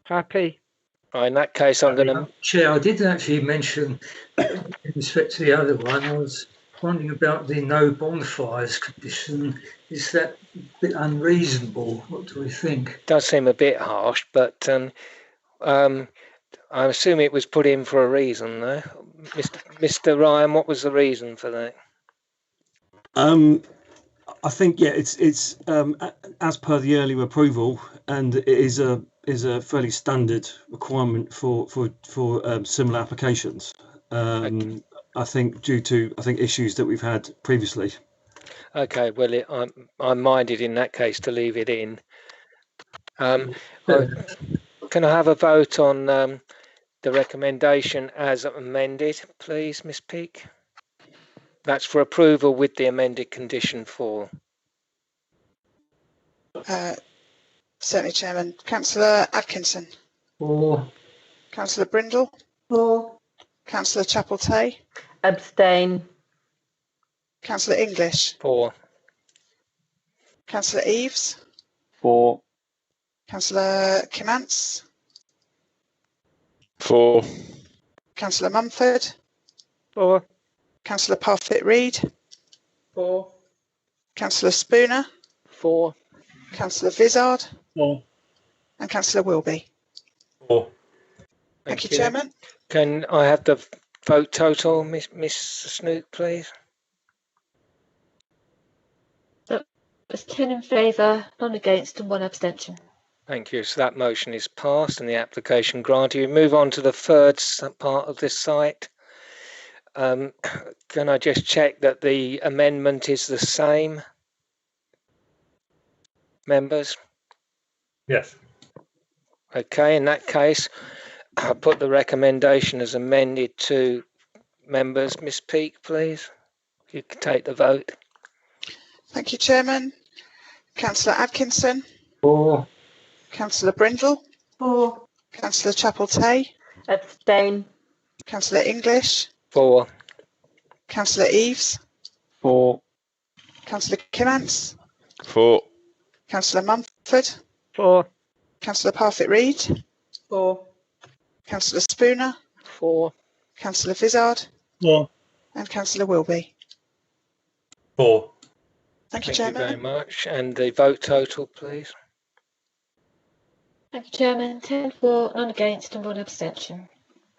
Happy. Right, in that case, I'm going to... Chair, I did actually mention, in respect to the other one, I was wondering about the no bonfires condition. Is that a bit unreasonable? What do we think? Does seem a bit harsh, but I assume it was put in for a reason, though. Mr. Ryan, what was the reason for that? I think it's as per the earlier approval, and it is a fairly standard requirement for similar applications. I think due to issues that we've had previously. Okay, well, I'm minded in that case to leave it in. Can I have a vote on the recommendation as amended, please, Miss Peake? That's for approval with the amended condition 4. Certainly, Chairman. Councillor Atkinson. 4. Councillor Brindle. 4. Councillor Chapel-Tay. Abstain. Councillor English. 4. Councillor Eaves. 4. Councillor Kimmants. 4. Councillor Mumford. 4. Councillor Parfitt-Reid. 4. Councillor Spooner. 4. Councillor Vizard. 4. And Councillor Wilby. 4. Thank you, Chairman. Can I have the vote total, Miss Snook, please? That was 10 in favour, none against and 1 abstention. Thank you. So that motion is passed and the application granted. We move on to the third part of this site. Can I just check that the amendment is the same? Members? Yes. Okay, in that case, I'll put the recommendation as amended to members. Miss Peake, please. If you could take the vote. Thank you, Chairman. Councillor Atkinson. 4. Councillor Brindle. 4. Councillor Chapel-Tay. Abstain. Councillor English. 4. Councillor Eaves. 4. Councillor Kimmants. 4. Councillor Mumford. 4. Councillor Parfitt-Reid. 4. Councillor Spooner. 4. Councillor Vizard. 4. And Councillor Wilby. 4. Thank you, Thank Chairman. you very much. And the vote total, please. Thank you, Chairman. 10 for, none against and 1 abstention.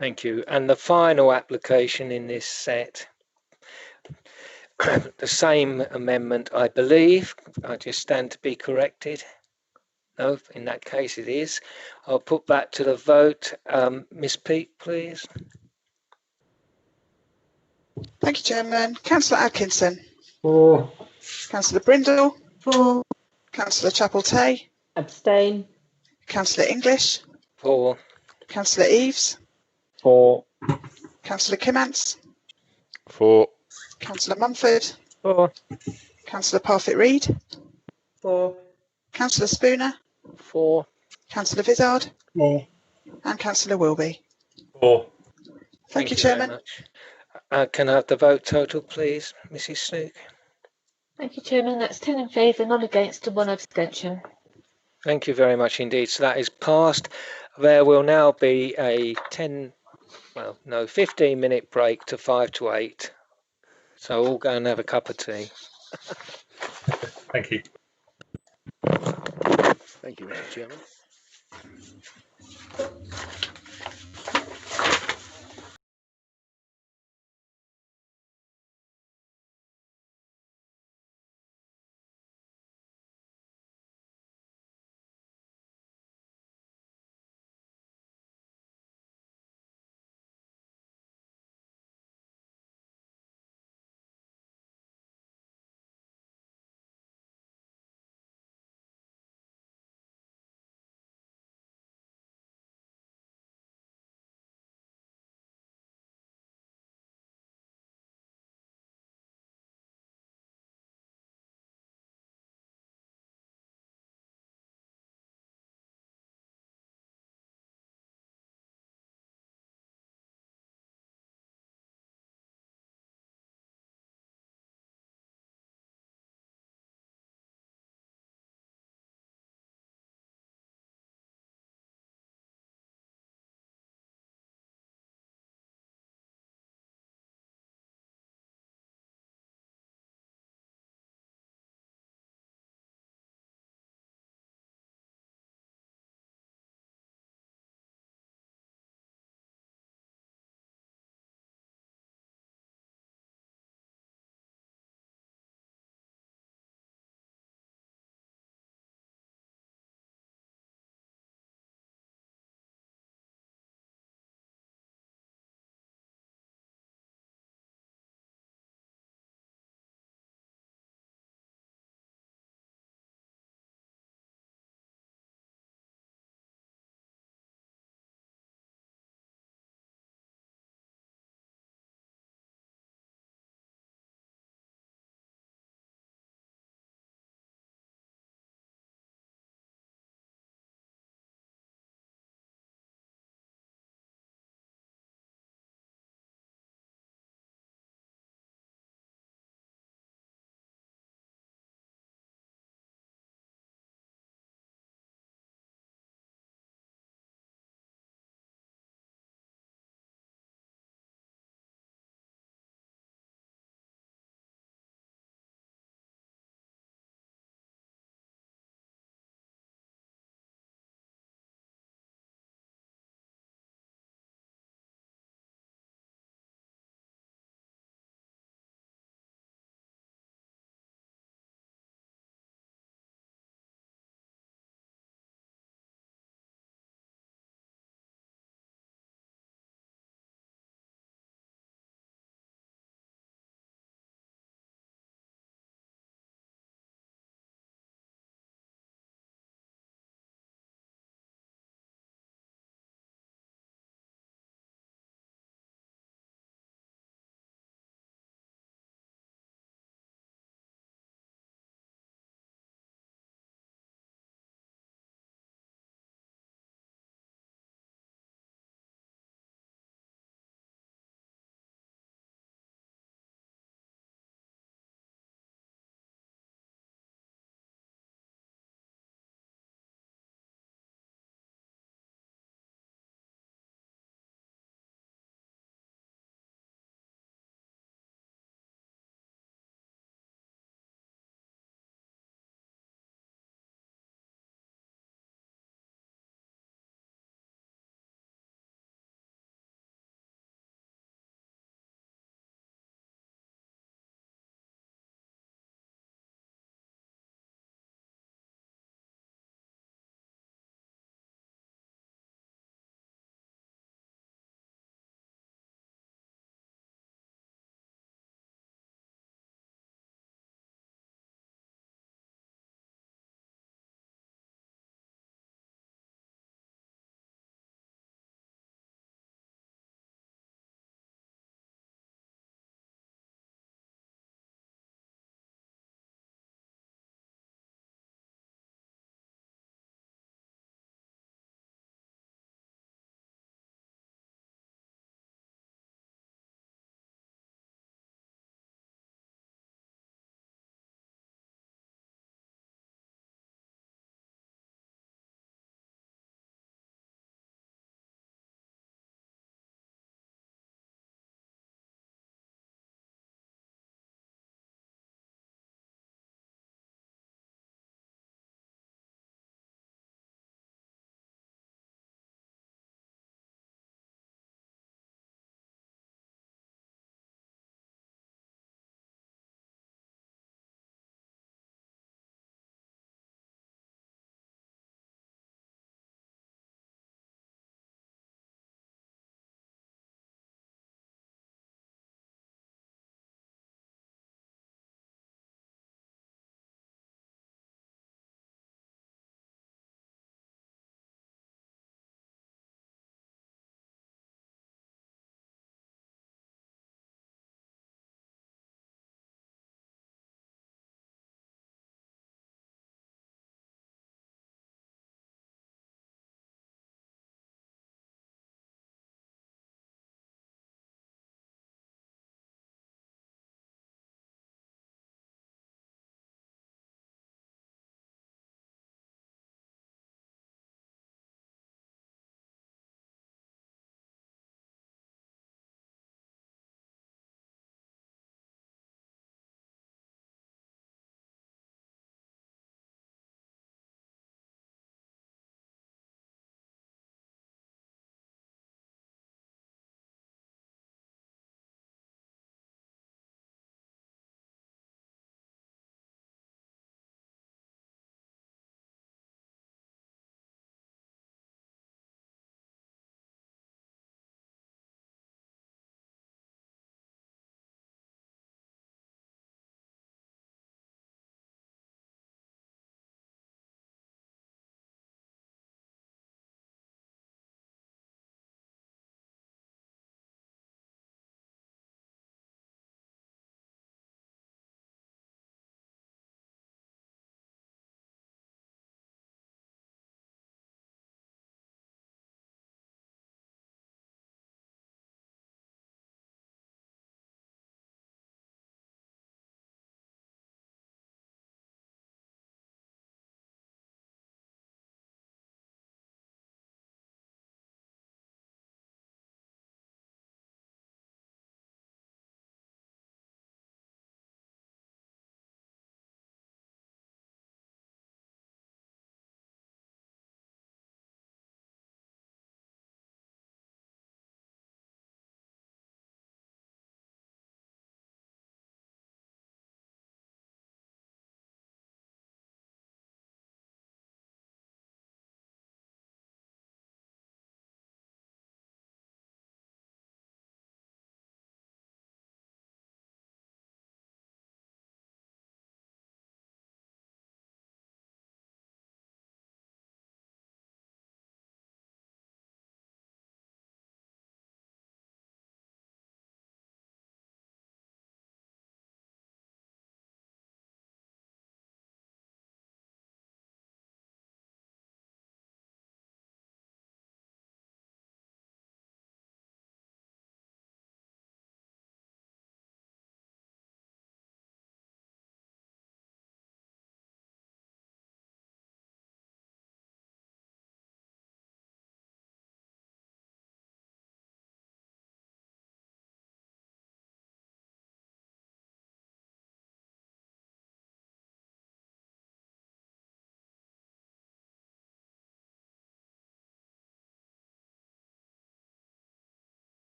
Thank you. And the final application in this set, the same amendment, I believe. I just stand to be corrected. No, in that case it is. I'll put that to the vote. Miss Peake, please. Thank you, Chairman. Councillor Atkinson. 4. Councillor Brindle, For. Councillor Chapel-Tay, Abstain. Councillor English, 4, Councillor Eaves, 4, Councillor Kimmants, 4, Councillor Mumford, 4, Councillor Parfitt-Reed, 4. Councillor Spooner, 4. Councillor Vizard, 4. and Councillor Wilby. 4. Thank you, very Chairman. much. Can I have the vote total, please, Mrs. Snook? Thank you, Chairman. That's 10 in favour, none against, and 1 abstention. Thank you very much indeed. So that is passed. There will now be a 15-minute break to 5 to 8. So all go and have a cup of tea. Thank you. Thank you, Mr. Chairman.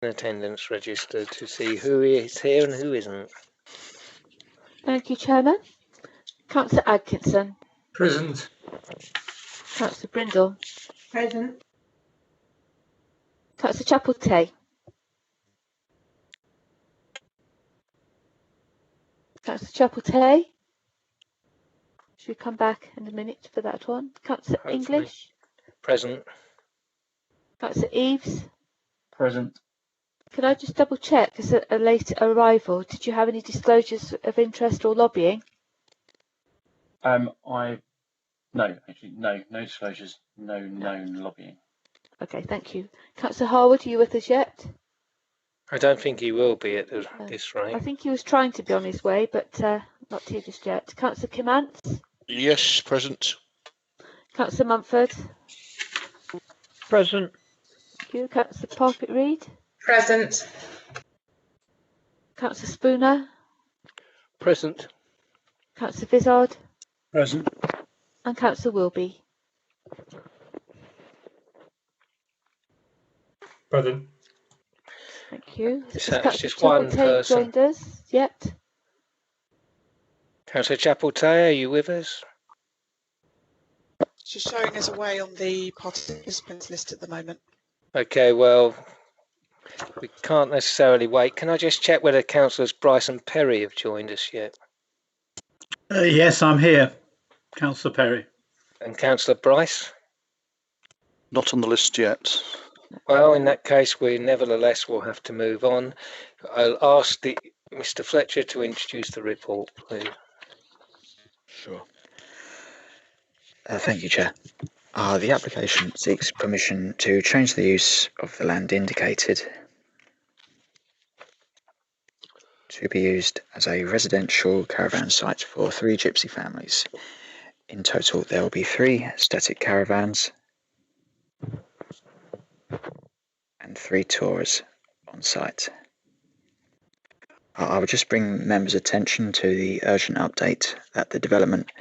an attendance register to see who is here and who isn't. Thank you, Chairman. Councillor Atkinson. Present. Councillor Brindle. Present. Councillor Chapel-Tay. Councillor Chapel-Tay. Should we come back in a minute for that one? Councillor Hopefully. English. Present. Councillor Eaves. Present. Can I just double check, as a late arrival, did you have any disclosures of interest or lobbying? No disclosures, no known lobbying. Okay, thank you. Councillor Harwood, are you with us yet? I don't think he will be at this I rate. think he was trying to be on his way, but not here just yet. Councillor Kimantz? Yes, present. Councillor Mumford? Present. Thank you. Councillor Parfitt-Reid? Present. Councillor Spooner? Present. Councillor Vizard? Present. And Councillor Wilby? Present. Thank you. So Has that's just Councillor one Chapel-Tay person. joined us yet? Councillor Chapel-Tay, are you with us? She's showing us away on the participants list at the moment. Okay, well, we can't necessarily wait. Can I just check whether Councillors Bryce and Perry have joined us yet? Yes, I'm here. Councillor Perry. And Councillor Bryce? Not on the list yet. Well, in that case, we nevertheless will have to move on. I'll ask Mr. Fletcher to introduce the report, please. Sure. Thank you, Chair. The application seeks permission to change the use of the land indicated to be used as a residential caravan site for 3 gypsy families. In total, there will be 3 static caravans and 3 tours on site. I would just bring members' attention to the urgent update that the development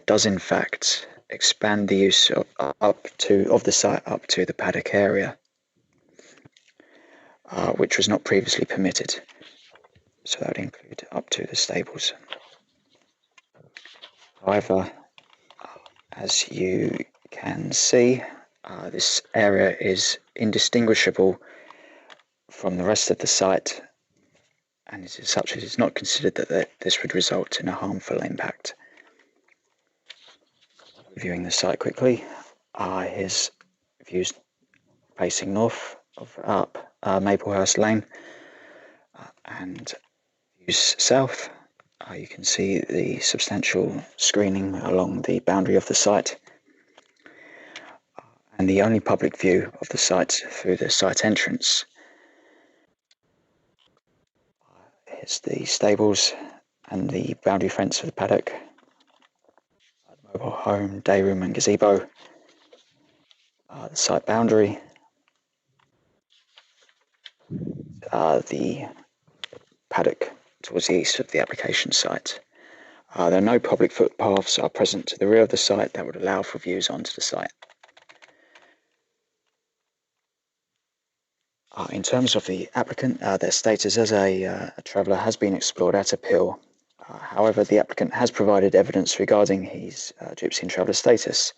does in fact expand the use of the site up to the paddock area, which was not previously permitted. So that would include up to the stables. However, as you can see, this area is indistinguishable from the rest of the site, and as such it is not considered that this would result in a harmful impact. Viewing the site quickly, here's views facing north up Maplehurst Lane, and views south. You can see the substantial screening along the boundary of the site, and the only public view of the site through the site entrance. Here's the stables and the boundary fence of the paddock, the mobile home, day room and gazebo, the site boundary, the paddock towards the east of the application site. There are no public footpaths are present to the rear of the site that would allow for views onto the site. In terms of the applicant, their status as a traveller has been explored at appeal. However, the applicant has provided evidence regarding his gypsy and traveller status.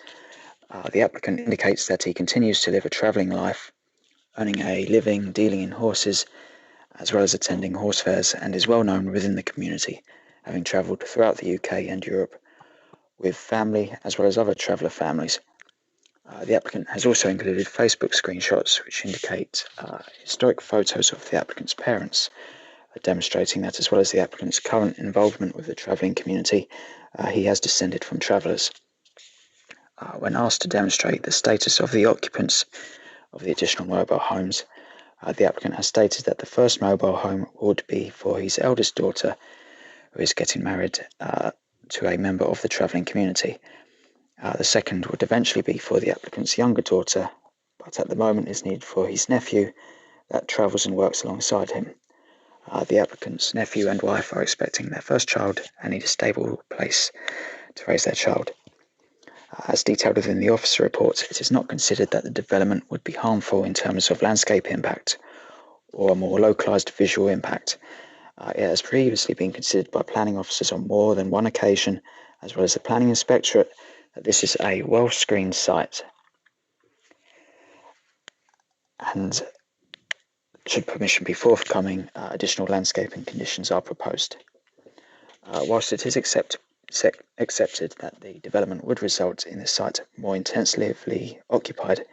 The applicant indicates that he continues to live a travelling life, earning a living dealing in horses, as well as attending horse fairs, and is well known within the community, having travelled throughout the UK and Europe with family as well as other traveller families. The applicant has also included Facebook screenshots which indicate historic photos of the applicant's parents, demonstrating that as well as the applicant's current involvement with the travelling community, he has descended from travellers. When asked to demonstrate the status of the occupants of the additional mobile homes, the applicant has stated that the first mobile home would be for his eldest daughter, who is getting married to a member of the travelling community. The second would eventually be for the applicant's younger daughter, but at the moment is needed for his nephew that travels and works alongside him. The applicant's nephew and wife are expecting their first child and need a stable place to raise their child. As detailed within the officer report, it is not considered that the development would be harmful in terms of landscape impact or a more localised visual impact. It has previously been considered by planning officers on more than one occasion, as well as the planning inspectorate, that this is a well-screened site. And should permission be forthcoming, additional landscaping conditions are proposed. Whilst it is accepted that the development would result in the site more intensively occupied,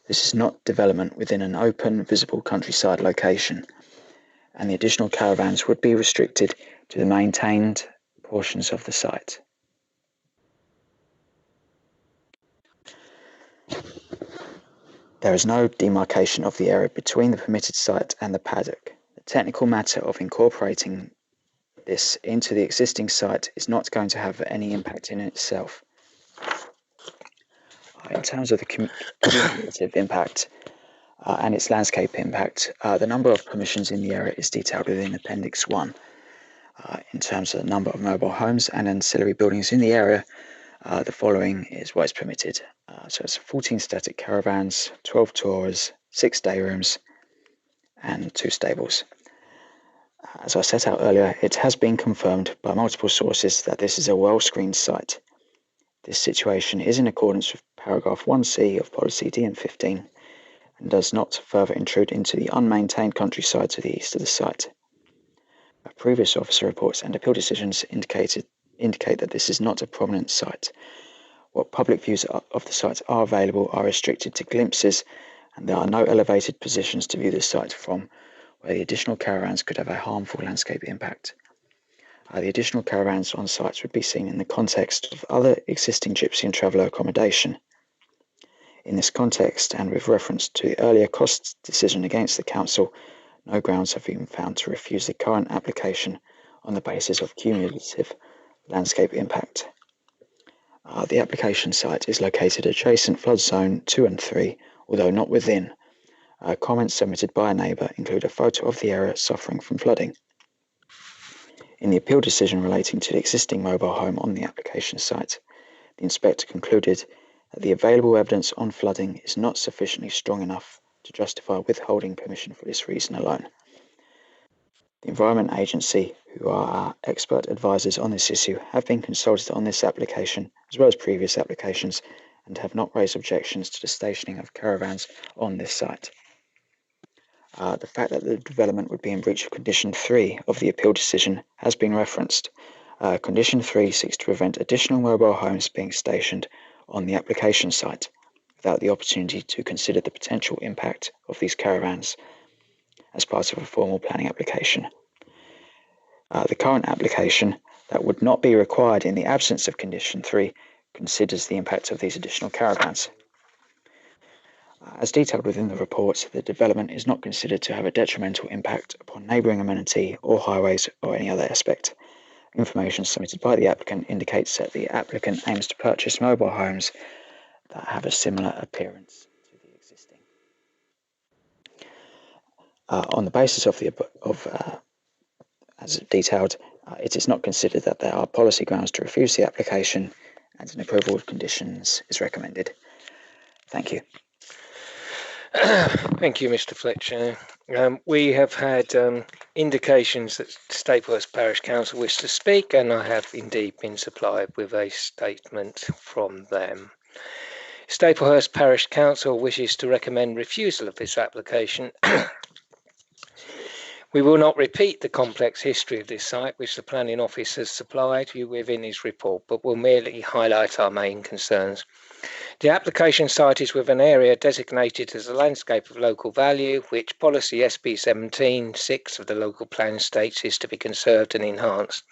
this is not development within an open, visible countryside location, and the additional caravans would be restricted to the maintained portions of the site. There is no demarcation of the area between the permitted site and the paddock. The technical matter of incorporating this into the existing site is not going to have any impact in itself. In terms of the cumulative impact and its landscape impact, the number of permissions in the area is detailed within Appendix 1. In terms of the number of mobile homes and ancillary buildings in the area, the following is what is permitted. So it's 14 static caravans, 12 tours, 6 day rooms, and 2 stables. As I set out earlier, it has been confirmed by multiple sources that this is a well-screened site. This situation is in accordance with paragraph 1C of policy DM15 and does not further intrude into the unmaintained countryside to the east of the site. Previous officer reports and appeal decisions indicate that this is not a prominent site. What public views of the site are available are restricted to glimpses, and there are no elevated positions to view the site from, where the additional caravans could have a harmful landscape impact. The additional caravans on sites would be seen in the context of other existing gypsy and traveller accommodation. In this context, and with reference to the earlier cost decision against the council, no grounds have been found to refuse the current application on the basis of cumulative landscape impact. The application site is located adjacent flood zone 2 and 3, although not within. Comments submitted by a neighbour include a photo of the area suffering from flooding. In the appeal decision relating to the existing mobile home on the application site, the inspector concluded that the available evidence on flooding is not sufficiently strong enough to justify withholding permission for this reason alone. The Environment Agency, who are our expert advisors on this issue, have been consulted on this application as well as previous applications and have not raised objections to the stationing of caravans on this site. The fact that the development would be in breach of Condition 3 of the appeal decision has been referenced. Condition 3 seeks to prevent additional mobile homes being stationed on the application site without the opportunity to consider the potential impact of these caravans as part of a formal planning application. The current application that would not be required in the absence of Condition 3 considers the impact of these additional caravans. As detailed within the report, the development is not considered to have a detrimental impact upon neighbouring amenity or highways or any other aspect. Information submitted by the applicant indicates that the applicant aims to purchase mobile homes that have a similar appearance to the existing. On the basis of as detailed, it is not considered that there are policy grounds to refuse the application, and an approval of conditions is recommended. Thank you. Thank you, Mr. Fletcher. We have had indications that Staplehurst Parish Council wish to speak, and I have indeed been supplied with a statement from them. Staplehurst Parish Council wishes to recommend refusal of this application. We will not repeat the complex history of this site, which the Planning Office has supplied you with in his report, but will merely highlight our main concerns. The application site is with an area designated as a landscape of local value, which policy SB 17(6) of the local plan states is to be conserved and enhanced.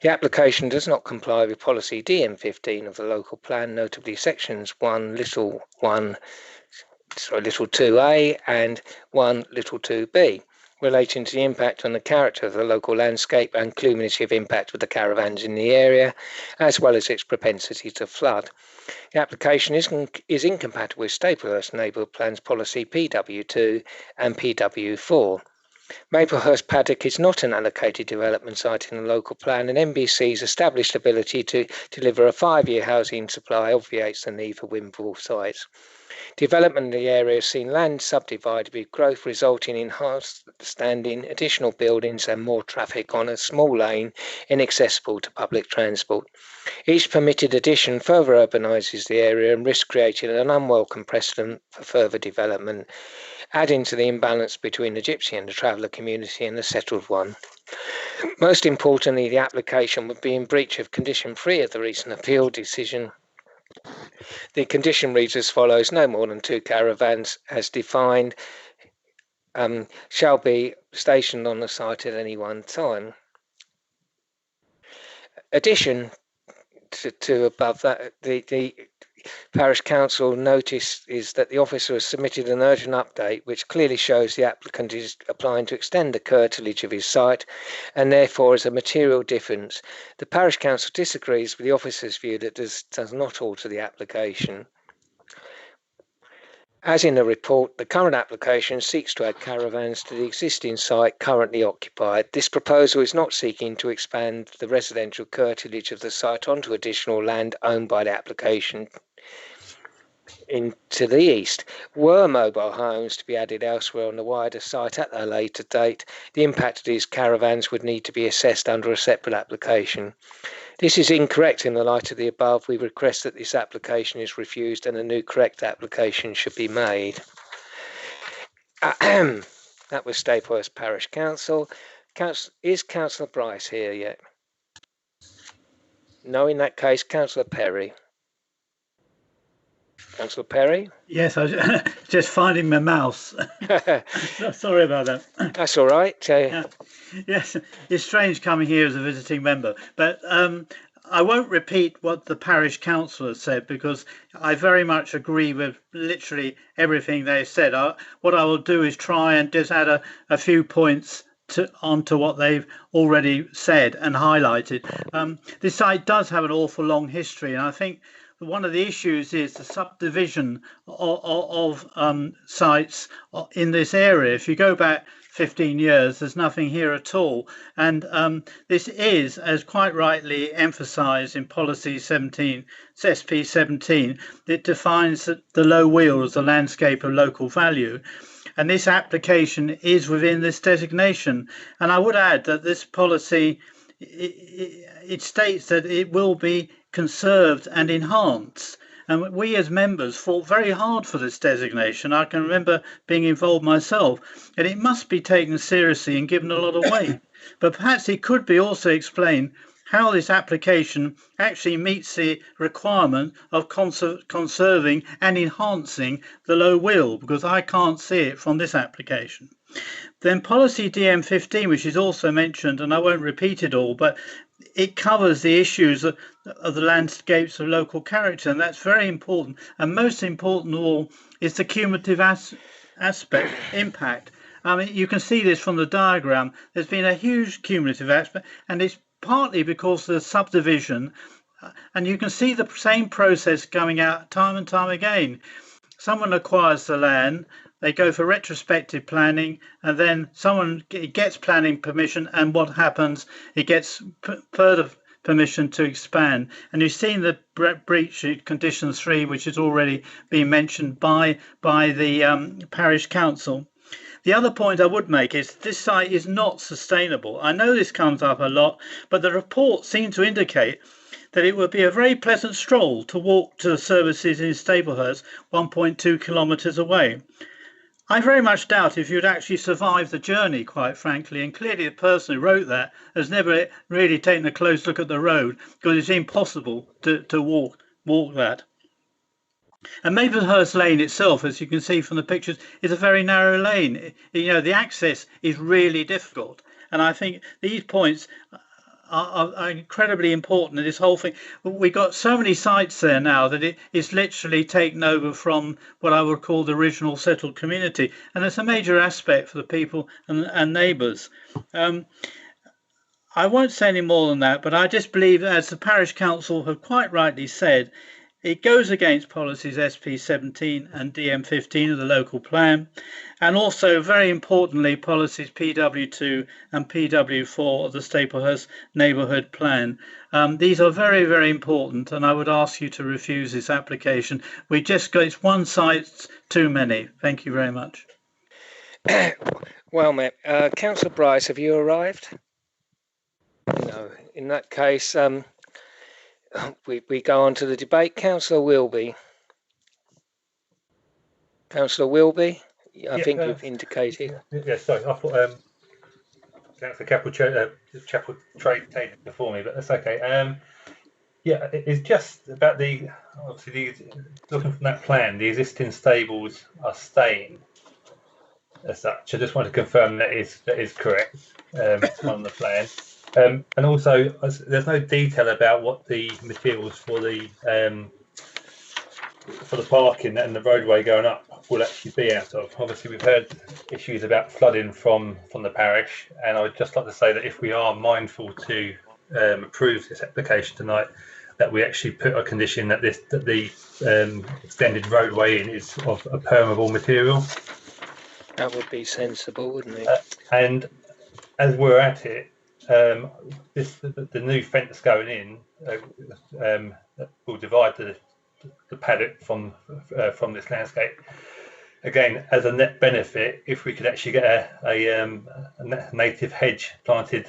The application does not comply with policy DM15 of the local plan, notably sections 1(2)A and 1(2)B, relating to the impact on the character of the local landscape and cumulative impact of the caravans in the area, as well as its propensity to flood. The application is incompatible with Staplehurst Neighbourhood Plans Policy PW2 and PW4. Maplehurst Paddock is not an allocated development site in the local plan, and NBC's established ability to deliver a 5-year housing supply obviates the need for windfall sites. Development of the area has seen land subdivided with growth resulting in enhanced standing, additional buildings and more traffic on a small lane inaccessible to public transport. Each permitted addition further urbanises the area and risks creating an unwelcome precedent for further development, adding to the imbalance between the gypsy and the traveller community and the settled one. Most importantly, the application would be in breach of condition 3 of the recent appeal decision. The condition reads as follows: no more than 2 caravans as defined shall be stationed on the site at any one time. Addition to above that, the Parish Council notice is that the officer has submitted an urgent update which clearly shows the applicant is applying to extend the curtilage of his site and therefore is a material difference. The Parish Council disagrees with the officer's view that this does not alter the application. As in the report, the current application seeks to add caravans to the existing site currently occupied. This proposal is not seeking to expand the residential curtilage of the site onto additional land owned by the application to the east. Were mobile homes to be added elsewhere on the wider site at a later date, the impact of these caravans would need to be assessed under a separate application. This is incorrect in the light of the above. We request that this application is refused and a new correct application should be made. That was Staplehurst Parish Council. Is Councillor Bryce here yet? No, in that case, Councillor Perry. Councillor Perry? Yes, I was just finding my mouse. Sorry about that. That's all right. Yes, it's strange coming here as a visiting member, but I won't repeat what the parish council has said because I very much agree with literally everything they said. What I will do is try and just add a few points onto what they've already said and highlighted. This site does have an awful long history, and I think one of the issues is the subdivision of sites in this area. If you go back 15 years, there's nothing here at all. And this is, as quite rightly emphasised in Policy 17, SP 17, it defines the low wheel as a landscape of local value. And this application is within this designation. And I would add that this policy, it states that it will be conserved and enhanced. And we as members fought very hard for this designation. I can remember being involved myself, and it must be taken seriously and given a lot of weight. But perhaps it could be also explained how this application actually meets the requirement of conserving and enhancing the low wheel, because I can't see it from this application. Then policy DM15, which is also mentioned, and I won't repeat it all, but it covers the issues of the landscapes of local character, and that's very important. And most important of all is the cumulative aspect impact. I mean, you can see this from the diagram. There's been a huge cumulative aspect, and it's partly because of the subdivision, and you can see the same process coming out time and time again. Someone acquires the land, they go for retrospective planning, and then someone gets planning permission, and what happens? It gets further permission to expand. And you've seen the breach of condition 3, which has already been mentioned by the parish council. The other point I would make is this site is not sustainable. I know this comes up a lot, but the report seemed to indicate that it would be a very pleasant stroll to walk to the services in Staplehurst, 1.2 kilometres away. I very much doubt if you'd actually survive the journey, quite frankly, and clearly the person who wrote that has never really taken a close look at the road, because it's impossible to walk that. And Maplehurst Lane itself, as you can see from the pictures, is a very narrow lane. You know, the access is really difficult. And I think these points are incredibly important in this whole thing. We've got so many sites there now that it is literally taken over from what I would call the original settled community. And it's a major aspect for the people and neighbours. I won't say any more than that, but I just believe, as the parish council have quite rightly said, It goes against policies SP17 and DM15 of the local plan, and also, very importantly, policies PW2 and PW4 of the Staplehurst Neighbourhood Plan. These are very, very important, and I would ask you to refuse this application. It's one site too many. Thank you very much. Well, mate, Councillor Bryce, have you arrived? No. In that case, we go on to the debate. Councillor Wilby. Councillor Wilby, I think you've indicated. Yeah, sorry, I thought Councillor Chapel Trade taken before me, but that's okay. Yeah, it's just about looking from that plan, the existing stables are staying as such. I just want to confirm that is correct on the plan. And also, there's no detail about what the materials for the parking and the roadway going up will actually be out of. Obviously, we've heard issues about flooding from the parish, and I would just like to say that if we are mindful to approve this application tonight, that we actually put a condition that the extended roadway in is of a permeable material. That would be sensible, wouldn't it? And as we're at it, the new fence going in will divide the paddock from this landscape. Again, as a net benefit, if we could actually get a native hedge planted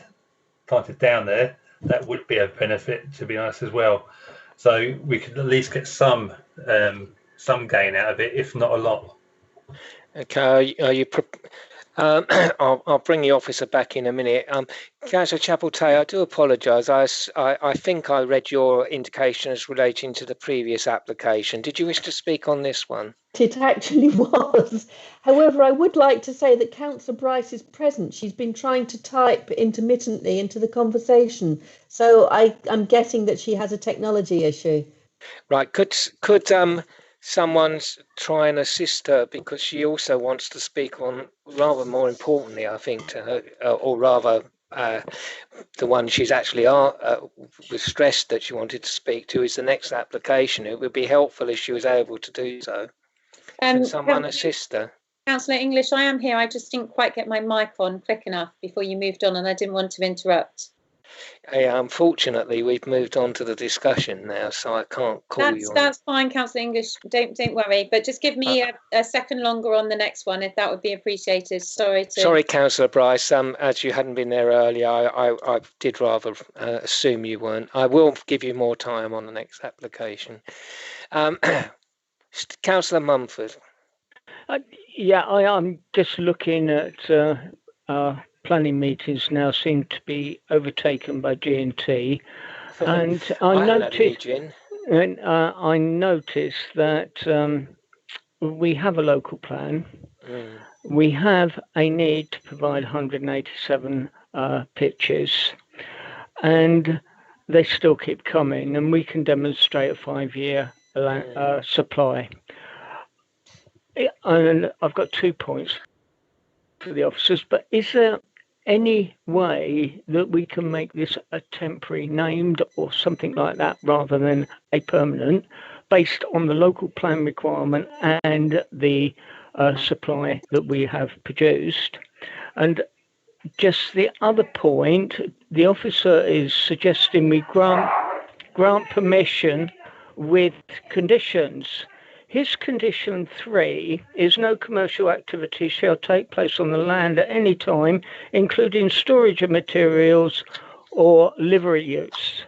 down there, that would be a benefit, to be honest, as well. So we could at least get some gain out of it, if not a lot. Okay, are you? I'll bring the officer back in a minute. Councillor Chapel-Tay, I do apologise. I think I read your indication as relating to the previous application. Did you wish to speak on this one? It actually was. However, I would like to say that Councillor Bryce is present. She's been trying to type intermittently into the conversation. So I'm guessing that she has a technology issue. Right. Could someone try and assist her, because she also wants to speak on, rather more importantly, I think, to her, or rather the one she's actually was stressed that she wanted to speak to is the next application. It would be helpful if she was able to do so. Can someone assist her? Councillor English, I am here. I just didn't quite get my mic on quick enough before you moved on, and I didn't want to interrupt. Unfortunately, we've moved on to the discussion now, so I can't call you. That's fine, Councillor English. Don't worry, but just give me a second longer on the next one, if that would be appreciated. Sorry, Councillor Bryce. As you hadn't been there earlier, I did rather assume you weren't. I will give you more time on the next application. Councillor Mumford. Yeah, I'm just looking at planning meetings now seem to be overtaken by G&T, and I noticed that we have a local plan. We have a need to provide 187 pitches, and they still keep coming, and we can demonstrate a 5-year supply. And I've got 2 points for the officers, but is there any way that we can make this a temporary named or something like that rather than a permanent, based on the local plan requirement and the supply that we have produced? And just the other point, the officer is suggesting we grant permission with conditions. His condition 3 is no commercial activity shall take place on the land at any time, including storage of materials or livery use.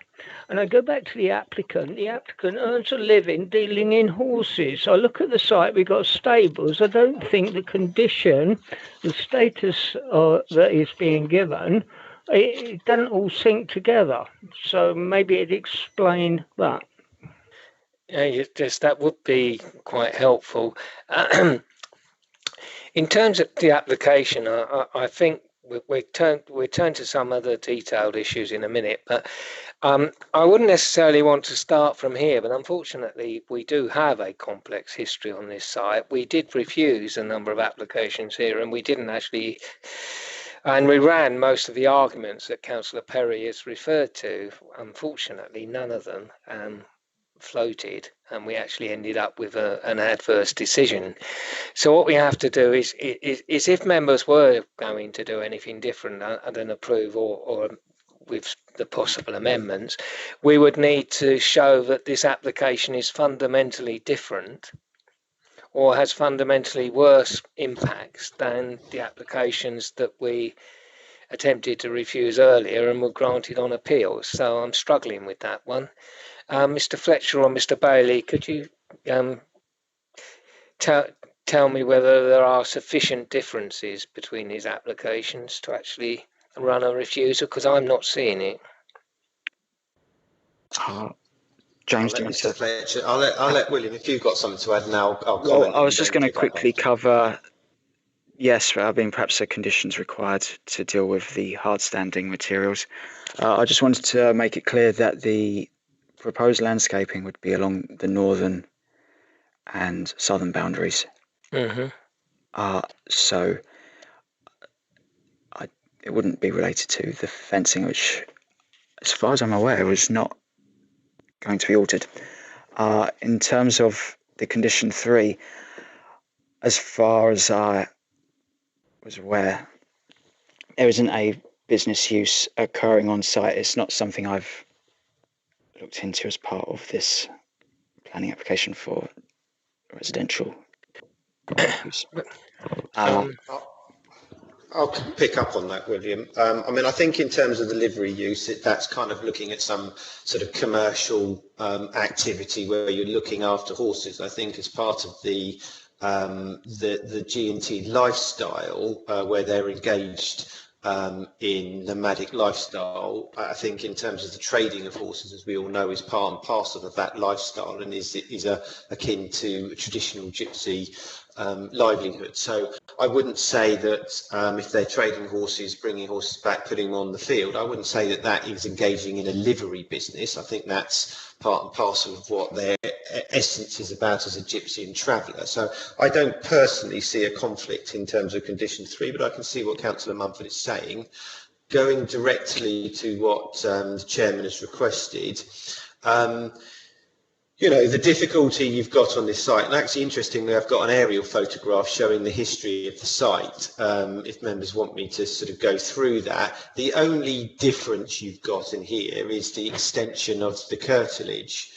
And I go back to the applicant. The applicant earns a living dealing in horses. I look at the site, we've got stables. I don't think the condition, the status that is being given, it doesn't all sync together. So maybe it'd explain that. Yeah, that would be quite helpful. In terms of the application, I think we turn to some other detailed issues in a minute, but I wouldn't necessarily want to start from here, but unfortunately we do have a complex history on this site. We did refuse a number of applications here, and we didn't actually, and we ran most of the arguments that Councillor Perry has referred to. Unfortunately, none of them floated, and we actually ended up with an adverse decision. So what we have to do is if members were going to do anything different than approve or with the possible amendments, we would need to show that this application is fundamentally different or has fundamentally worse impacts than the applications that we attempted to refuse earlier and were granted on appeal. So I'm struggling with that one. Mr. Fletcher or Mr. Bailey, could you tell me whether there are sufficient differences between these applications to actually run a refusal? Because I'm not seeing it. James, I'll let Mr. Fletcher. I'll let William, if you've got something to add now, I'll comment. Well, I was just going to quickly cover, yes, there have been perhaps the conditions required to deal with the hard standing materials. I just wanted to make it clear that the proposed landscaping would be along the northern and southern boundaries. Mm-hmm. So it wouldn't be related to the fencing, which, as far as I'm aware, was not going to be altered. In terms of the condition 3, as far as I was aware, there isn't a business use occurring on site. It's not something I've looked into as part of this planning application for residential use. I'll pick up on that, William. I mean, I think in terms of the livery use, that's kind of looking at some sort of commercial activity where you're looking after horses. I think as part of the G&T lifestyle, where they're engaged in nomadic lifestyle, I think in terms of the trading of horses, as we all know, is part and parcel of that lifestyle and is akin to a traditional gypsy livelihood. So I wouldn't say that if they're trading horses, bringing horses back, putting them on the field, I wouldn't say that that is engaging in a livery business. I think that's part and parcel of what their essence is about as a gypsy and traveller. So I don't personally see a conflict in terms of condition 3, but I can see what Councillor Mumford is saying. Going directly to what the Chairman has requested, you know, the difficulty you've got on this site, and actually interestingly, I've got an aerial photograph showing the history of the site, if members want me to sort of go through that. The only difference you've got in here is the extension of the curtilage,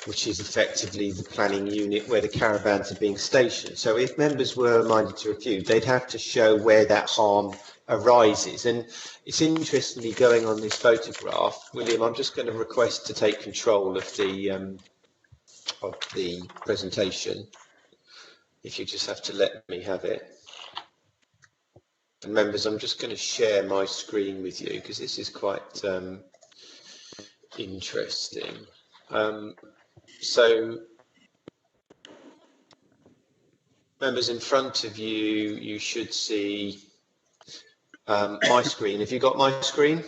which is effectively the planning unit where the caravans are being stationed. So if members were minded to refuse, they'd have to show where that harm arises. And it's interestingly going on this photograph, William, I'm just going to request to take control of the presentation, if you just have to let me have it. And members, I'm just going to share my screen with you because this is quite interesting. So members, in front of you, you should see my screen. Have you got my screen?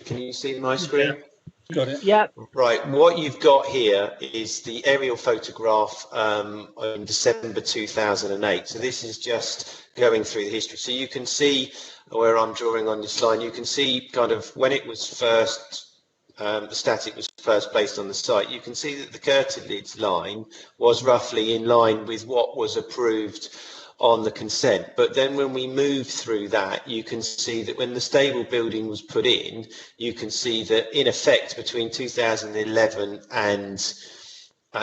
Can you see my screen? Yeah. Got it. Yeah. Right. What you've got here is the aerial photograph in December 2008. So this is just going through the history. So you can see where I'm drawing on this line. You can see kind of when it was first, the static was first placed on the site. You can see that the curtilage line was roughly in line with what was approved on the consent. But then when we move through that, you can see that when the stable building was put in, you can see that in effect between 2011 and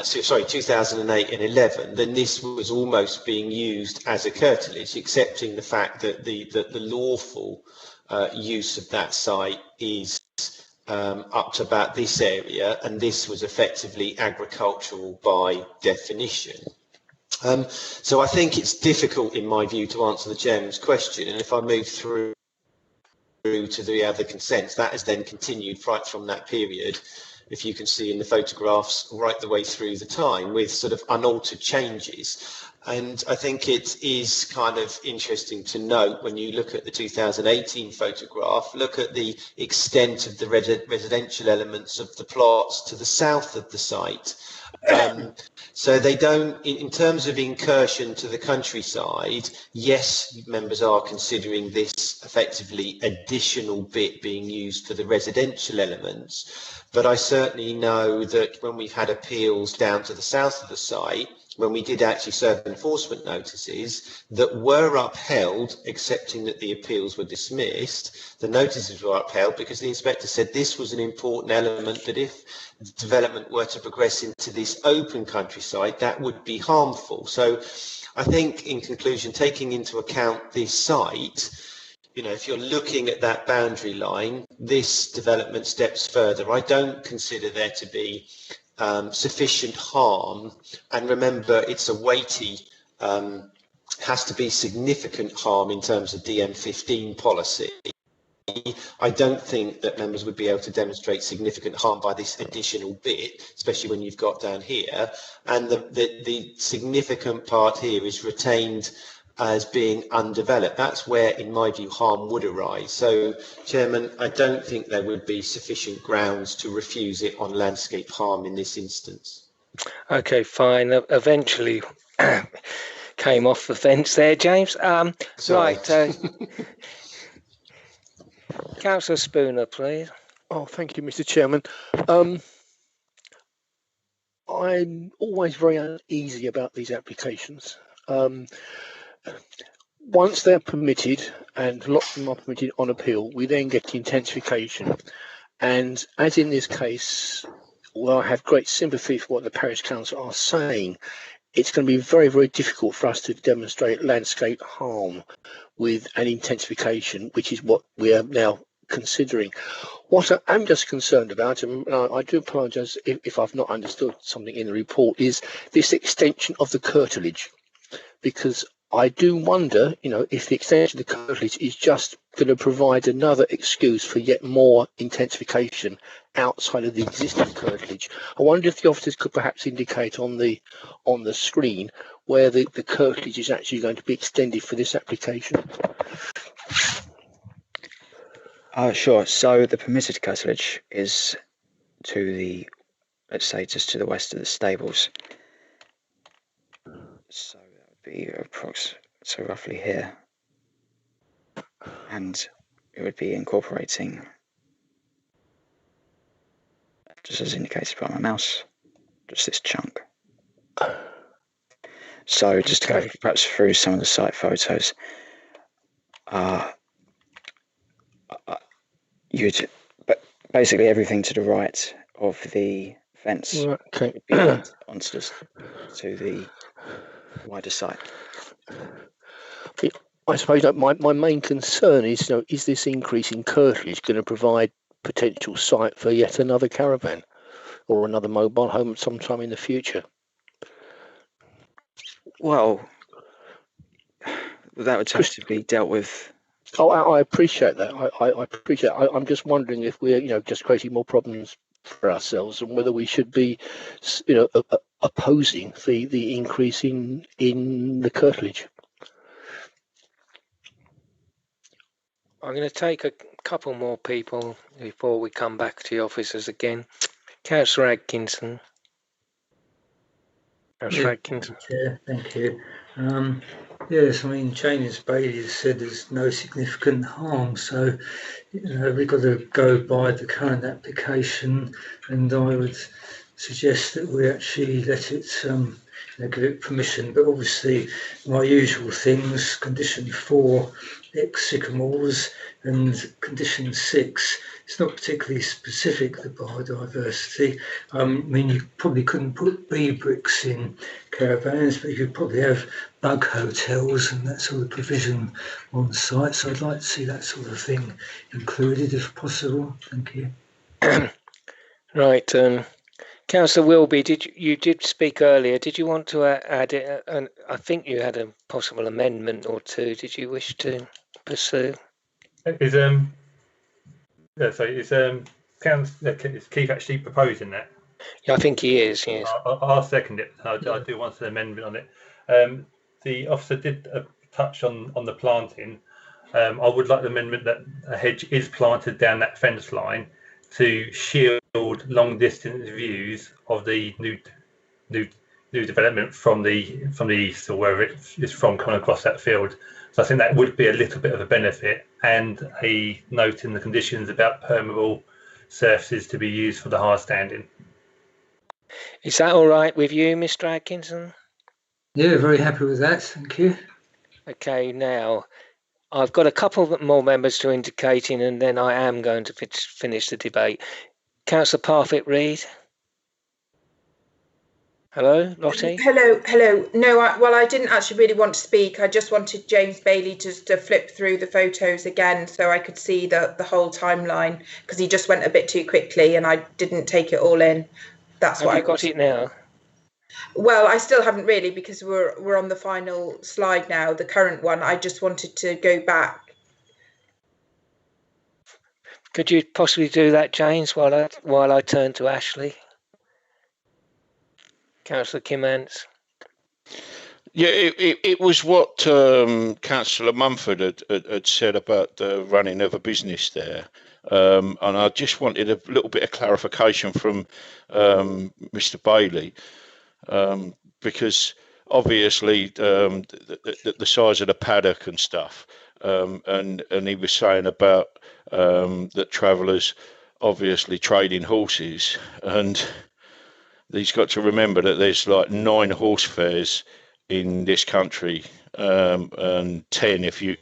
2008 and 11, then this was almost being used as a curtilage, accepting the fact that the lawful use of that site is up to about this area, and this was effectively agricultural by definition. So I think it's difficult, in my view, to answer the Chairman's question. And if I move through to the other consents, that has then continued right from that period, if you can see in the photographs, right the way through the time with sort of unaltered changes. And I think it is kind of interesting to note when you look at the 2018 photograph, look at the extent of the residential elements of the plots to the south of the site. So they don't, in terms of incursion to the countryside, yes, members are considering this effectively additional bit being used for the residential elements. But I certainly know that when we've had appeals down to the south of the site, when we did actually serve enforcement notices that were upheld, accepting that the appeals were dismissed, the notices were upheld because the inspector said this was an important element, that if development were to progress into this open countryside, that would be harmful. So I think, in conclusion, taking into account this site, you know, if you're looking at that boundary line, this development steps further. I don't consider there to be sufficient harm, and remember, it's a weighty, has to be significant harm in terms of DM15 policy. I don't think that members would be able to demonstrate significant harm by this additional bit, especially when you've got down here, and the significant part here is retained as being undeveloped. That's where, in my view, harm would arise. So, Chairman, I don't think there would be sufficient grounds to refuse it on landscape harm in this instance. Okay, fine. Eventually came off the fence there, James. Right. Councillor Spooner, please. Oh, thank you, Mr. Chairman. I'm always very uneasy about these applications. Once they're permitted, and lots of them are permitted on appeal, we then get the intensification. And as in this case, although I have great sympathy for what the parish council are saying, it's going to be very, very difficult for us to demonstrate landscape harm with an intensification, which is what we are now considering. What I'm just concerned about, and I do apologise if I've not understood something in the report, is this extension of the curtilage, because I do wonder, you know, if the extension of the curtilage is just going to provide another excuse for yet more intensification outside of the existing curtilage. I wonder if the officers could perhaps indicate on the screen where the curtilage is actually going to be extended for this application. Sure. So the permitted curtilage is to the, let's say, just to the west of the stables. So that would be so roughly here. And it would be incorporating, just as indicated by my mouse, just this chunk. So just to go perhaps through some of the site photos, basically everything to the right of the fence would be onto to the wider site. I suppose that my main concern is, you know, is this increase in curtilage going to provide potential site for yet another caravan or another mobile home sometime in the future? Well, that would have to be dealt with. Oh, I appreciate that. I appreciate it. I'm just wondering if we're, you know, just creating more problems for ourselves, and whether we should be, you know, opposing the increase in the curtilage. I'm going to take a couple more people before we come back to the officers again. Councillor Atkinson. Councillor Atkinson. Chair, thank you. Yes, I mean, James Bailey has said there's no significant harm, so you know, we've got to go by the current application, and I would suggest that we actually let it, you know, give it permission. But obviously, my usual things: condition 4, X sycamores, and condition 6. It's not particularly specific, the biodiversity. I mean, you probably couldn't put bee bricks in caravans, but you could probably have bug hotels and that sort of provision on site. So I'd like to see that sort of thing included if possible. Thank you. Right. Councillor Wilby, you did speak earlier. Did you want to add it? And I think you had a possible amendment or two. Did you wish to pursue? Is Keith actually proposing that? Yeah, I think he is. Yes. I'll second it. I do want an amendment on it. The officer did touch on the planting. I would like the amendment that a hedge is planted down that fence line to shield long distance views of the new new development from the east or wherever it is from coming across that field. So I think that would be a little bit of a benefit, and a note in the conditions about permeable surfaces to be used for the hard standing. Is that all right with you, Mr. Atkinson? Yeah, very happy with that. Thank you. Okay, now I've got a couple more members to indicating, and then I am going to finish the debate. Councillor Parfitt Reid. Hello, Lottie. Hello. No, I didn't actually really want to speak. I just wanted James Bailey just to flip through the photos again so I could see the whole timeline, because he just went a bit too quickly and I didn't take it all in. That's Have what you got it now? Well, I still haven't really, because we're on the final slide now, the current one. I just wanted to go back. Could you possibly do that, James, while I turn to Ashley? Councillor Kim Ants. Yeah, it was what Councillor Mumford had said about the running of a business there. And I just wanted a little bit of clarification from Mr. Bailey, because obviously the size of the paddock and stuff, and he was saying about that travellers obviously trading horses, and he's got to remember that there's like 9 horse fairs in this country, and 10 if you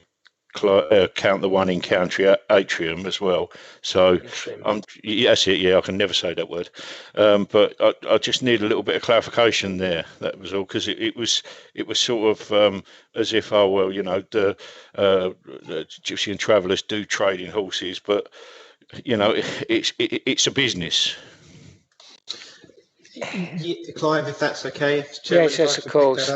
count the one in County Atrium as well. So that's it. Yeah, I can never say that word. But I just need a little bit of clarification there. That was all, because it was sort of as if, oh well, you know, the Gypsy and Travellers do trade in horses, but you know, it's a business. Yeah, Clive, if that's okay. Yes, of course.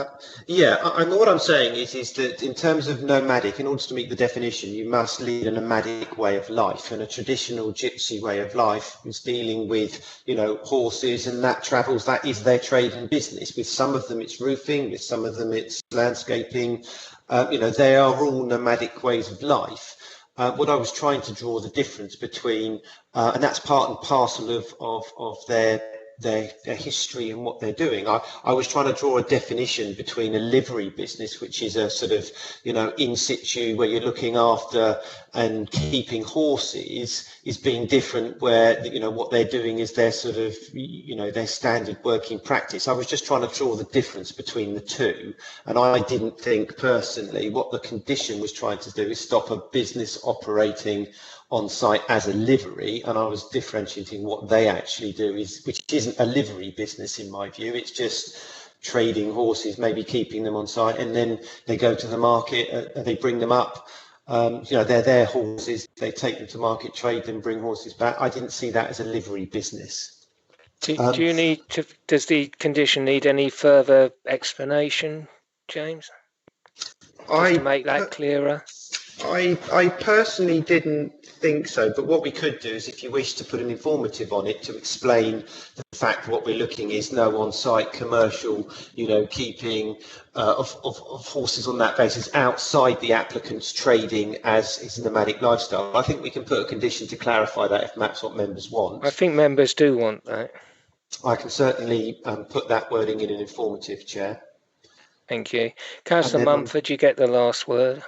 Yeah, what I'm saying is that in terms of nomadic, in order to meet the definition, you must lead a nomadic way of life, and a traditional gypsy way of life is dealing with, you know, horses, and that travels. That is their trade and business. With some of them, it's roofing. With some of them, it's landscaping. You know, they are all nomadic ways of life. What I was trying to draw the difference between, and that's part and parcel of their history and what they're doing. I was trying to draw a definition between a livery business, which is a sort of, you know, in situ where you're looking after and keeping horses, is being different, where, you know, what they're doing is their sort of, you know, their standard working practice. I was just trying to draw the difference between the two, and I didn't think personally what the condition was trying to do is stop a business operating on site as a livery, and I was differentiating what they actually do, which isn't a livery business in my view. It's just trading horses, maybe keeping them on site, and then they go to the market, they bring them up. You know, they're their horses, they take them to market, trade them, bring horses back. I didn't see that as a livery business. Do you need to? Does the condition need any further explanation, James? Just to make that clearer. I personally didn't think so, but what we could do is, if you wish to put an informative on it to explain the fact what we're looking is no on-site commercial, you know, keeping of horses on that basis outside the applicant's trading as is a nomadic lifestyle. I think we can put a condition to clarify that if that's what members want. I think members do want that. I can certainly put that wording in an informative, Chair. Thank you. Councillor Mumford, you get the last word.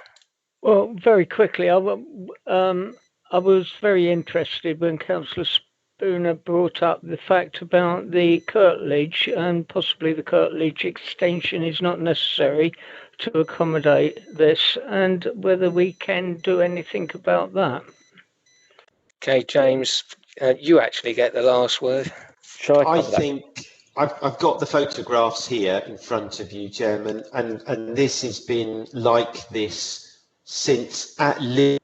Well, very quickly, I was very interested when Councillor Spooner brought up the fact about the curtilage, and possibly the curtilage extension is not necessary to accommodate this, and whether we can do anything about that. Okay, James, you actually get the last word. Shall I think I've got the photographs here in front of you, Chairman, and this has been like this since at least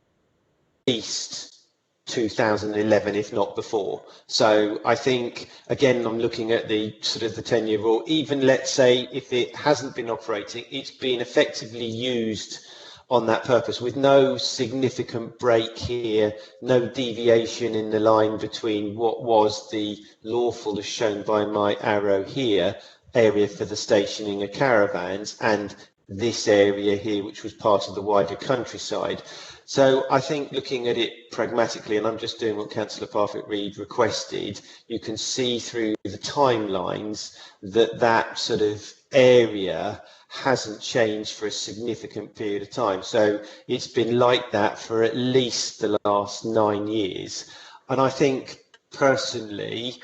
2011, if not before. So I think, again, I'm looking at the sort of the 10-year rule. Even, let's say, if it hasn't been operating, it's been effectively used on that purpose, with no significant break here, no deviation in the line between what was the lawful, as shown by my arrow here, area for the stationing of caravans, and this area here, which was part of the wider countryside. So I think looking at it pragmatically, and I'm just doing what Councillor Parfitt-Reid requested, you can see through the timelines that that sort of area hasn't changed for a significant period of time. So it's been like that for at least the last 9 years. And I think personally,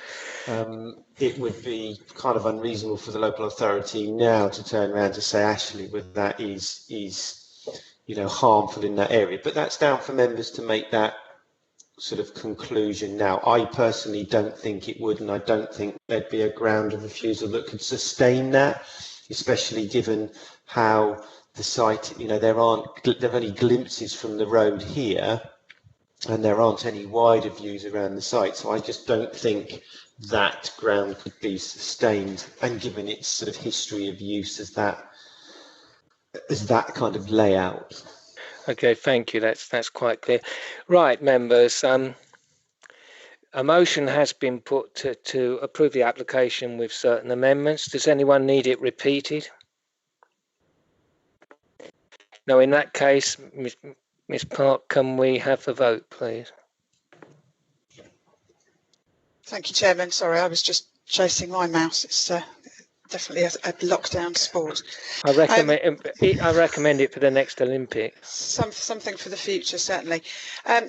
it would be kind of unreasonable for the local authority now to turn around to say, actually, well, that is you know, harmful in that area. But that's down for members to make that sort of conclusion now. I personally don't think it would, and I don't think there'd be a ground of refusal that could sustain that, especially given how the site, you know, there are only glimpses from the road here, and there aren't any wider views around the site. So I just don't think that ground could be sustained, and given its sort of history of use as that kind of layout. Okay, thank you. That's quite clear. Right, members. A motion has been put to approve the application with certain amendments. Does anyone need it repeated? No, in that case, Ms. Park, can we have the vote, please? Thank you, Chairman. Sorry, I was just chasing my mouse. It's definitely a lockdown sport. I recommend it for the next Olympics. Something for the future, certainly.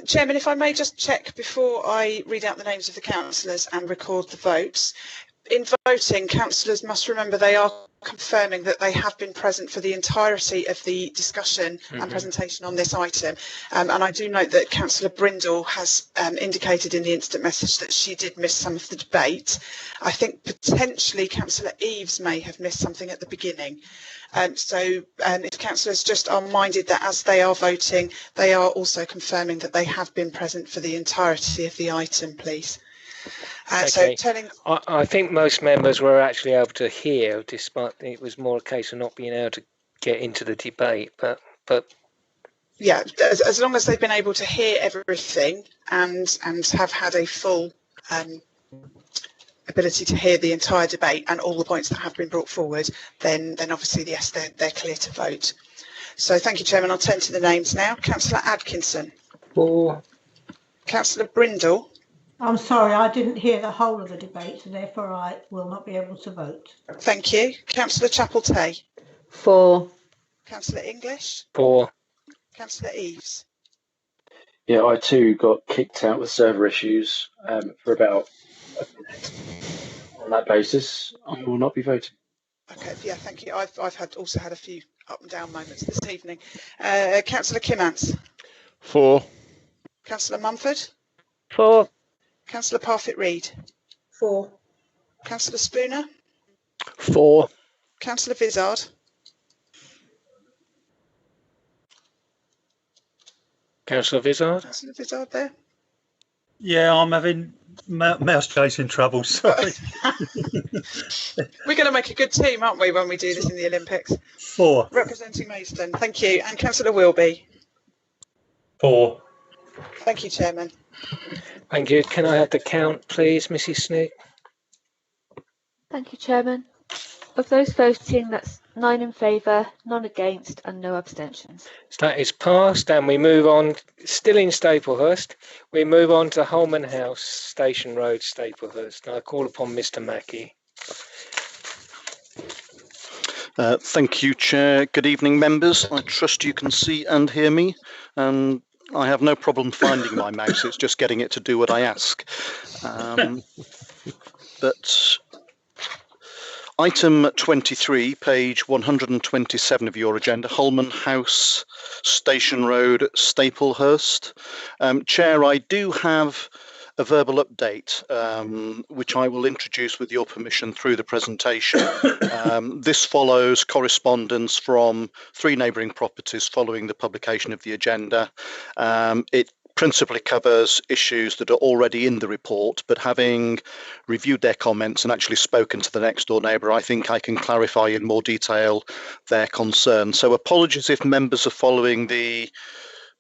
Chairman, if I may just check before I read out the names of the councillors and record the votes. In voting, councillors must remember they are confirming that they have been present for the entirety of the discussion and presentation on this item. And I do note that Councillor Brindle has indicated in the instant message that she did miss some of the debate. I think potentially Councillor Eaves may have missed something at the beginning. So if councillors just are minded that as they are voting, they are also confirming that they have been present for the entirety of the item, please. Okay. I think most members were actually able to hear, despite it was more a case of not being able to get into the debate. But yeah, as long as they've been able to hear everything and have had a full ability to hear the entire debate and all the points that have been brought forward, then obviously yes, they're clear to vote. So thank you, Chairman. I'll turn to the names now. Councillor Atkinson. For. Councillor Brindle. I'm sorry, I didn't hear the whole of the debate, so therefore I will not be able to vote. Thank you. Councillor Chapel-Tay. For. Councillor English. For. Councillor Eaves. Yeah, I too got kicked out with server issues for about a minute. On that basis, I will not be voting. Okay, yeah, thank you. I've also had a few up and down moments this evening. Councillor Kimmants. For. Councillor Mumford. For. Councillor Parfitt-Reid. For. Councillor Spooner. For. Councillor Vizard. Councillor Vizard. Councillor Vizard there. Yeah, I'm having mouse chasing trouble. Sorry. We're going to make a good team, aren't we, when we do this in the Olympics? For. Representing Maidstone. Thank you. And Councillor Wilby. For. Thank you, Chairman. Thank you. Can I have the count, please, Mrs. Sneak? Thank you, Chairman. Of those voting, that's 9 in favour, none against and no abstentions. So that is passed, and we move on, still in Staplehurst, we move on to Holman House, Station Road, Staplehurst. I call upon Mr. Mackey. Thank you, Chair. Good evening, members. I trust you can see and hear me. And I have no problem finding my mouse. It's just getting it to do what I ask. But item 23, page 127 of your agenda, Holman House, Station Road, Staplehurst. Chair, I do have a verbal update, which I will introduce with your permission through the presentation. This follows correspondence from 3 neighbouring properties following the publication of the agenda. It principally covers issues that are already in the report, but having reviewed their comments and actually spoken to the next door neighbour, I think I can clarify in more detail their concerns. So apologies if members are following the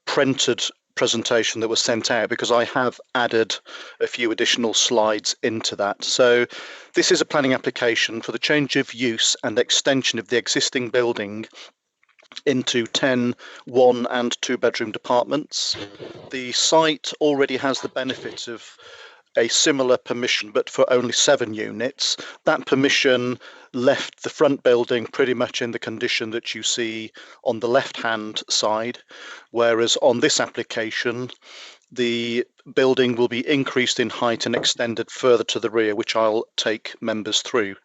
printed presentation that was sent out, because I have added a few additional slides into that. So this is a planning application for the change of use and extension of the existing building into 10 one- and two-bedroom apartments. The site already has the benefit of a similar permission, but for only 7 units. That permission left the front building pretty much in the condition that you see on the left-hand side, whereas on this application, the building will be increased in height and extended further to the rear, which I'll take members through.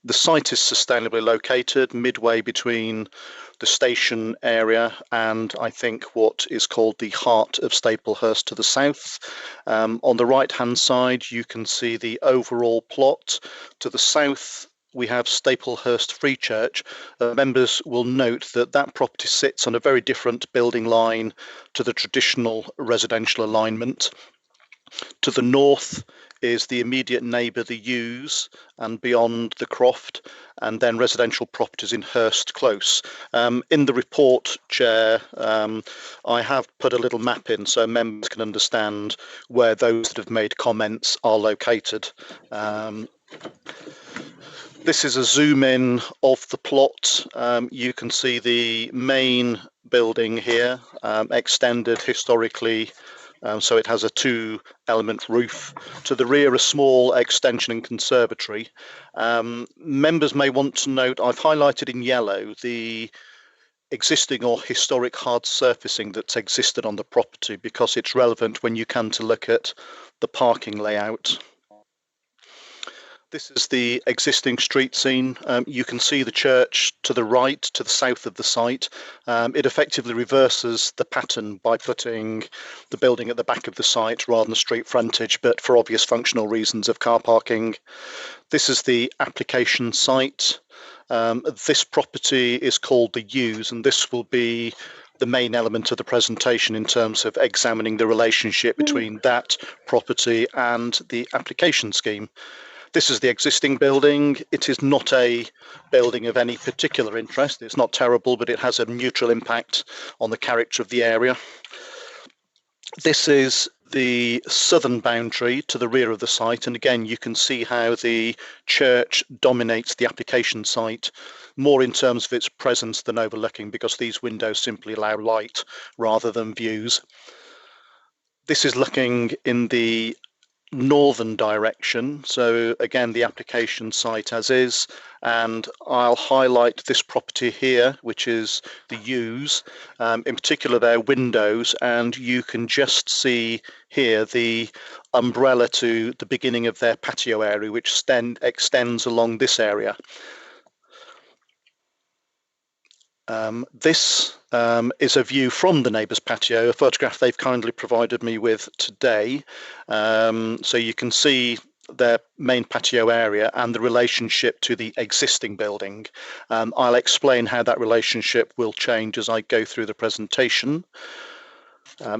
The site is sustainably located midway between the station area and I think what is called the heart of Staplehurst to the south. On the right hand side you can see the overall plot. To the south we have Staplehurst Free Church. Members will note that that property sits on a very different building line to the traditional residential alignment. To the north is the immediate neighbour, the Yews, and beyond the Croft, and then residential properties in Hurst Close. In the report, Chair, I have put a little map in so members can understand where those that have made comments are located. This is a zoom in of the plot. You can see the main building here, extended historically. So it has a 2-element roof. To the rear, a small extension and conservatory. Members may want to note, I've highlighted in yellow the existing or historic hard surfacing that's existed on the property because it's relevant when you come to look at the parking layout. This is the existing street scene. You can see the church to the right, to the south of the site. It effectively reverses the pattern by putting the building at the back of the site rather than the street frontage, but for obvious functional reasons of car parking. This is the application site. This property is called the Yews, and this will be the main element of the presentation in terms of examining the relationship between that property and the application scheme. This is the existing building. It is not a building of any particular interest. It's not terrible, but it has a neutral impact on the character of the area. This is the southern boundary to the rear of the site. And again, you can see how the church dominates the application site more in terms of its presence than overlooking, because these windows simply allow light rather than views. This is looking in the northern direction, so again the application site as is, and I'll highlight this property here, which is the Yews, in particular their windows, and you can just see here the umbrella to the beginning of their patio area, which extends along this area. This is a view from the neighbour's patio, a photograph they've kindly provided me with today. So you can see their main patio area and the relationship to the existing building. I'll explain how that relationship will change as I go through the presentation.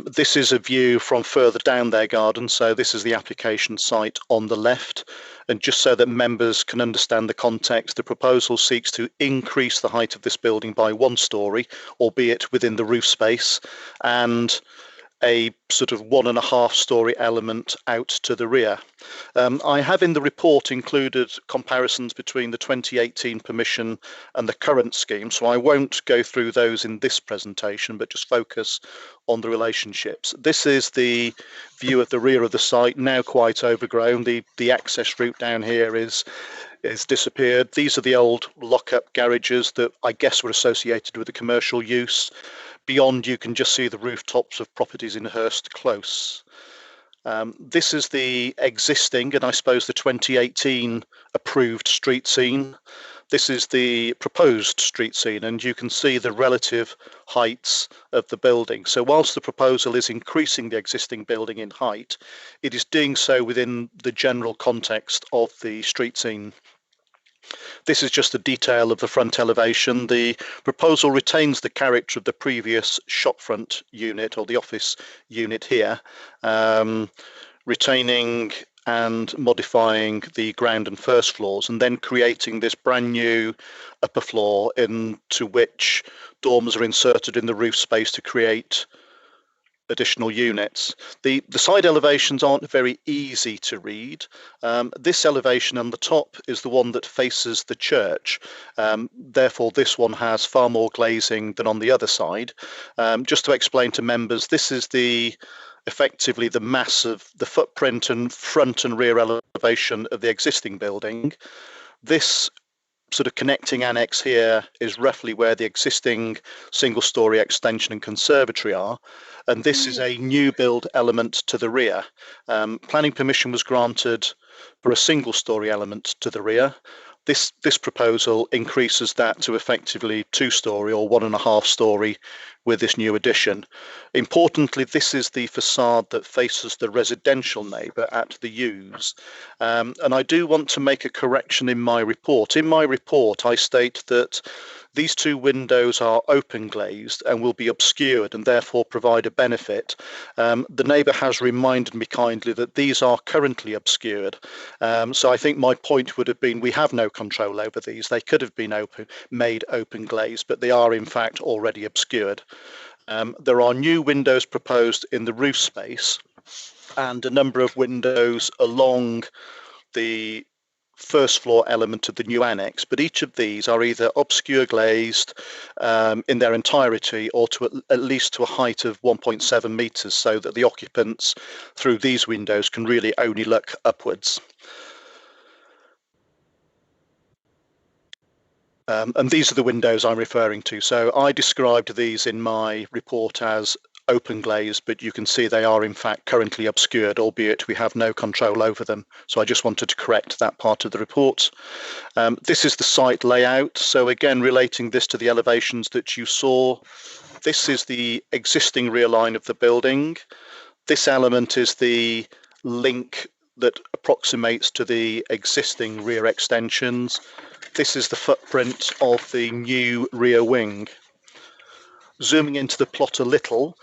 This is a view from further down their garden, so this is the application site on the left. And just so that members can understand the context, the proposal seeks to increase the height of this building by 1 storey, albeit within the roof space, and a sort of 1.5 storey element out to the rear. I have in the report included comparisons between the 2018 permission and the current scheme, so I won't go through those in this presentation, but just focus on the relationships. This is the view of the rear of the site, now quite overgrown. The access route down here is disappeared. These are the old lock-up garages that I guess were associated with the commercial use. Beyond, you can just see the rooftops of properties in Hurst Close. This is the existing, and I suppose the 2018 approved street scene. This is the proposed street scene, and you can see the relative heights of the building. So whilst the proposal is increasing the existing building in height, it is doing so within the general context of the street scene. This is just a detail of the front elevation. The proposal retains the character of the previous shopfront unit, or the office unit here, retaining and modifying the ground and first floors, and then creating this brand new upper floor into which dormers are inserted in the roof space to create additional units. The side elevations aren't very easy to read. This elevation on the top is the one that faces the church. Therefore, this one has far more glazing than on the other side. Just to explain to members, this is effectively the mass of the footprint and front and rear elevation of the existing building. This sort of connecting annex here is roughly where the existing single-storey extension and conservatory are, and this is a new build element to the rear. Planning permission was granted for a single-storey element to the rear. This proposal increases that to effectively 2-storey or 1.5-storey with this new addition. Importantly, this is the facade that faces the residential neighbour at the U's. And I do want to make a correction in my report. In my report, I state that these 2 windows are open glazed and will be obscured and therefore provide a benefit. The neighbour has reminded me kindly that these are currently obscured. So I think my point would have been we have no control over these. They could have been made open glazed, but they are in fact already obscured. There are new windows proposed in the roof space and a number of windows along the first floor element of the new annex, but each of these are either obscure glazed in their entirety or to at least to a height of 1.7 meters, so that the occupants through these windows can really only look upwards. And these are the windows I'm referring to. So I described these in my report as open glazed, but you can see they are in fact currently obscured, albeit we have no control over them. So I just wanted to correct that part of the report. This is the site layout. So again, relating this to the elevations that you saw, this is the existing rear line of the building. This element is the link that approximates to the existing rear extensions. This is the footprint of the new rear wing. Zooming into the plot a little,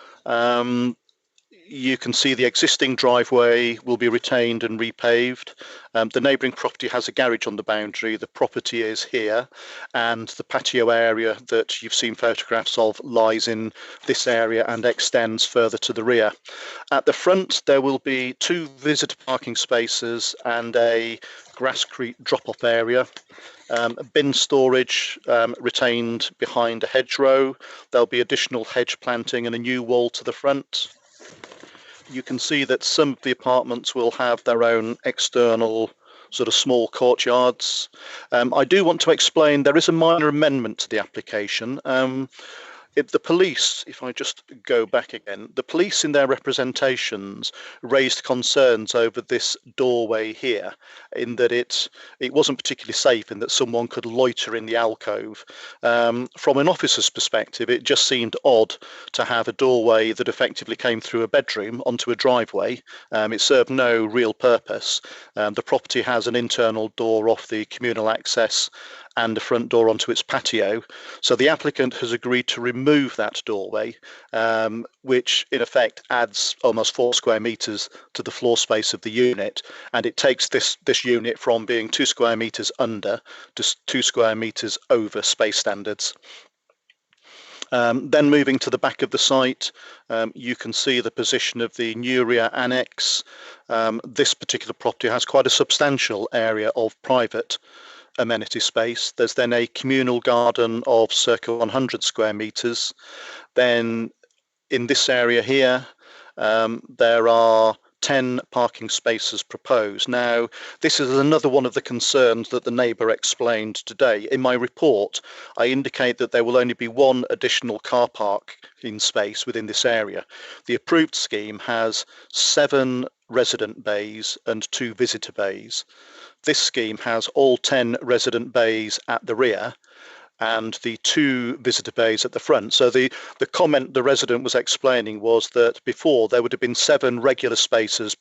you can see the existing driveway will be retained and repaved. The neighbouring property has a garage on the boundary. The property is here, and the patio area that you've seen photographs of lies in this area and extends further to the rear. At the front, there will be 2 visitor parking spaces and a grasscrete drop-off area. Bin storage retained behind a hedgerow. There'll be additional hedge planting and a new wall to the front. You can see that some of the apartments will have their own external sort of small courtyards. I do want to explain there is a minor amendment to the application. The police, if I just go back again, the police in their representations raised concerns over this doorway here, in that it wasn't particularly safe, in that someone could loiter in the alcove. From an officer's perspective, it just seemed odd to have a doorway that effectively came through a bedroom onto a driveway. It served no real purpose. The property has an internal door off the communal access and a front door onto its patio. So the applicant has agreed to remove that doorway, which in effect adds almost 4 square meters to the floor space of the unit. And it takes this unit from being 2 square meters under to 2 square meters over space standards. Then moving to the back of the site, you can see the position of the new rear annex. This particular property has quite a substantial area of private amenity space. There's then a communal garden of circa 100 square meters. Then in this area here, there are 10 parking spaces proposed. Now, this is another one of the concerns that the neighbour explained today. In my report, I indicate that there will only be 1 additional car parking space within this area. The approved scheme has 7 resident bays and 2 visitor bays. This scheme has all 10 resident bays at the rear and the 2 visitor bays at the front. So the comment the resident was explaining was that before there would have been 7 regular spaces,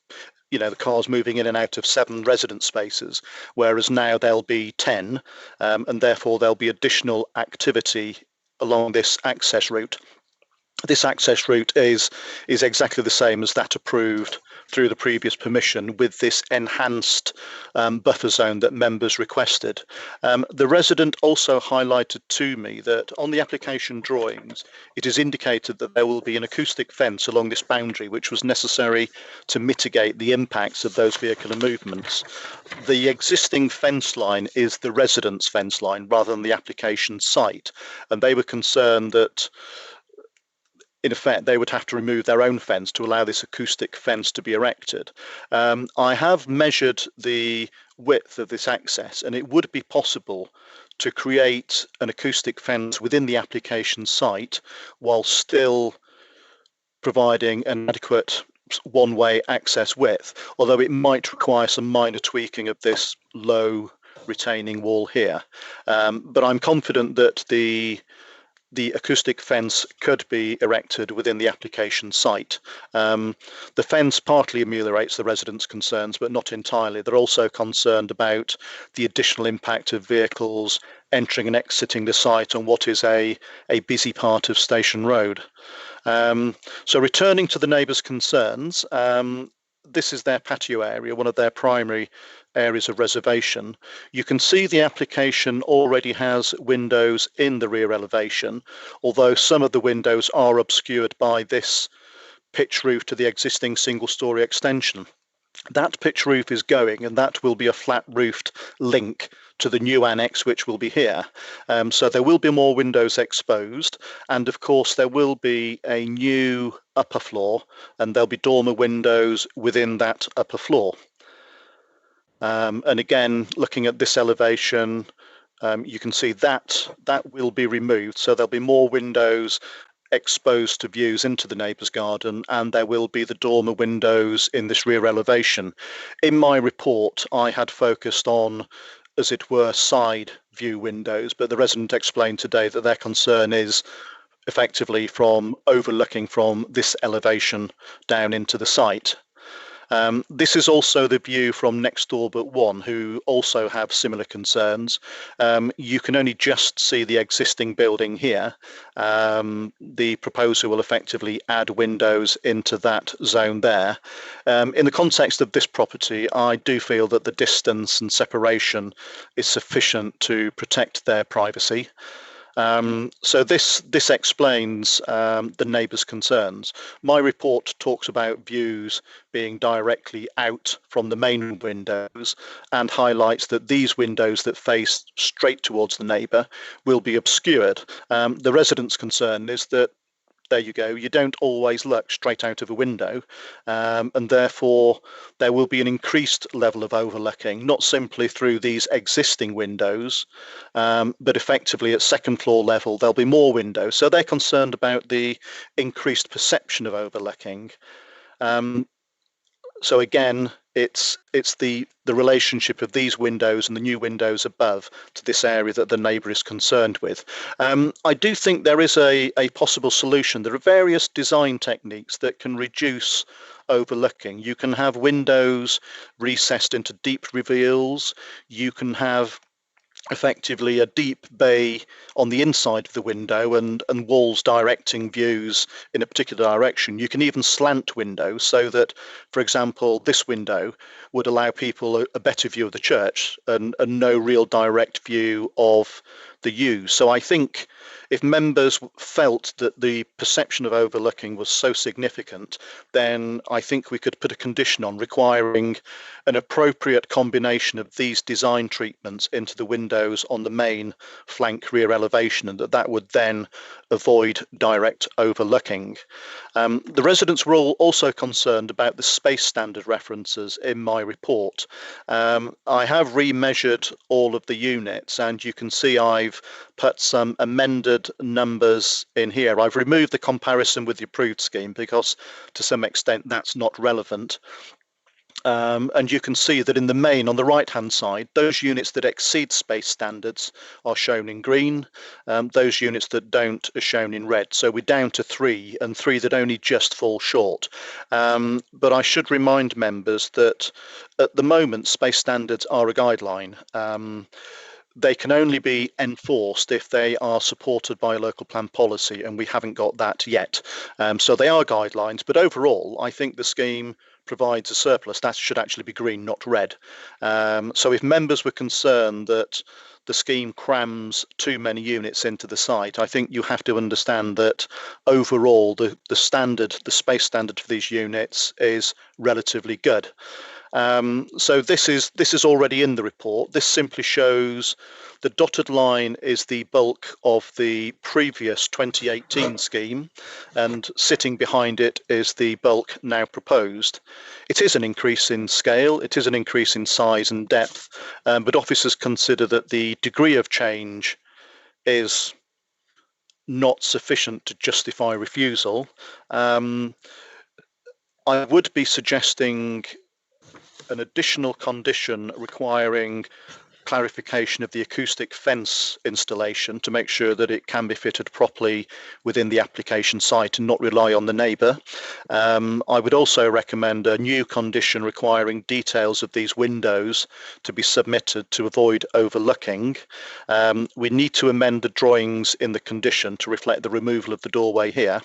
you know, the cars moving in and out of 7 resident spaces, whereas now there'll be 10, and therefore there'll be additional activity along this access route. This access route is exactly the same as that approved through the previous permission with this enhanced buffer zone that members requested. The resident also highlighted to me that on the application drawings, it is indicated that there will be an acoustic fence along this boundary, which was necessary to mitigate the impacts of those vehicular movements. The existing fence line is the resident's fence line rather than the application site, and they were concerned that in effect, they would have to remove their own fence to allow this acoustic fence to be erected. I have measured the width of this access, and it would be possible to create an acoustic fence within the application site while still providing an adequate one-way access width, although it might require some minor tweaking of this low retaining wall here. But I'm confident that the acoustic fence could be erected within the application site. The fence partly ameliorates the residents' concerns, but not entirely. They're also concerned about the additional impact of vehicles entering and exiting the site on what is a busy part of Station Road. So returning to the neighbours' concerns, this is their patio area, one of their primary areas of reservation. You can see the application already has windows in the rear elevation, although some of the windows are obscured by this pitch roof to the existing single-storey extension. That pitch roof is going, and that will be a flat-roofed link to the new annex, which will be here. So there will be more windows exposed, and of course there will be a new upper floor, and there'll be dormer windows within that upper floor. And again, looking at this elevation, you can see that will be removed, so there'll be more windows exposed to views into the neighbour's garden, and there will be the dormer windows in this rear elevation. In my report, I had focused on, as it were, side view windows, but the resident explained today that their concern is effectively from overlooking from this elevation down into the site. This is also the view from next door but one, who also have similar concerns. You can only just see the existing building here. The proposer will effectively add windows into that zone there. In the context of this property, I do feel that the distance and separation is sufficient to protect their privacy. So this explains the neighbours' concerns. My report talks about views being directly out from the main windows and highlights that these windows that face straight towards the neighbour will be obscured. The residents' concern is that, there you go, you don't always look straight out of a window, and therefore there will be an increased level of overlooking, not simply through these existing windows, but effectively at second floor level there'll be more windows. So they're concerned about the increased perception of overlooking. So again, it's the relationship of these windows and the new windows above to this area that the neighbour is concerned with. I do think there is a possible solution. There are various design techniques that can reduce overlooking. You can have windows recessed into deep reveals. You can have effectively a deep bay on the inside of the window and walls directing views in a particular direction. You can even slant windows so that, for example, this window would allow people a better view of the church and no real direct view of the yews. So I think if members felt that the perception of overlooking was so significant, then I think we could put a condition on requiring an appropriate combination of these design treatments into the windows on the main flank rear elevation, and that would then avoid direct overlooking. The residents were also concerned about the space standard references in my report. I have remeasured all of the units, and you can see I've put some amended numbers in here. I've removed the comparison with the approved scheme because to some extent that's not relevant. And you can see that in the main, on the right hand side, those units that exceed space standards are shown in green. Those units that don't are shown in red. So we're down to 3, and 3 that only just fall short. But I should remind members that at the moment space standards are a guideline. They can only be enforced if they are supported by a local plan policy, and we haven't got that yet. So they are guidelines, but overall I think the scheme provides a surplus, that should actually be green, not red. So if members were concerned that the scheme crams too many units into the site, I think you have to understand that overall the space standard for these units is relatively good. So this is already in the report. This simply shows the dotted line is the bulk of the previous 2018 scheme, and sitting behind it is the bulk now proposed. It is an increase in scale, it is an increase in size and depth, but officers consider that the degree of change is not sufficient to justify refusal. I would be suggesting an additional condition requiring clarification of the acoustic fence installation to make sure that it can be fitted properly within the application site and not rely on the neighbour. I would also recommend a new condition requiring details of these windows to be submitted to avoid overlooking. We need to amend the drawings in the condition to reflect the removal of the doorway here.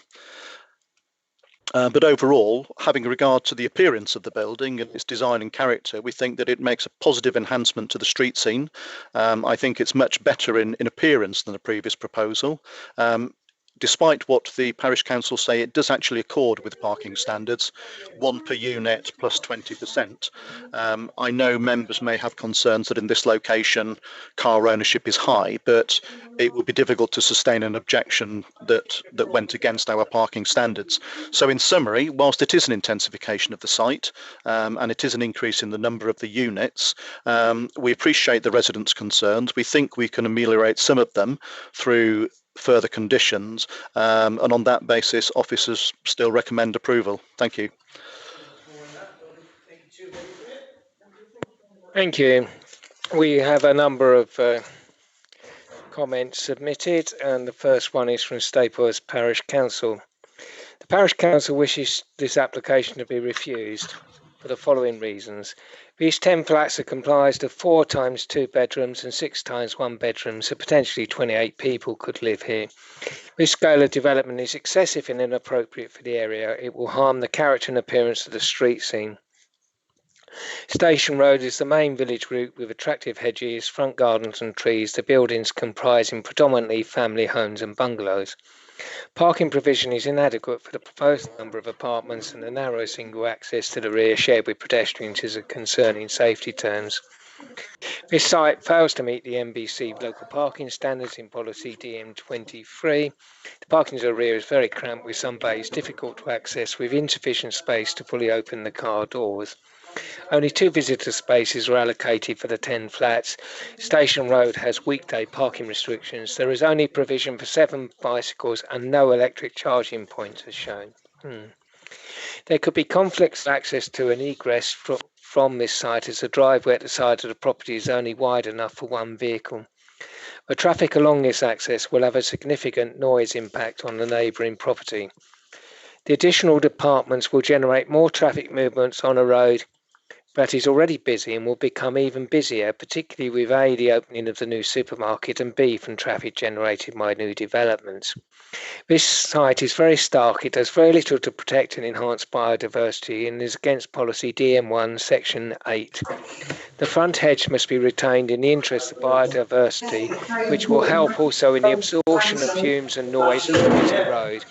But overall, having regard to the appearance of the building and its design and character, we think that it makes a positive enhancement to the street scene. I think it's much better in appearance than the previous proposal. Despite what the parish council say, it does actually accord with parking standards, 1 per unit plus 20%. I know members may have concerns that in this location car ownership is high, but it would be difficult to sustain an objection that went against our parking standards. So in summary, whilst it is an intensification of the site and it is an increase in the number of the units, we appreciate the residents' concerns. We think we can ameliorate some of them through further conditions, and on that basis officers still recommend approval. Thank you. Thank you. We have a number of comments submitted, and the first one is from Staplehurst Parish Council. The Parish Council wishes this application to be refused for the following reasons. These 10 flats are comprised of 4 times 2 bedrooms and 6 times 1 bedroom, so potentially 28 people could live here. This scale of development is excessive and inappropriate for the area. It will harm the character and appearance of the street scene. Station Road is the main village route with attractive hedges, front gardens and trees, the buildings comprising predominantly family homes and bungalows. Parking provision is inadequate for the proposed number of apartments, and the narrow single access to the rear shared with pedestrians is a concern in safety terms. This site fails to meet the NBC local parking standards in policy DM23. The parking to the rear is very cramped with some bays difficult to access with insufficient space to fully open the car doors. Only 2 visitor spaces are allocated for the 10 flats. Station Road has weekday parking restrictions. There is only provision for 7 bicycles and no electric charging points as shown. There could be conflicts of access to an egress from this site, as the driveway at the side of the property is only wide enough for 1 vehicle. The traffic along this access will have a significant noise impact on the neighbouring property. The additional departments will generate more traffic movements on a road that is already busy and will become even busier, particularly with A, the opening of the new supermarket, and B, from traffic generated by new developments. This site is very stark. It does very little to protect and enhance biodiversity and is against policy DM1 section 8. The front hedge must be retained in the interest of biodiversity, which will help also in the absorption of fumes and noise from the busy road.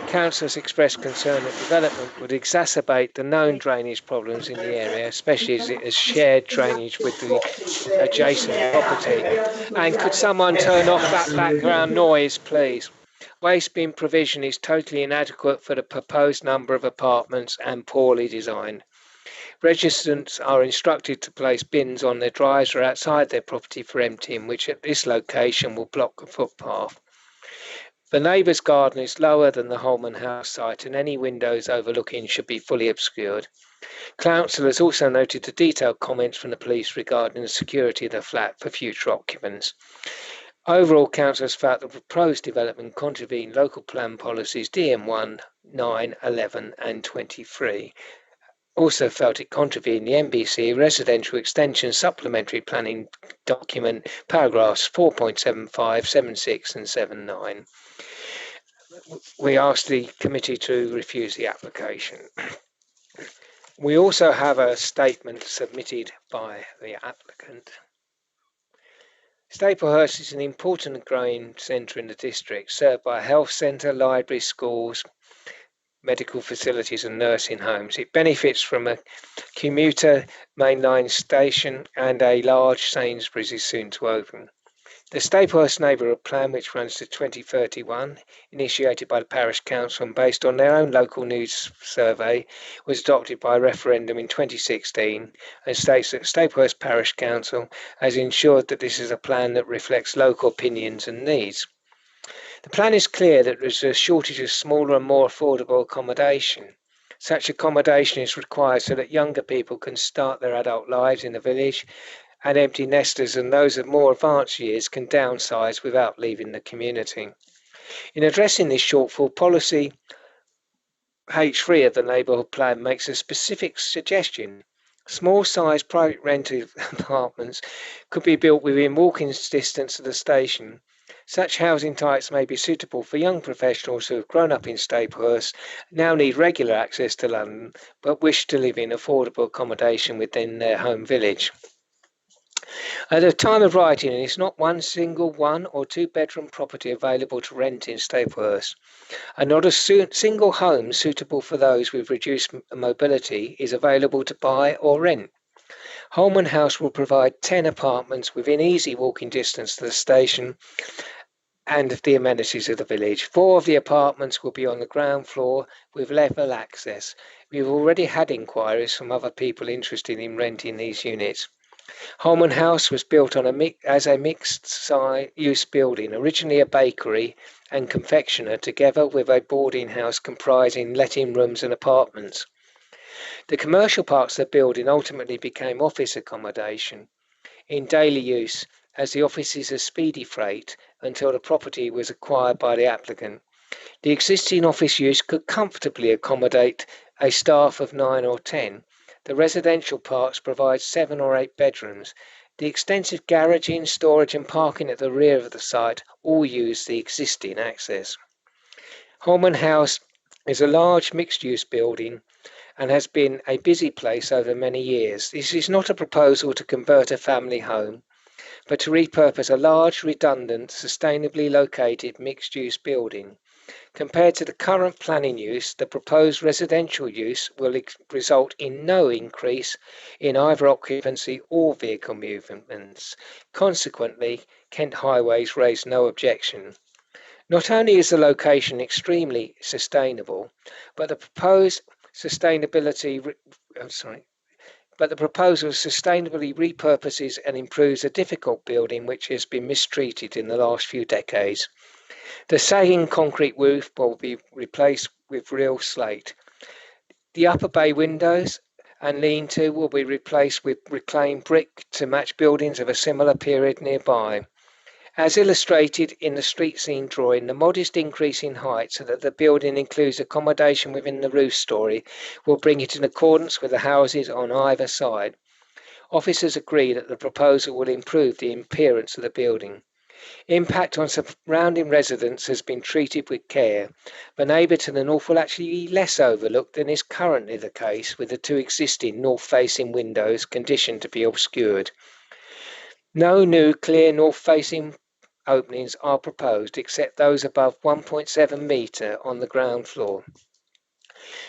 Councillors expressed concern that development would exacerbate the known drainage problems in the area, especially as it has shared drainage with the adjacent property. And could someone turn off that background noise, please? Waste bin provision is totally inadequate for the proposed number of apartments and poorly designed. Residents are instructed to place bins on their drives or outside their property for emptying, which at this location will block a footpath. The neighbour's garden is lower than the Holman House site, and any windows overlooking should be fully obscured. Councillors also noted the detailed comments from the police regarding the security of the flat for future occupants. Overall, councillors felt the proposed development contravened local plan policies DM1, 9, 11 and 23. Also felt it contravened the NBC Residential Extension Supplementary Planning Document, paragraphs 4.75, 76 and 79. We asked the committee to refuse the application. We also have a statement submitted by the applicant. Staplehurst is an important and growing centre in the district, served by a health centre, library, schools, medical facilities and nursing homes. It benefits from a commuter mainline station, and a large Sainsbury's is soon to open. The Staplehurst Neighbourhood Plan, which runs to 2031, initiated by the Parish Council and based on their own local news survey, was adopted by a referendum in 2016 and states that Staplehurst Parish Council has ensured that this is a plan that reflects local opinions and needs. The plan is clear that there is a shortage of smaller and more affordable accommodation. Such accommodation is required so that younger people can start their adult lives in the village, and empty nesters and those of more advanced years can downsize without leaving the community. In addressing this shortfall, policy H3 of the neighbourhood plan makes a specific suggestion. Small-sized private rented apartments could be built within walking distance of the station. Such housing types may be suitable for young professionals who have grown up in Staplehurst, now need regular access to London, but wish to live in affordable accommodation within their home village. At the time of writing, there is not one single 1 or 2 bedroom property available to rent in Staplehurst, and not a single home suitable for those with reduced mobility is available to buy or rent. Holman House will provide 10 apartments within easy walking distance to the station and the amenities of the village. 4 of the apartments will be on the ground floor with level access. We've already had inquiries from other people interested in renting these units. Holman House was built as a mixed-use building, originally a bakery and confectioner, together with a boarding house comprising letting rooms and apartments. The commercial parts of the building ultimately became office accommodation in daily use, as the offices are speedy freight, until the property was acquired by the applicant. The existing office use could comfortably accommodate a staff of 9 or 10. The residential parks provide 7 or 8 bedrooms. The extensive garaging, storage and parking at the rear of the site all use the existing access. Holman House is a large mixed-use building and has been a busy place over many years. This is not a proposal to convert a family home, but to repurpose a large, redundant, sustainably located mixed-use building. Compared to the current planning use, the proposed residential use will result in no increase in either occupancy or vehicle movements. Consequently, Kent Highways raised no objection. Not only is the location extremely sustainable, but the proposal sustainably repurposes and improves a difficult building which has been mistreated in the last few decades. The sagging concrete roof will be replaced with real slate. The upper bay windows and lean-to will be replaced with reclaimed brick to match buildings of a similar period nearby. As illustrated in the street scene drawing, the modest increase in height so that the building includes accommodation within the roof story will bring it in accordance with the houses on either side. Officers agree that the proposal will improve the appearance of the building. Impact on surrounding residents has been treated with care. The neighbour to the north will actually be less overlooked than is currently the case, with the 2 existing north-facing windows conditioned to be obscured. No new clear north-facing openings are proposed except those above 1.7 metre on the ground floor.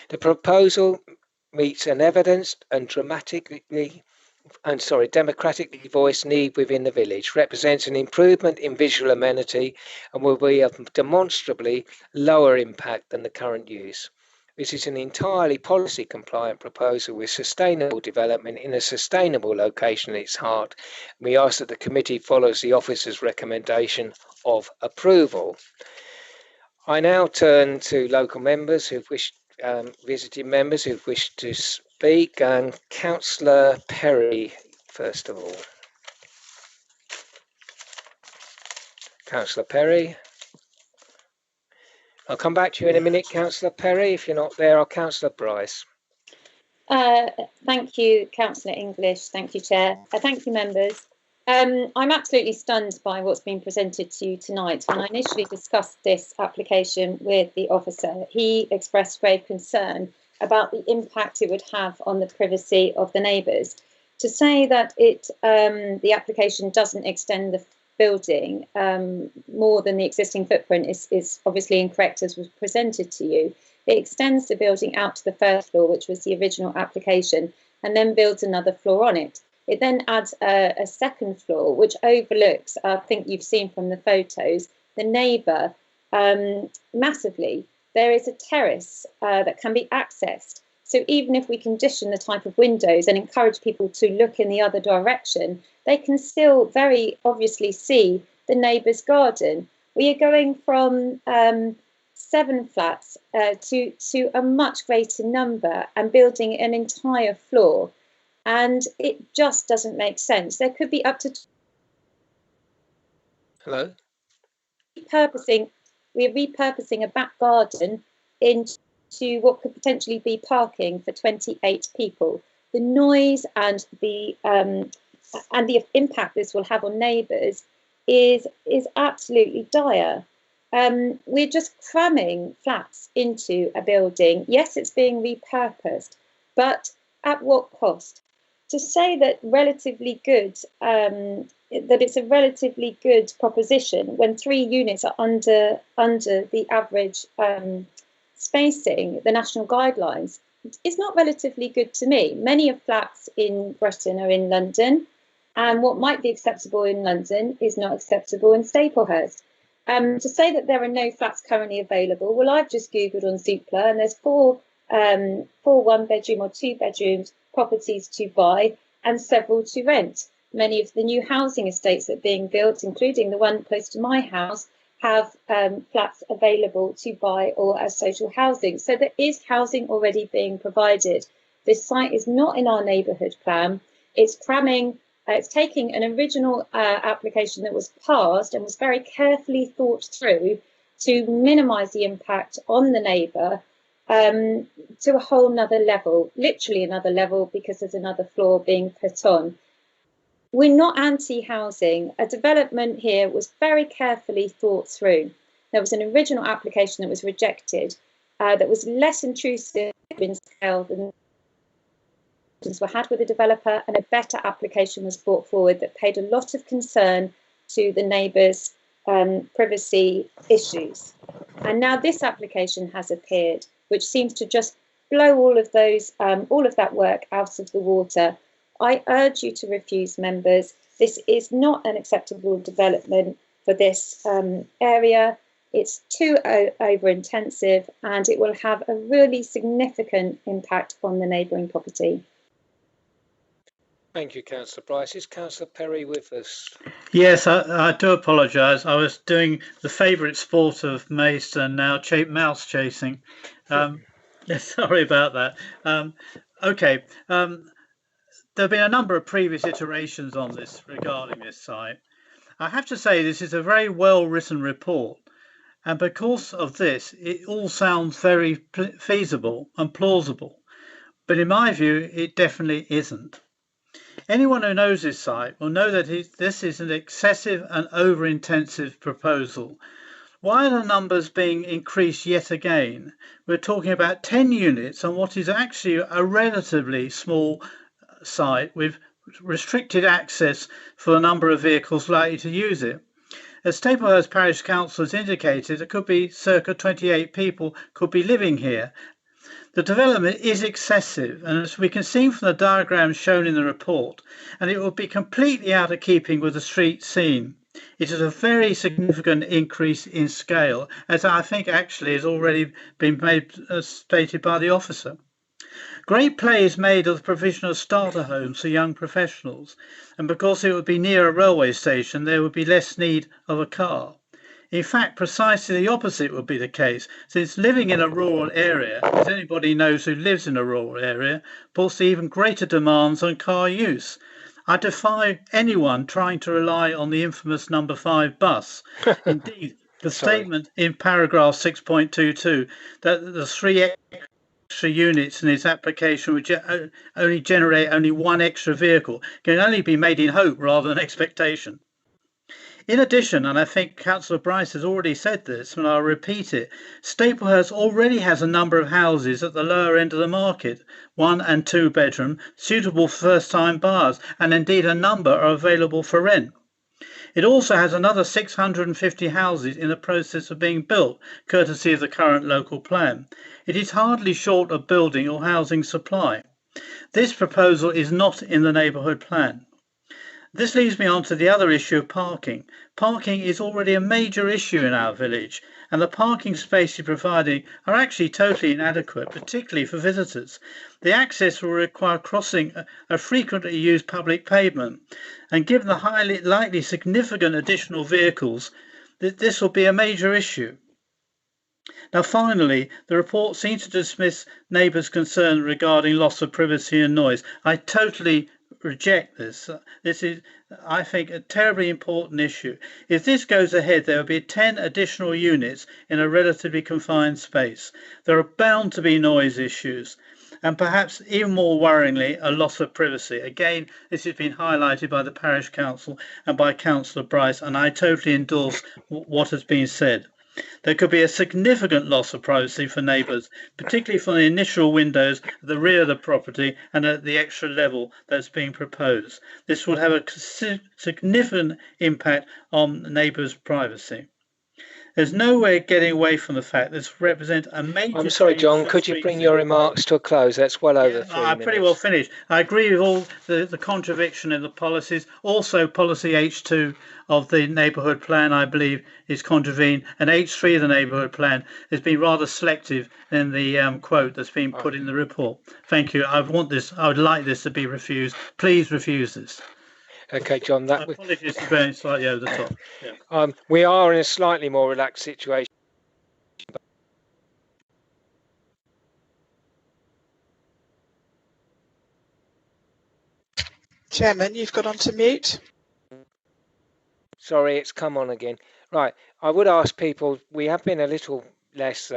The proposal meets an evidenced and democratically voiced need within the village, represents an improvement in visual amenity and will be of demonstrably lower impact than the current use. This is an entirely policy compliant proposal with sustainable development in a sustainable location at its heart. We ask that the committee follows the officer's recommendation of approval. I now turn to local members who've wished, visiting members who've wished to speak, and Councillor Perry first of all. Councillor Perry. I'll come back to you in a minute, Councillor Perry. If you're not there, I'll Councillor Bryce. Thank you, Councillor English. Thank you, Chair. Thank you, members. I'm absolutely stunned by what's been presented to you tonight. When I initially discussed this application with the officer, he expressed grave concern about the impact it would have on the privacy of the neighbours. To say that the application doesn't extend the building more than the existing footprint is obviously incorrect, as was presented to you. It extends the building out to the first floor, which was the original application, and then builds another floor on it. It then adds a second floor, which overlooks, I think you've seen from the photos, the neighbour massively. There is a terrace that can be accessed. So even if we condition the type of windows and encourage people to look in the other direction, they can still very obviously see the neighbour's garden. We are going from 7 flats to a much greater number and building an entire floor. And it just doesn't make sense. There could be up to... Hello? We're repurposing a back garden into what could potentially be parking for 28 people. The noise and the impact this will have on neighbours is absolutely dire. We're just cramming flats into a building. Yes, it's being repurposed, but at what cost? To say that that it's a relatively good proposition when 3 units are under the average spacing, the national guidelines, is not relatively good to me. Many of flats in Britain are in London, and what might be acceptable in London is not acceptable in Staplehurst. To say that there are no flats currently available, well, I've just Googled on Zoopla, and there's 4 one-bedroom or 2-bedroom properties to buy and several to rent. Many of the new housing estates that are being built, including the one close to my house, have flats available to buy or as social housing. So there is housing already being provided. This site is not in our neighbourhood plan. It's cramming, it's taking an original application that was passed and was very carefully thought through to minimise the impact on the neighbour to a whole nother level, literally another level, because there's another floor being put on. We're not anti-housing. A development here was very carefully thought through. There was an original application that was rejected that was less intrusive in scale than were had with the developer, and a better application was brought forward that paid a lot of concern to the neighbours' privacy issues. And now this application has appeared, which seems to just blow all of that work out of the water. I urge you to refuse, members. This is not an acceptable development for this area. It's too over-intensive, and it will have a really significant impact on the neighbouring property. Thank you, Councillor Price. Is Councillor Perry with us? Yes, I do apologise. I was doing the favourite sport of Maidstone now, mouse chasing. Sorry about that. Okay. There have been a number of previous iterations on this regarding this site. I have to say this is a very well written report, and because of this it all sounds very feasible and plausible, but in my view it definitely isn't. Anyone who knows this site will know that this is an excessive and over-intensive proposal. Why are the numbers being increased yet again? We're talking about 10 units on what is actually a relatively small site with restricted access for a number of vehicles likely to use it. As Staplehurst Parish Council has indicated, there could be circa 28 people could be living here. The development is excessive, and as we can see from the diagrams shown in the report, and it will be completely out of keeping with the street scene. It is a very significant increase in scale, as I think actually has already been stated by the officer. Great play is made of the provision of starter homes for young professionals, and because it would be near a railway station, there would be less need of a car. In fact, precisely the opposite would be the case, since living in a rural area, as anybody knows who lives in a rural area, puts even greater demands on car use. I defy anyone trying to rely on the infamous number 5 bus. Indeed, the statement in paragraph 6.22 that the 3 extra units in its application would only generate only 1 extra vehicle can only be made in hope rather than expectation. In addition, and I think Councillor Bryce has already said this, and I'll repeat it, Staplehurst already has a number of houses at the lower end of the market, 1 and 2 bedroom, suitable for first-time buyers, and indeed a number are available for rent. It also has another 650 houses in the process of being built, courtesy of the current local plan. It is hardly short of building or housing supply. This proposal is not in the neighbourhood plan. This leads me on to the other issue of parking. Parking is already a major issue in our village, and the parking spaces provided are actually totally inadequate, particularly for visitors. The access will require crossing a frequently used public pavement, and given the highly likely significant additional vehicles, this will be a major issue. Now, finally, the report seems to dismiss neighbours' concern regarding loss of privacy and noise. I totally reject this. This is, I think, a terribly important issue. If this goes ahead, there will be 10 additional units in a relatively confined space. There are bound to be noise issues, and perhaps even more worryingly, a loss of privacy. Again, this has been highlighted by the Parish Council and by Councillor Bryce, and I totally endorse what has been said. There could be a significant loss of privacy for neighbours, particularly from the initial windows at the rear of the property and at the extra level that's being proposed. This would have a significant impact on neighbours' privacy. There's no way of getting away from the fact this represents a major... I'm sorry, John, could you bring your remarks to a close? That's well over 3 minutes. I'm pretty well finished. I agree with all the contradiction in the policies. Also, policy H2 of the neighbourhood plan, I believe, is contravened, and H3 of the neighbourhood plan has been rather selective in the quote that's been put in the report. Thank you. I would like this to be refused. Please refuse this. Okay, John. Apologies for being slightly over the top. Yeah. We are in a slightly more relaxed situation. Chairman, you've got onto mute. Sorry, it's come on again. Right, I would ask people. We have been a little less,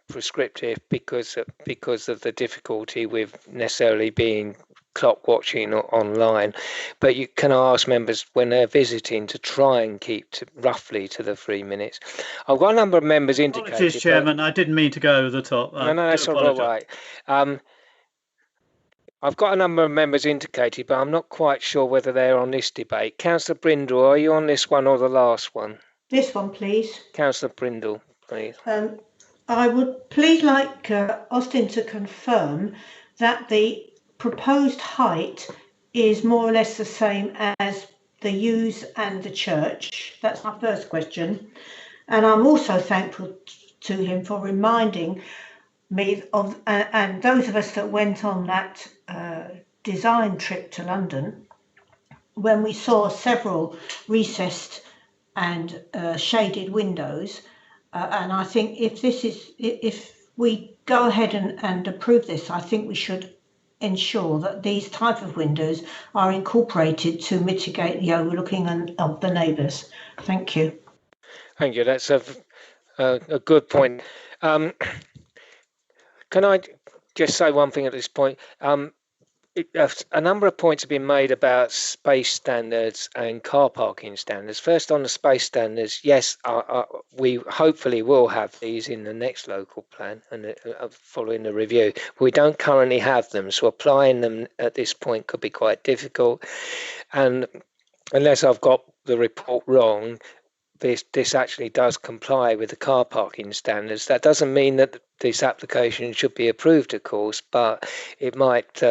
prescriptive because of the difficulty with necessarily being clock watching online, but you can ask members when they're visiting to try and keep roughly to the 3 minutes. I've got a number of members indicated. Apologies, Chairman, I didn't mean to go over the top. No, that's all right. I've got a number of members indicated, but I'm not quite sure whether they're on this debate. Councillor Brindle, are you on this one or the last one? This one, please. Councillor Brindle, please. I would please like Austin to confirm that the proposed height is more or less the same as the yews and the church. That's my first question. And I'm also thankful to him for reminding me of, and those of us that went on that design trip to London, when we saw several recessed and shaded windows. And I think if we go ahead and approve this, I think we should ensure that these type of windows are incorporated to mitigate the overlooking of the neighbours. Thank you. Thank you. That's a good point. Can I just say one thing at this point? A number of points have been made about space standards and car parking standards. First, on the space standards, yes, we hopefully will have these in the next local plan and following the review. We don't currently have them, so applying them at this point could be quite difficult. And unless I've got the report wrong, this actually does comply with the car parking standards. That doesn't mean that this application should be approved, of course, but it might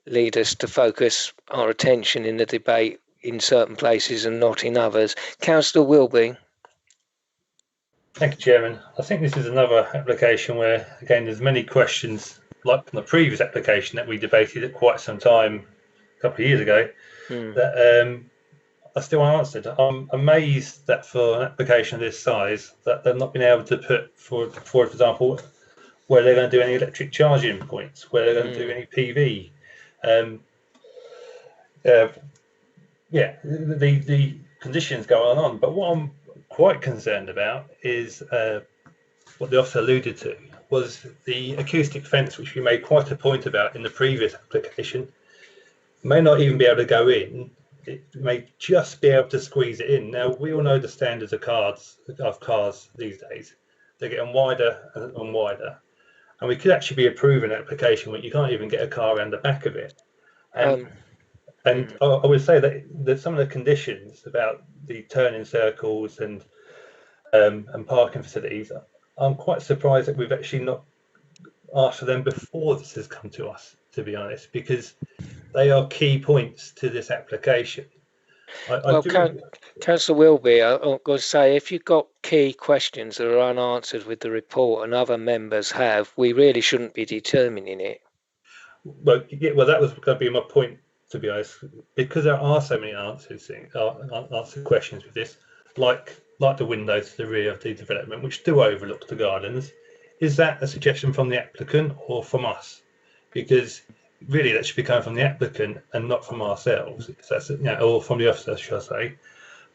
lead us to focus our attention in the debate in certain places and not in others. Councillor Wilby. Thank you, Chairman. I think this is another application where, again, there's many questions like from the previous application that we debated at quite some time a couple of years ago that are still unanswered. I'm amazed that for an application of this size that they've not been able to put for example, where they're going to do any electric charging points, where they're going to do any PV. The conditions go on, but what I'm quite concerned about is what the officer alluded to was the acoustic fence, which we made quite a point about in the previous application, may not even be able to go in it may just be able to squeeze it in. Now, we all know the standards of cars these days. They're getting wider and wider. And we could actually be approving an application where you can't even get a car around the back of it. And I would say that some of the conditions about the turning circles and parking facilities, I'm quite surprised that we've actually not asked for them before this has come to us, to be honest, because they are key points to this application. Councillor Wilby, I'm going to say, if you've got key questions that are unanswered with the report and other members have, we really shouldn't be determining it. Well, that was going to be my point, to be honest, because there are so many answered questions with this, like the windows to the rear of the development, which do overlook the gardens. Is that a suggestion from the applicant or from us? Because really, that should be coming from the applicant and not from ourselves. That's, or from the officer, should I say?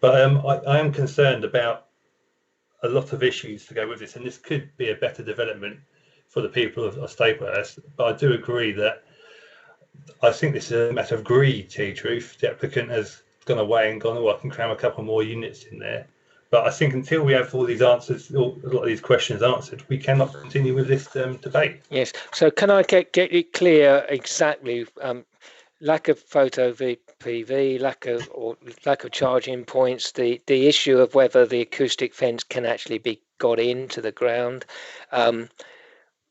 But I am concerned about a lot of issues to go with this, and this could be a better development for the people of Staplehurst. But I do agree that I think this is a matter of greed, to tell you the truth. The applicant has gone away and gone, I can cram a couple more units in there. But I think until we have all these answers, a lot of these questions answered, we cannot continue with this debate. Yes. So can I get it clear exactly? Lack of photo VPV, lack of charging points, the issue of whether the acoustic fence can actually be got into the ground, the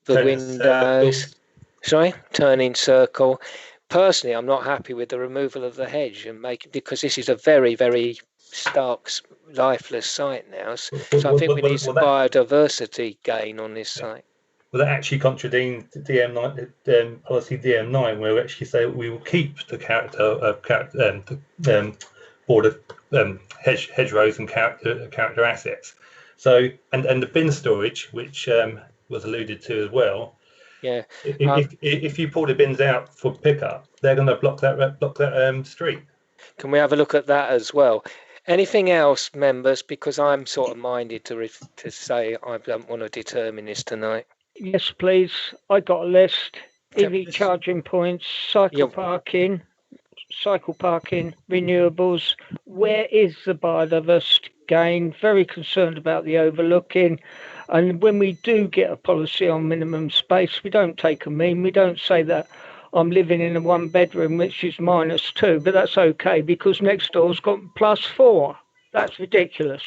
windows. Sorry, turning circle. Personally, I'm not happy with the removal of the hedge because this is a very, very stark, lifeless site now. So I think we need some biodiversity gain on this site. Well, that actually contravenes DM9, policy DM9, where we actually say we will keep the border hedgerows and character assets. So, and the bin storage, which was alluded to as well. Yeah. If you pull the bins out for pickup, they're going to block that street. Can we have a look at that as well? Anything else, members? Because I'm sort of minded to say I don't want to determine this tonight. Yes, please. I got a list. EV charging points, cycle parking, renewables. Where is the biodiversity gain? Very concerned about the overlooking. And when we do get a policy on minimum space, we don't take a mean. We don't say that I'm living in a 1 bedroom, which is -2, but that's okay because next door's got +4. That's ridiculous.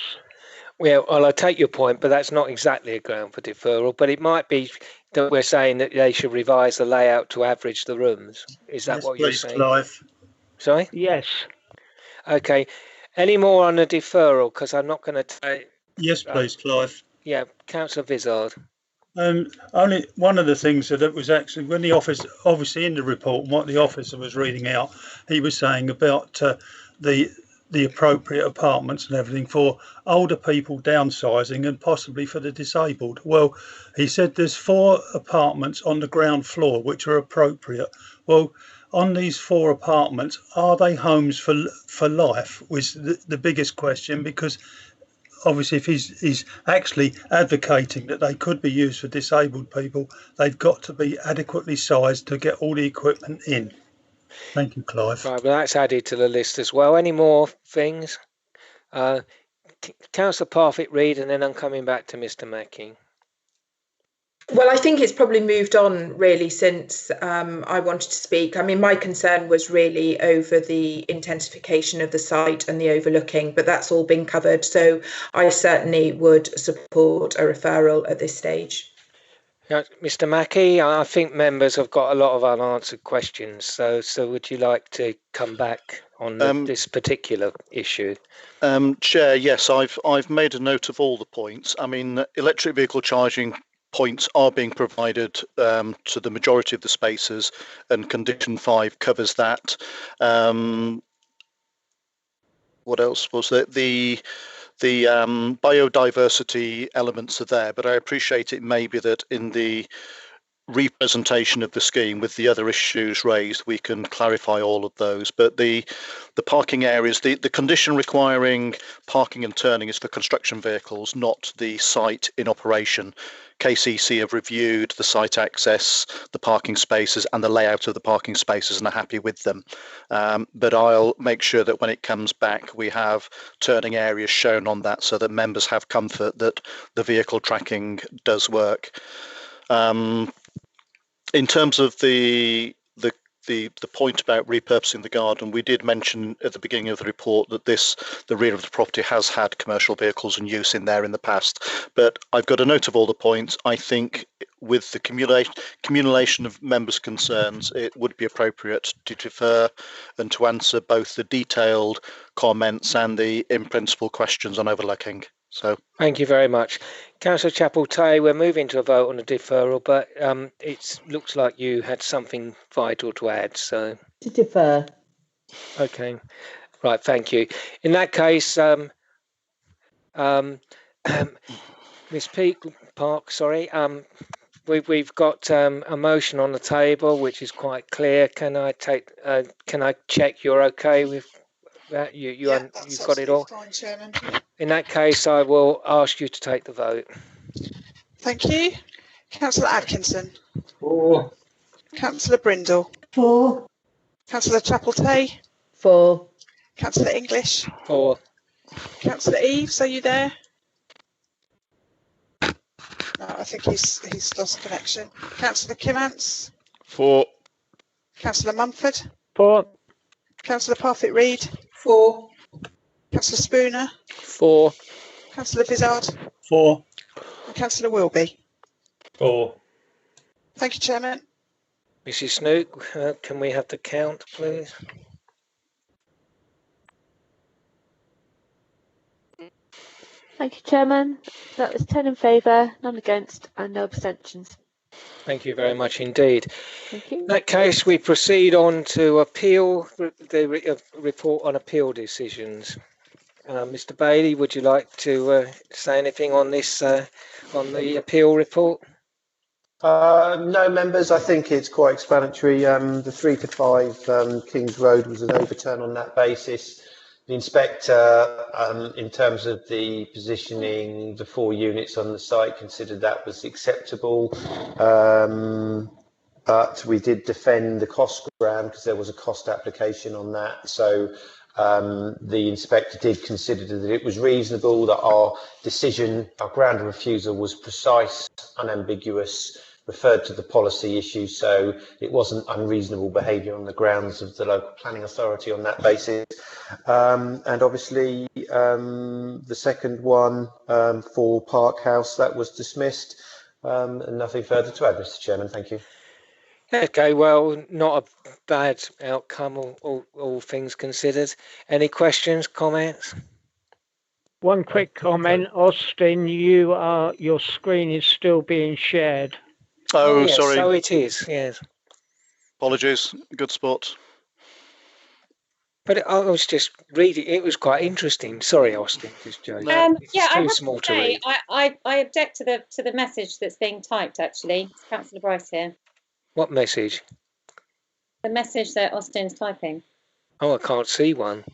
Well, I take your point, but that's not exactly a ground for deferral. But it might be that we're saying that they should revise the layout to average the rooms. Is that what you're saying? Clive. Sorry? Yes. Okay. Any more on the deferral? Because I'm not going to take... Yes, please, Clive. Yeah, Councillor Vizard. Only one of the things that it was actually when the office, obviously in the report, and what the officer was reading out, he was saying about the appropriate apartments and everything for older people downsizing and possibly for the disabled. Well, he said there's 4 apartments on the ground floor which are appropriate. Well, on these 4 apartments, are they homes for life? Was the biggest question, because obviously if he's actually advocating that they could be used for disabled people, they've got to be adequately sized to get all the equipment in. Thank you, Clive. Right, well, that's added to the list as well. Any more things? Councillor Parfitt-Reid, and then I'm coming back to Mr. Mackey. Well, I think it's probably moved on really since I wanted to speak. I mean, my concern was really over the intensification of the site and the overlooking, but that's all been covered. So I certainly would support a referral at this stage. Mr. Mackey, I think members have got a lot of unanswered questions. So would you like to come back on this particular issue? Chair, yes, I've made a note of all the points. I mean, electric vehicle charging points are being provided to the majority of the spaces, and condition 5 covers that. What else was there? The biodiversity elements are there, but I appreciate it may be that in the representation of the scheme with the other issues raised, we can clarify all of those. But the parking areas, the condition requiring parking and turning is for construction vehicles, not the site in operation. KCC have reviewed the site access, the parking spaces and the layout of the parking spaces and are happy with them. But I'll make sure that when it comes back, we have turning areas shown on that so that members have comfort that the vehicle tracking does work. In terms of the point about repurposing the garden, we did mention at the beginning of the report that the rear of the property has had commercial vehicles and use in there in the past. But I've got a note of all the points. I think with the accumulation of members' concerns, it would be appropriate to defer and to answer both the detailed comments and the in-principle questions on overlooking. So thank you very much. Councillor Chapel-Tay, we're moving to a vote on the deferral, but it looks like you had something vital to add. So to defer. Okay, right, thank you. In that case, Ms. Park, sorry, we've got a motion on the table which is quite clear. Can I check you're okay with that? You've got it all? Fine, Chairman. In that case, I will ask you to take the vote. Thank you. Councillor Atkinson. For. Councillor Brindle. For. Councillor Chapel-Tay. For. Councillor English. For. Councillor Eves, are you there? No, I think he's lost connection. Councillor Kimmants. For. Councillor Mumford. For. Councillor Parfitt-Reed. For. Councillor Spooner. For. Councillor Vizard. For. And Councillor Wilby. For. Thank you, Chairman. Mrs. Snook, can we have the count, please? Thank you, Chairman. That was 10 in favour, none against and no abstentions. Thank you very much indeed. Thank you. In that case, we proceed on to appeal, the report on appeal decisions. Mr. Bailey, would you like to say anything on this, on the appeal report? No, members, I think it's quite explanatory. The 3 to 5 Kings Road was an overturn on that basis. The inspector, in terms of the positioning, the 4 units on the site, considered that was acceptable. But we did defend the cost ground because there was a cost application on that. So the inspector did consider that it was reasonable, that our decision, our ground of refusal was precise, unambiguous, referred to the policy issue, so it wasn't unreasonable behaviour on the grounds of the local planning authority on that basis. And obviously the second one for Park House, that was dismissed. And nothing further to add, Mr. Chairman. Thank you. Okay, well, not a bad outcome, all things considered. Any questions, comments? One quick comment, Austin, your screen is still being shared. Oh, yes, sorry. So it is, yes. Apologies. Good spot. But I was just reading, it was quite interesting. Sorry, Austin, just joking. It's yeah, too I have small to say, read. I object to the message that's being typed, actually. It's Councillor Bryce here. What message? The message that Austin's typing. Oh, I can't see one.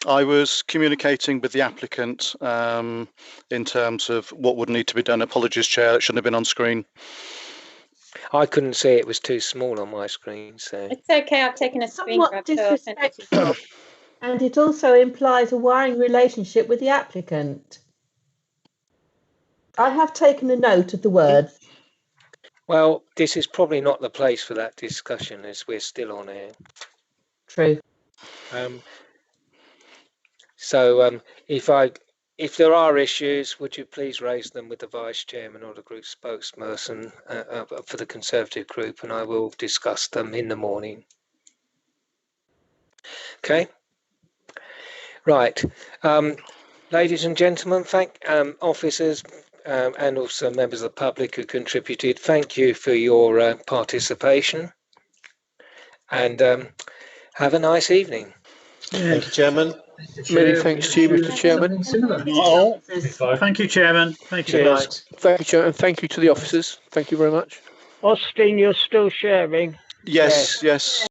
I was communicating with the applicant in terms of what would need to be done. Apologies, Chair, it shouldn't have been on screen. I couldn't see, it was too small on my screen. So it's okay, I've taken a screen grab. Disrespectful. And it also implies a wiring relationship with the applicant. I have taken a note of the words. Well, this is probably not the place for that discussion as we're still on air. True. So if there are issues, would you please raise them with the Vice Chairman or the Group Spokesperson for the Conservative Group, and I will discuss them in the morning. Okay. Right. Ladies and gentlemen, thank officers and also members of the public who contributed. Thank you for your participation, and have a nice evening. Thank you, Chairman. Many thanks to you, Mr. Chairman. Thank you, Chairman. Thank you. Thank you, Chairman. Thank you to the officers. Thank you very much. Austin, you're still sharing? Yes, yes.